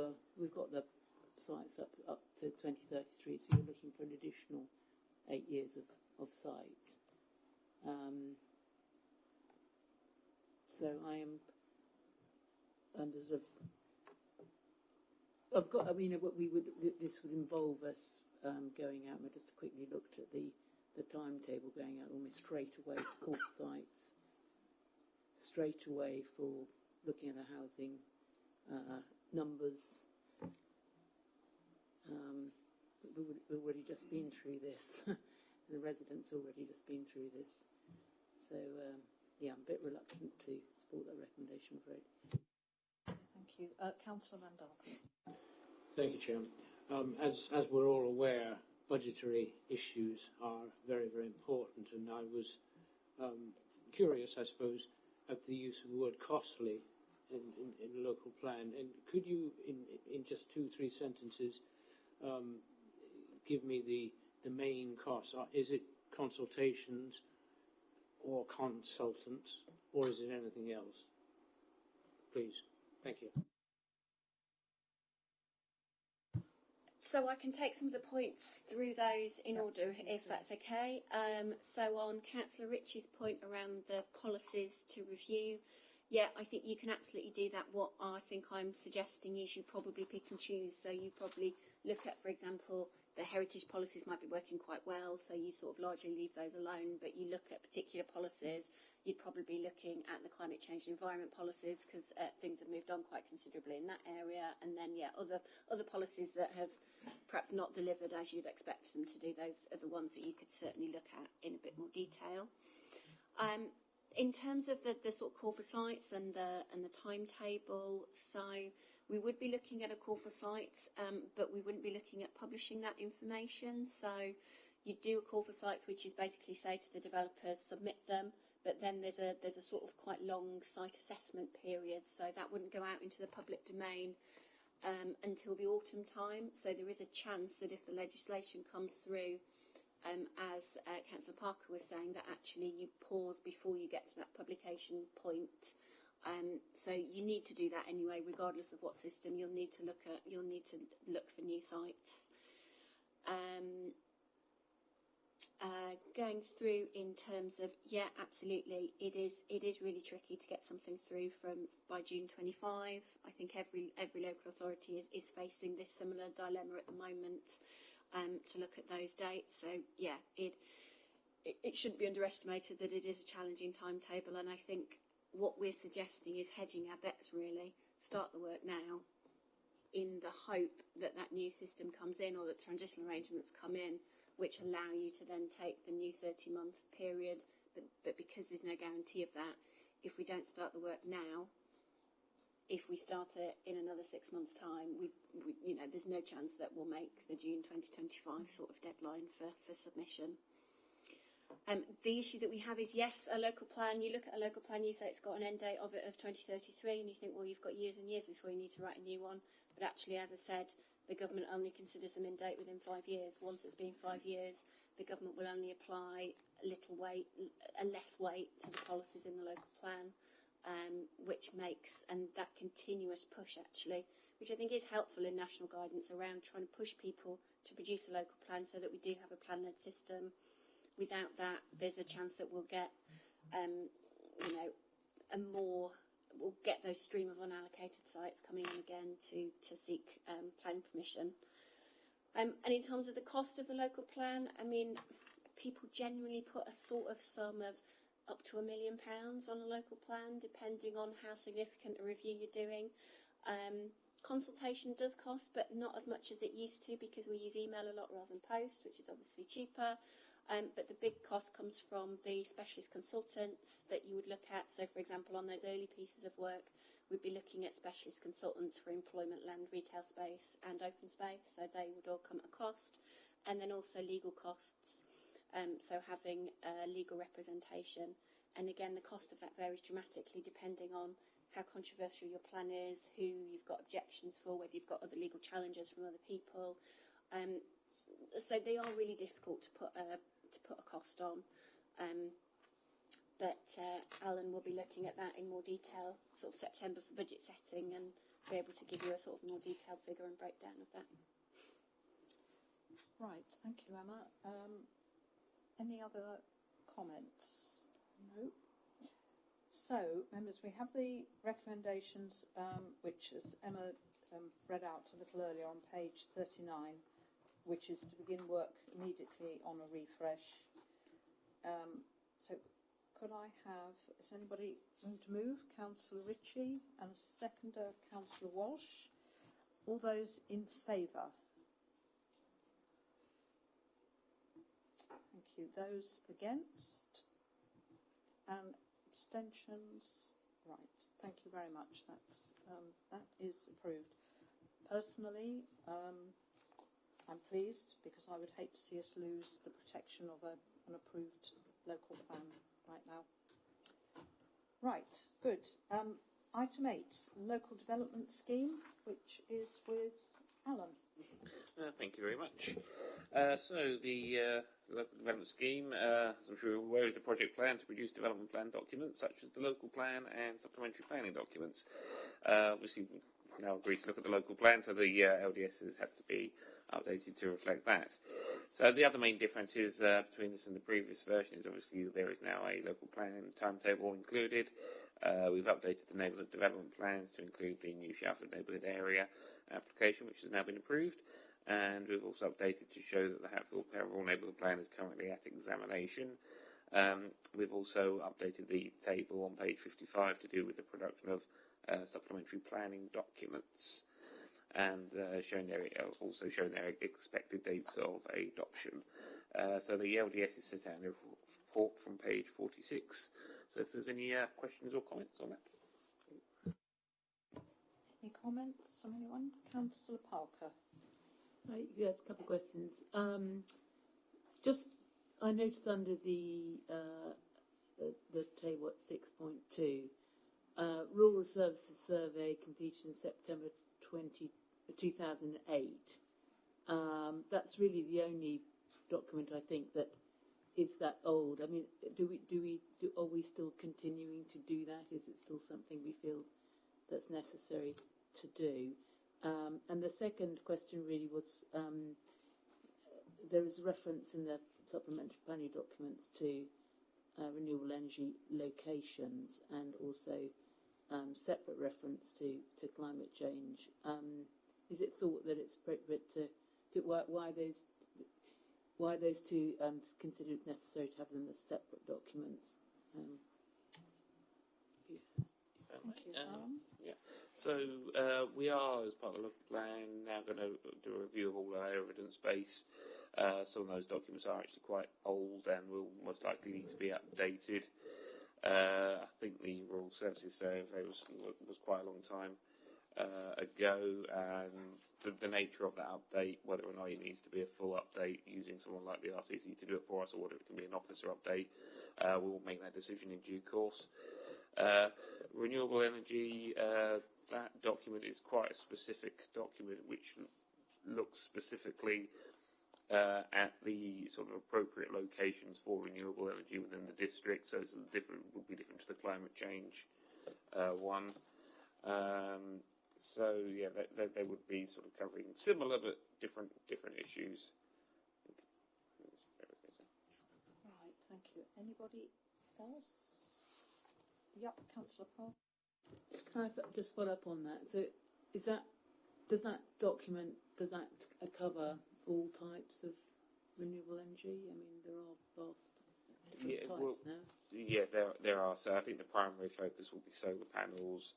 got the sites up to 2033. So you're looking for an additional 8 years of sites. So I am under sort of. This would involve us going out. I just quickly looked at the timetable, going out almost straight away for call for sites, straight away for looking at the housing numbers. We've already just been through this. The residents already just been through this. So, I'm a bit reluctant to support that recommendation, I'm afraid. Thank you. Councillor Van Dolken. Thank you, Chairman. As we're all aware, budgetary issues are very, very important, and I was curious, I suppose, at the use of the word costly in a local plan. And could you, in just 2-3 sentences, give me the main costs? Is it consultations or consultants, or is it anything else? Please. Thank you. So I can take some of the points through those in order, if that's okay. So on Councillor Ritchie's point around the policies to review, I think you can absolutely do that. What I think I'm suggesting is you probably pick and choose. So you probably look at, for example, the heritage policies might be working quite well, so you sort of largely leave those alone, but you look at particular policies. You'd probably be looking at the climate change and environment policies, because things have moved on quite considerably in that area, and then other policies that have perhaps not delivered as you'd expect them to do. Those are the ones that you could certainly look at in a bit more detail. In terms of the sort of call for sites and the timetable, so we would be looking at a call for sites, but we wouldn't be looking at publishing that information. So you do a call for sites, which is basically say to the developers, submit them, but then there's a sort of quite long site assessment period, so that wouldn't go out into the public domain until the autumn time. So there is a chance that if the legislation comes through, as Councillor Parker was saying, that actually you pause before you get to that publication point. So you need to do that anyway, regardless of what system. You'll need to look for new sites. going through in terms of, yeah, absolutely, it is really tricky to get something through by June 25. I think every local authority is facing this similar dilemma at the moment, to look at those dates. So yeah, it shouldn't be underestimated that it is a challenging timetable, and I think what we're suggesting is hedging our bets, really. Start the work now in the hope that that new system comes in, or that transitional arrangements come in, which allow you to then take the new 30-month period. But because there's no guarantee of that, if we don't start the work now, if we start it in another 6 months' time, we there's no chance that we'll make the June 2025 sort of deadline for submission. The issue that we have is, yes, a local plan. You look at a local plan, you say it's got an end date of 2033, and you think, well, you've got years and years before you need to write a new one. But actually, as I said, the government only considers them in date within 5 years. Once it's been 5 years, the government will only apply less weight to the policies in the local plan, which makes, and that continuous push actually, which I think is helpful in national guidance around trying to push people to produce a local plan so that we do have a plan-led system. Without that, there's a chance that we'll get, we'll get those stream of unallocated sites coming in again to seek planning permission. And in terms of the cost of the local plan, I mean, people generally put a sort of sum of up to £1 million on a local plan, depending on how significant a review you're doing. Consultation does cost, but not as much as it used to, because we use email a lot rather than post, which is obviously cheaper. But the big cost comes from the specialist consultants that you would look at. So, for example, on those early pieces of work, we'd be looking at specialist consultants for employment, land, retail space and open space. So they would all come at a cost. And then also legal costs. So having legal representation. And again, the cost of that varies dramatically depending on how controversial your plan is, who you've got objections for, whether you've got other legal challenges from other people. So they are really difficult to put a cost on. But Alan will be looking at that in more detail, sort of September for budget setting, and be able to give you a sort of more detailed figure and breakdown of that. Right, thank you, Emma. Any other comments? No. So, members, we have the recommendations, which, as Emma read out a little earlier on page 39, which is to begin work immediately on a refresh. So could I have, is anybody going to move? Councillor Ritchie, and a seconder, Councillor Walsh. All those in favour? Thank you. Those against? And abstentions? Right. Thank you very much. That is approved. Personally, I'm pleased, because I would hate to see us lose the protection of an approved local plan right now. Right, good. Item 8, local development scheme, which is with Alan. Thank you very much. So the local development scheme, as I'm sure you're aware, is the project plan to produce development plan documents such as the local plan and supplementary planning documents. Obviously, we've now agreed to look at the local plan, so the LDSs have to be updated to reflect that. So the other main difference is between this and the previous version is obviously there is now a local plan timetable included. We've updated the neighbourhood development plans to include the new Shalford neighbourhood area application, which has now been approved, and we've also updated to show that the Hatfield Peveril neighbourhood plan is currently at examination. We've also updated the table on page 55 to do with the production of supplementary planning documents, and also showing their expected dates of adoption. So the LDS is set out in the report from page 46. So if there's any questions or comments on that. Any comments from anyone? Councillor Parker. Yes, a couple of questions. I noticed under the table at 6.2, Rural Services Survey completed in September 2008. That's really the only document I think that is that old. I mean, are we still continuing to do that? Is it still something we feel that's necessary to do? And the second question really was, there is a reference in the supplementary planning documents to renewable energy locations and also separate reference to climate change. Is it thought that it's appropriate to why those two considered it necessary to have them as separate documents? Thank you. Yeah. So we are, as part of the local plan, now going to do a review of all our evidence base. Some of those documents are actually quite old and will most likely need to be updated. I think the Rural Services Survey was quite a long time ago, and the nature of that update, whether or not it needs to be a full update using someone like the RCC to do it for us, or whether it can be an officer update, we will make that decision in due course. Renewable energy, that document is quite a specific document which looks specifically at the sort of appropriate locations for renewable energy within the district, so it's would be different to the climate change one. So yeah, they would be sort of covering similar but different issues. Right, thank you. Anybody else? Yep, Councillor Park. Can I just follow up on that? So, does that document cover all types of renewable energy? I mean, there are vast different types now. Yeah, there are. So I think the primary focus will be solar panels,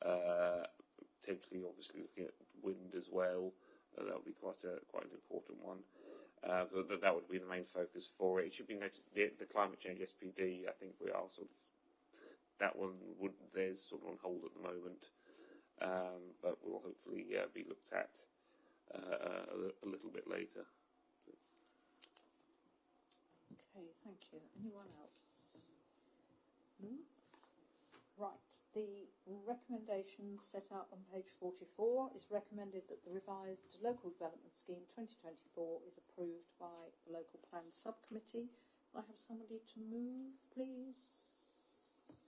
potentially, obviously looking at wind as well. That would be quite an important one. But that would be the main focus for it. It should be noted the climate change SPD. I think we are sort of. That one there's sort of on hold at the moment, but will hopefully be looked at a little bit later. Okay, thank you. Anyone else? No? Right, the recommendations set out on page 44 is recommended that the revised Local Development Scheme 2024 is approved by the Local Plan Subcommittee. Will I have somebody to move, please?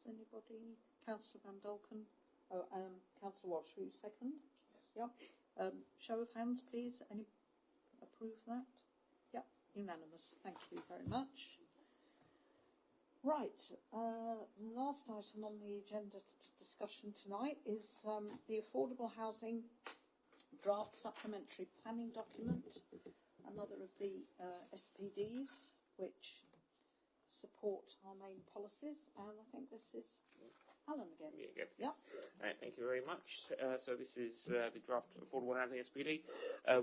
Anybody? Councillor Van Dolken. Oh, Councillor Walsh, will you second? Yes. Yep. Show of hands, please. Any approve that? Yep. Unanimous. Thank you very much. Right. Last item on the agenda discussion tonight is the affordable housing draft supplementary planning document. Another of the SPDs, which support our main policies, and I think this is Alan again. Yeah. Thank you very much. So this is the draft Affordable Housing SPD.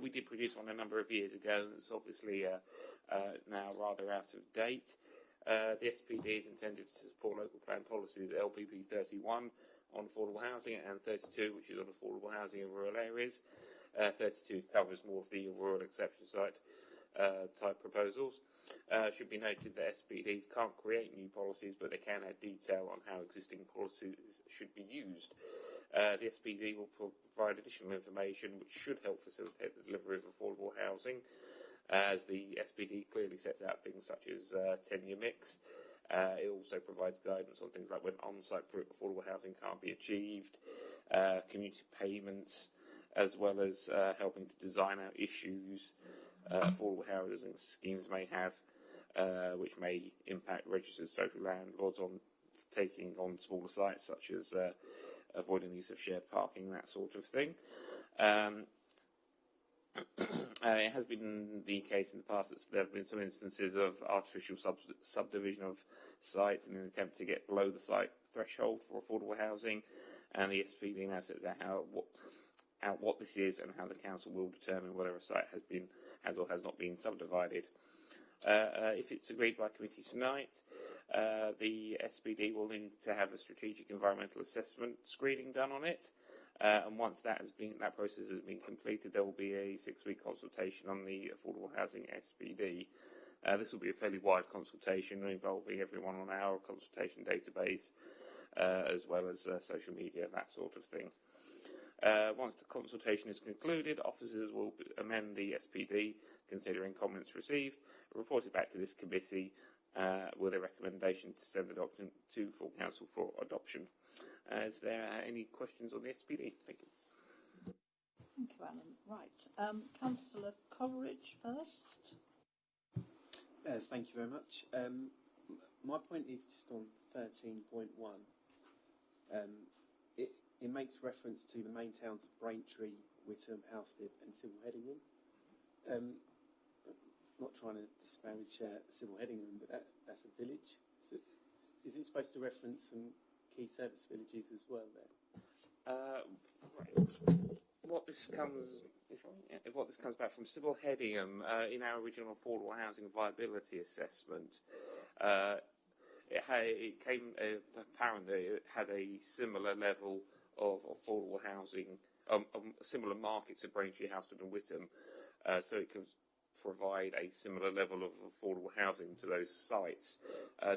We did produce one a number of years ago. It's obviously now rather out of date. The SPD is intended to support local plan policies LPP 31 on affordable housing and 32, which is on affordable housing in rural areas. 32 covers more of the rural exception site type proposals. Should be noted that SPDs can't create new policies, but they can add detail on how existing policies should be used. The SPD will provide additional information which should help facilitate the delivery of affordable housing, as the SPD clearly sets out things such as tenure mix. It also provides guidance on things like when on-site affordable housing can't be achieved, community payments, as well as helping to design out issues affordable housing schemes may have, which may impact registered social landlords on taking on smaller sites, such as avoiding the use of shared parking, that sort of thing. It has been the case in the past that there have been some instances of artificial subdivision of sites in an attempt to get below the site threshold for affordable housing, and the SPD now sets out what this is and how the council will determine whether a site has or has not been subdivided. If it's agreed by committee tonight, the SPD will need to have a strategic environmental assessment screening done on it, and once that process has been completed, there will be a 6-week consultation on the affordable housing SPD. This will be a fairly wide consultation involving everyone on our consultation database, as well as social media, that sort of thing. Once the consultation is concluded, officers will amend the SPD, considering comments received, report it back to this committee with a recommendation to send the document to full council for adoption. Is there any questions on the SPD? Thank you. Thank you, Alan. Right. Councillor Coleridge first. Thank you very much. My point is just on 13.1. It makes reference to the main towns of Braintree, Witham, Halstead and Civil Headingham. Not trying to disparage Civil Headingham, but that's a village. So is it supposed to reference some key service villages as well there? Right. What this comes back from Civil Headingham in our original affordable housing viability assessment, it came apparently it had a similar level of affordable housing, similar markets at Braintree, Halstead and Witham, so it can provide a similar level of affordable housing to those sites.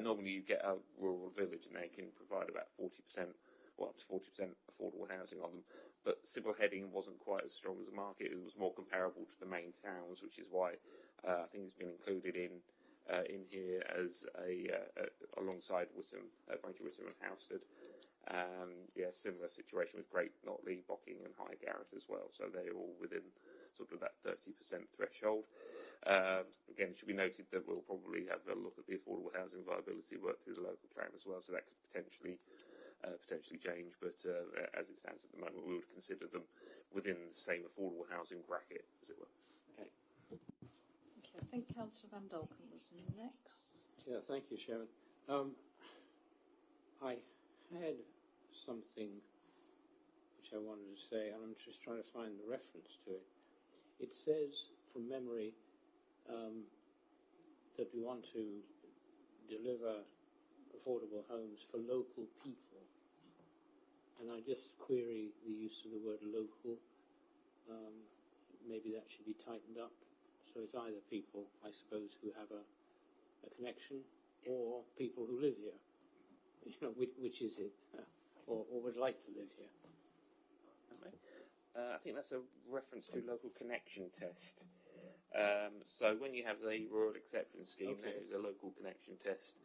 Normally you get a rural village and they can provide about 40%, well up to 40% affordable housing on them. But Civil Headingham wasn't quite as strong as a market. It was more comparable to the main towns, which is why I think it's been included in here as alongside Witham, Braintree, Witham and Halstead. Similar situation with Great Notley, Bocking and Highgareth as well. So they're all within sort of that 30% threshold. Again, it should be noted that we'll probably have a look at the affordable housing viability work through the local plan as well. So that could potentially change, but as it stands at the moment, we would consider them within the same affordable housing bracket, as it were. Okay. Okay, I think Councillor Van Dolken was next. Yeah, thank you, Chairman. I had something which I wanted to say, and I'm just trying to find the reference to it. It says, from memory, that we want to deliver affordable homes for local people. And I just query the use of the word local. Maybe that should be tightened up. So it's either people, I suppose, who have a connection or people who live here. You know, which is it? Or would like to live here. I think that's a reference to local connection test. So when you have the rural exception scheme, there is a local connection test,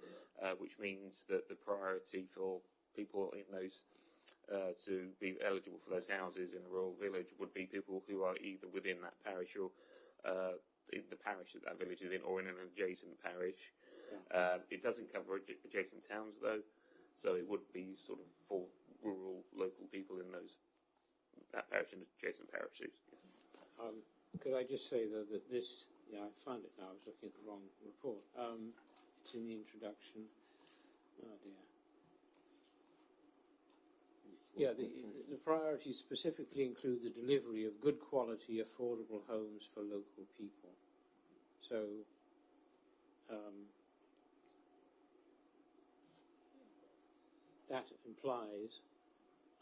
which means that the priority for people in those to be eligible for those houses in a rural village would be people who are either within that parish or in the parish that that village is in, or in an adjacent parish. It doesn't cover adjacent towns though, so it would be sort of for rural local people in that parish and adjacent parishes. Yes. Could I just say though that this, I found it now. I was looking at the wrong report. It's in the introduction. Oh dear. Yeah, the priorities specifically include the delivery of good quality, affordable homes for local people. So, that implies,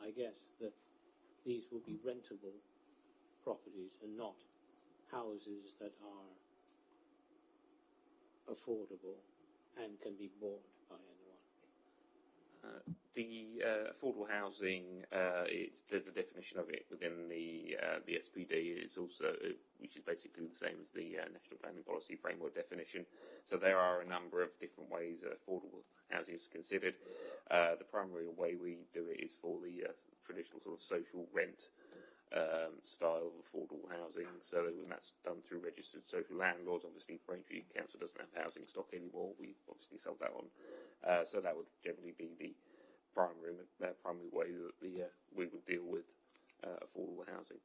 I guess, that these will be rentable properties and not houses that are affordable and can be bought by anyone. The affordable housing, there's a definition of it within the SPD. It's also, which is basically the same as the National Planning Policy Framework definition. So there are a number of different ways that affordable housing is considered. The primary way we do it is for the traditional sort of social rent style of affordable housing. So when that's done through registered social landlords, obviously Braintree Council doesn't have housing stock anymore. We obviously sold that on. So that would generally be the primary way that we would deal with affordable housing.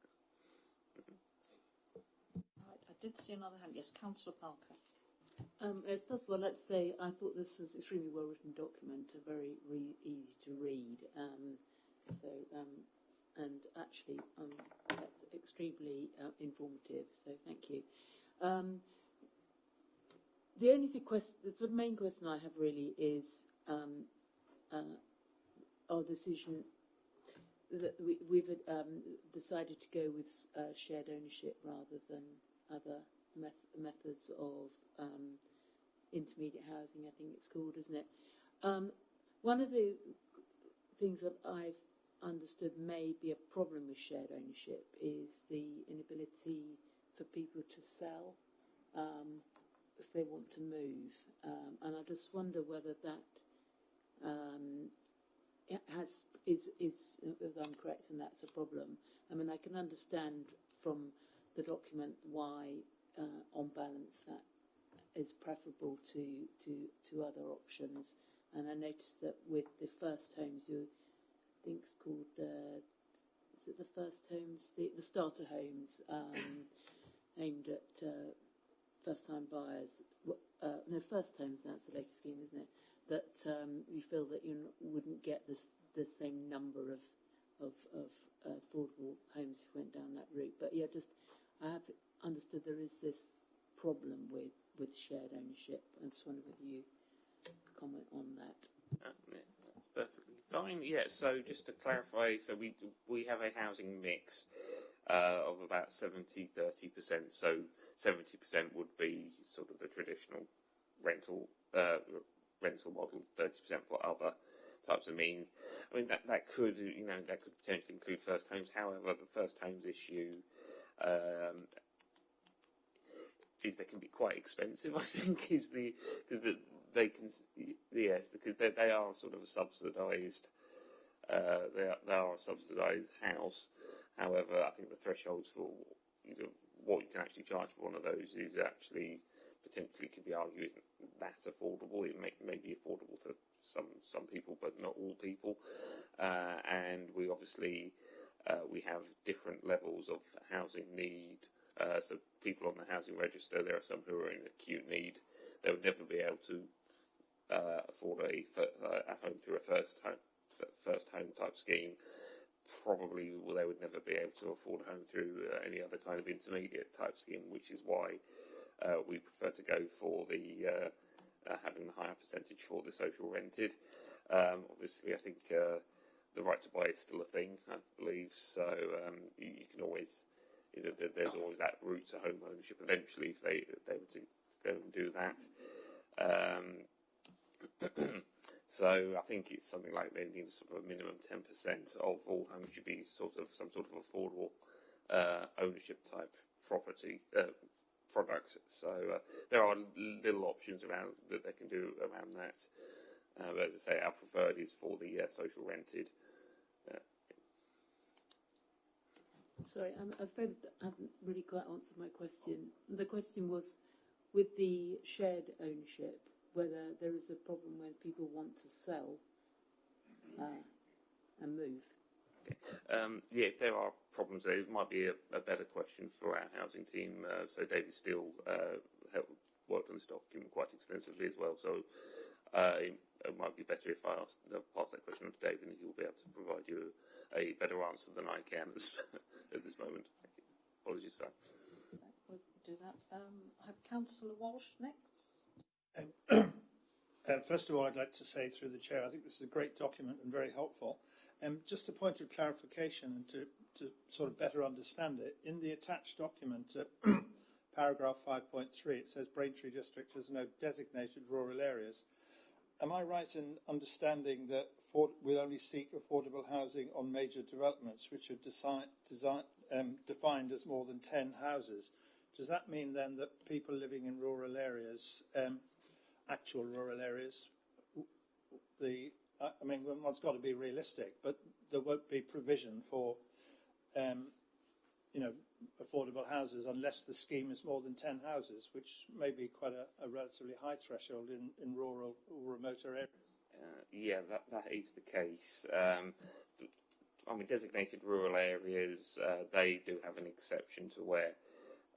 Right, I did see another hand. Yes, Councillor Parker. As first of all, let's say I thought this was an extremely well-written document, very easy to read. And actually, that's extremely informative. So thank you. The only the main question I have really is our decision that we've decided to go with shared ownership rather than other methods of intermediate housing, I think it's called, isn't it? One of the things that I've understood may be a problem with shared ownership is the inability for people to sell if they want to move. And I just wonder whether that is, if I'm correct, and that's a problem. I mean, I can understand from the document why, on balance, that is preferable to other options. And I noticed that with the first homes, I think it's called is it the first homes, the starter homes aimed at first-time buyers. No, first homes, that's the latest scheme, isn't it? That you feel that you wouldn't get the same number of affordable homes if you went down that route. But yeah, I have understood there is this problem with shared ownership. I just wonder whether you could comment on that. Yeah, that's perfectly fine. Yeah, so just to clarify, so we have a housing mix of about 70-30%. So 70% would be sort of the traditional rental model, 30% for other types of means. I mean that could potentially include first homes. However, the first homes issue is they can be quite expensive. I think because they are sort of a subsidised. They are a subsidised house. However, I think the thresholds for what you can actually charge for one of those is actually potentially could be argued isn't that affordable. It may be affordable to some people, but not all people. And we obviously we have different levels of housing need. So people on the housing register, there are some who are in acute need. They would never be able to afford a home through a first home type scheme. Probably they would never be able to afford a home through any other kind of intermediate type scheme, which is why we prefer to go for the having the higher percentage for the social rented. Obviously, I think the right to buy is still a thing, I believe. So you can always there's always that route to home ownership eventually if they were to go and do that. So I think it's something like they need sort of a minimum 10% of all homes should be sort of some sort of affordable ownership type property products. So there are little options around that they can do around that. But as I say, our preferred is for the social rented. Sorry, I'm afraid I haven't really quite answered my question. The question was, with the shared ownership, whether there is a problem when people want to sell and move. Okay. Yeah, if there are problems there, it might be a better question for our housing team. So David Steele worked on this document quite extensively as well. So it might be better if I pass that question on to David, and he'll be able to provide you a better answer than I can at this moment. Apologies for that. We'll do that. I have Councillor Walsh next. First of all, I'd like to say through the chair, I think this is a great document and very helpful. Just a point of clarification and to sort of better understand it, in the attached document, paragraph 5.3, it says Braintree District has no designated rural areas. Am I right in understanding that we'll only seek affordable housing on major developments which are defined as more than 10 houses? Does that mean then that people living in rural areas, actual rural areas, I mean, one's got to be realistic, but there won't be provision for, affordable houses unless the scheme is more than 10 houses, which may be quite a relatively high threshold in rural or remote areas. Yeah, that is the case. I mean, designated rural areas, they do have an exception to where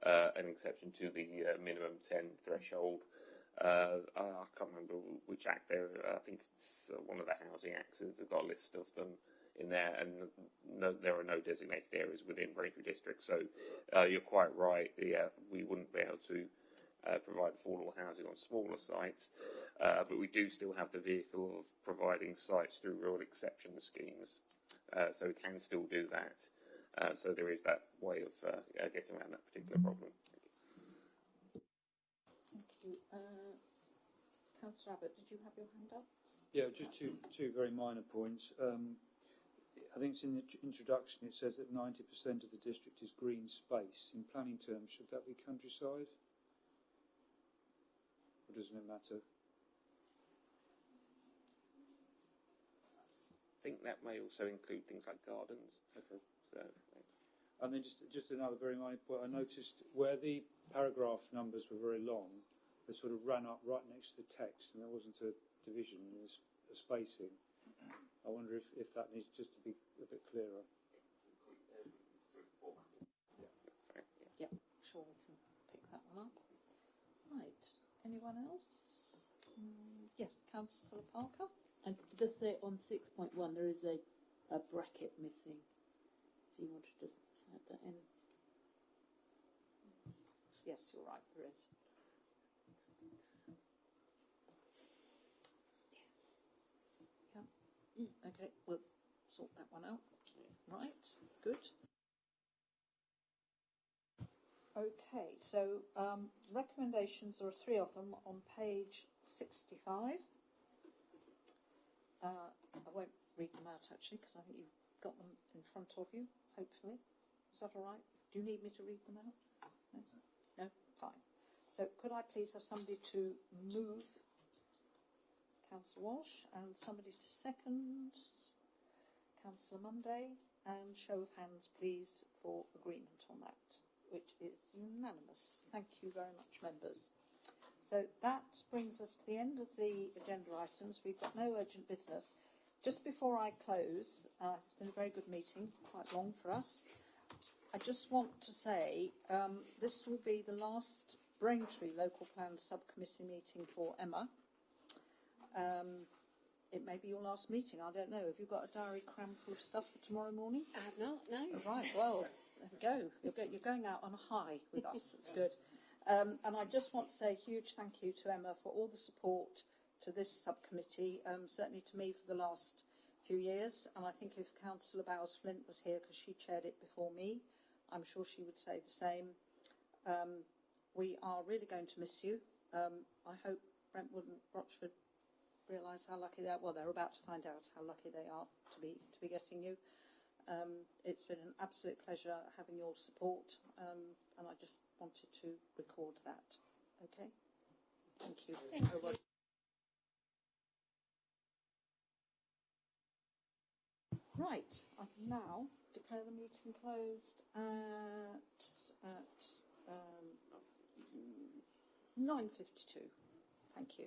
an exception to the minimum 10 threshold. I can't remember which act there. I think it's one of the housing acts. They've got a list of them in there, and there are no designated areas within Braintree District. So you're quite right. Yeah, we wouldn't be able to provide affordable housing on smaller sites, but we do still have the vehicle of providing sites through rural exception schemes. So we can still do that. So there is that way of getting around that particular problem. Thank you. Councillor Abbott, did you have your hand up? Yeah, just two very minor points. I think it's in the introduction it says that 90% of the district is green space. In planning terms, should that be countryside? Or doesn't it matter? I think that may also include things like gardens. Okay. So. And then just another very minor point. I noticed where the paragraph numbers were very long, they sort of ran up right next to the text, and there wasn't a division, there was a spacing. I wonder if that needs just to be a bit clearer. Yep, sure we can pick that one up. Right, anyone else? Yes, Councillor Parker. And just say on 6.1 there is a bracket missing. If you want to just add that in. Yes, you're right, there is. Yeah. Okay, we'll sort that one out. Right, good. Okay, so recommendations, there are three of them on page 65. I won't read them out actually because I think you've got them in front of you, hopefully. Is that all right? Do you need me to read them out? No? No? Fine. So could I please have somebody to move Councillor Walsh and somebody to second Councillor Monday, and show of hands please for agreement on that, which is unanimous. Thank you very much, members. So that brings us to the end of the agenda items. We've got no urgent business. Just before I close, it's been a very good meeting, quite long for us. I just want to say this will be the last Braintree Local Plan Subcommittee meeting for Emma. It may be your last meeting, I don't know. Have you got a diary crammed full of stuff for tomorrow morning? I have not, no. Oh, right, well, there we go. You're going out on a high with us. It's good. And I just want to say a huge thank you to Emma for all the support to this subcommittee, certainly to me for the last few years. And I think if Councillor Bowes-Flint was here, because she chaired it before me, I'm sure she would say the same. We are really going to miss you. I hope Brentwood and Rochford realise how lucky they are. Well, they're about to find out how lucky they are to be getting you. It's been an absolute pleasure having your support, and I just wanted to record that. Okay? Thank you. Thank you. Right, I can now declare the meeting closed at 9:52. Thank you.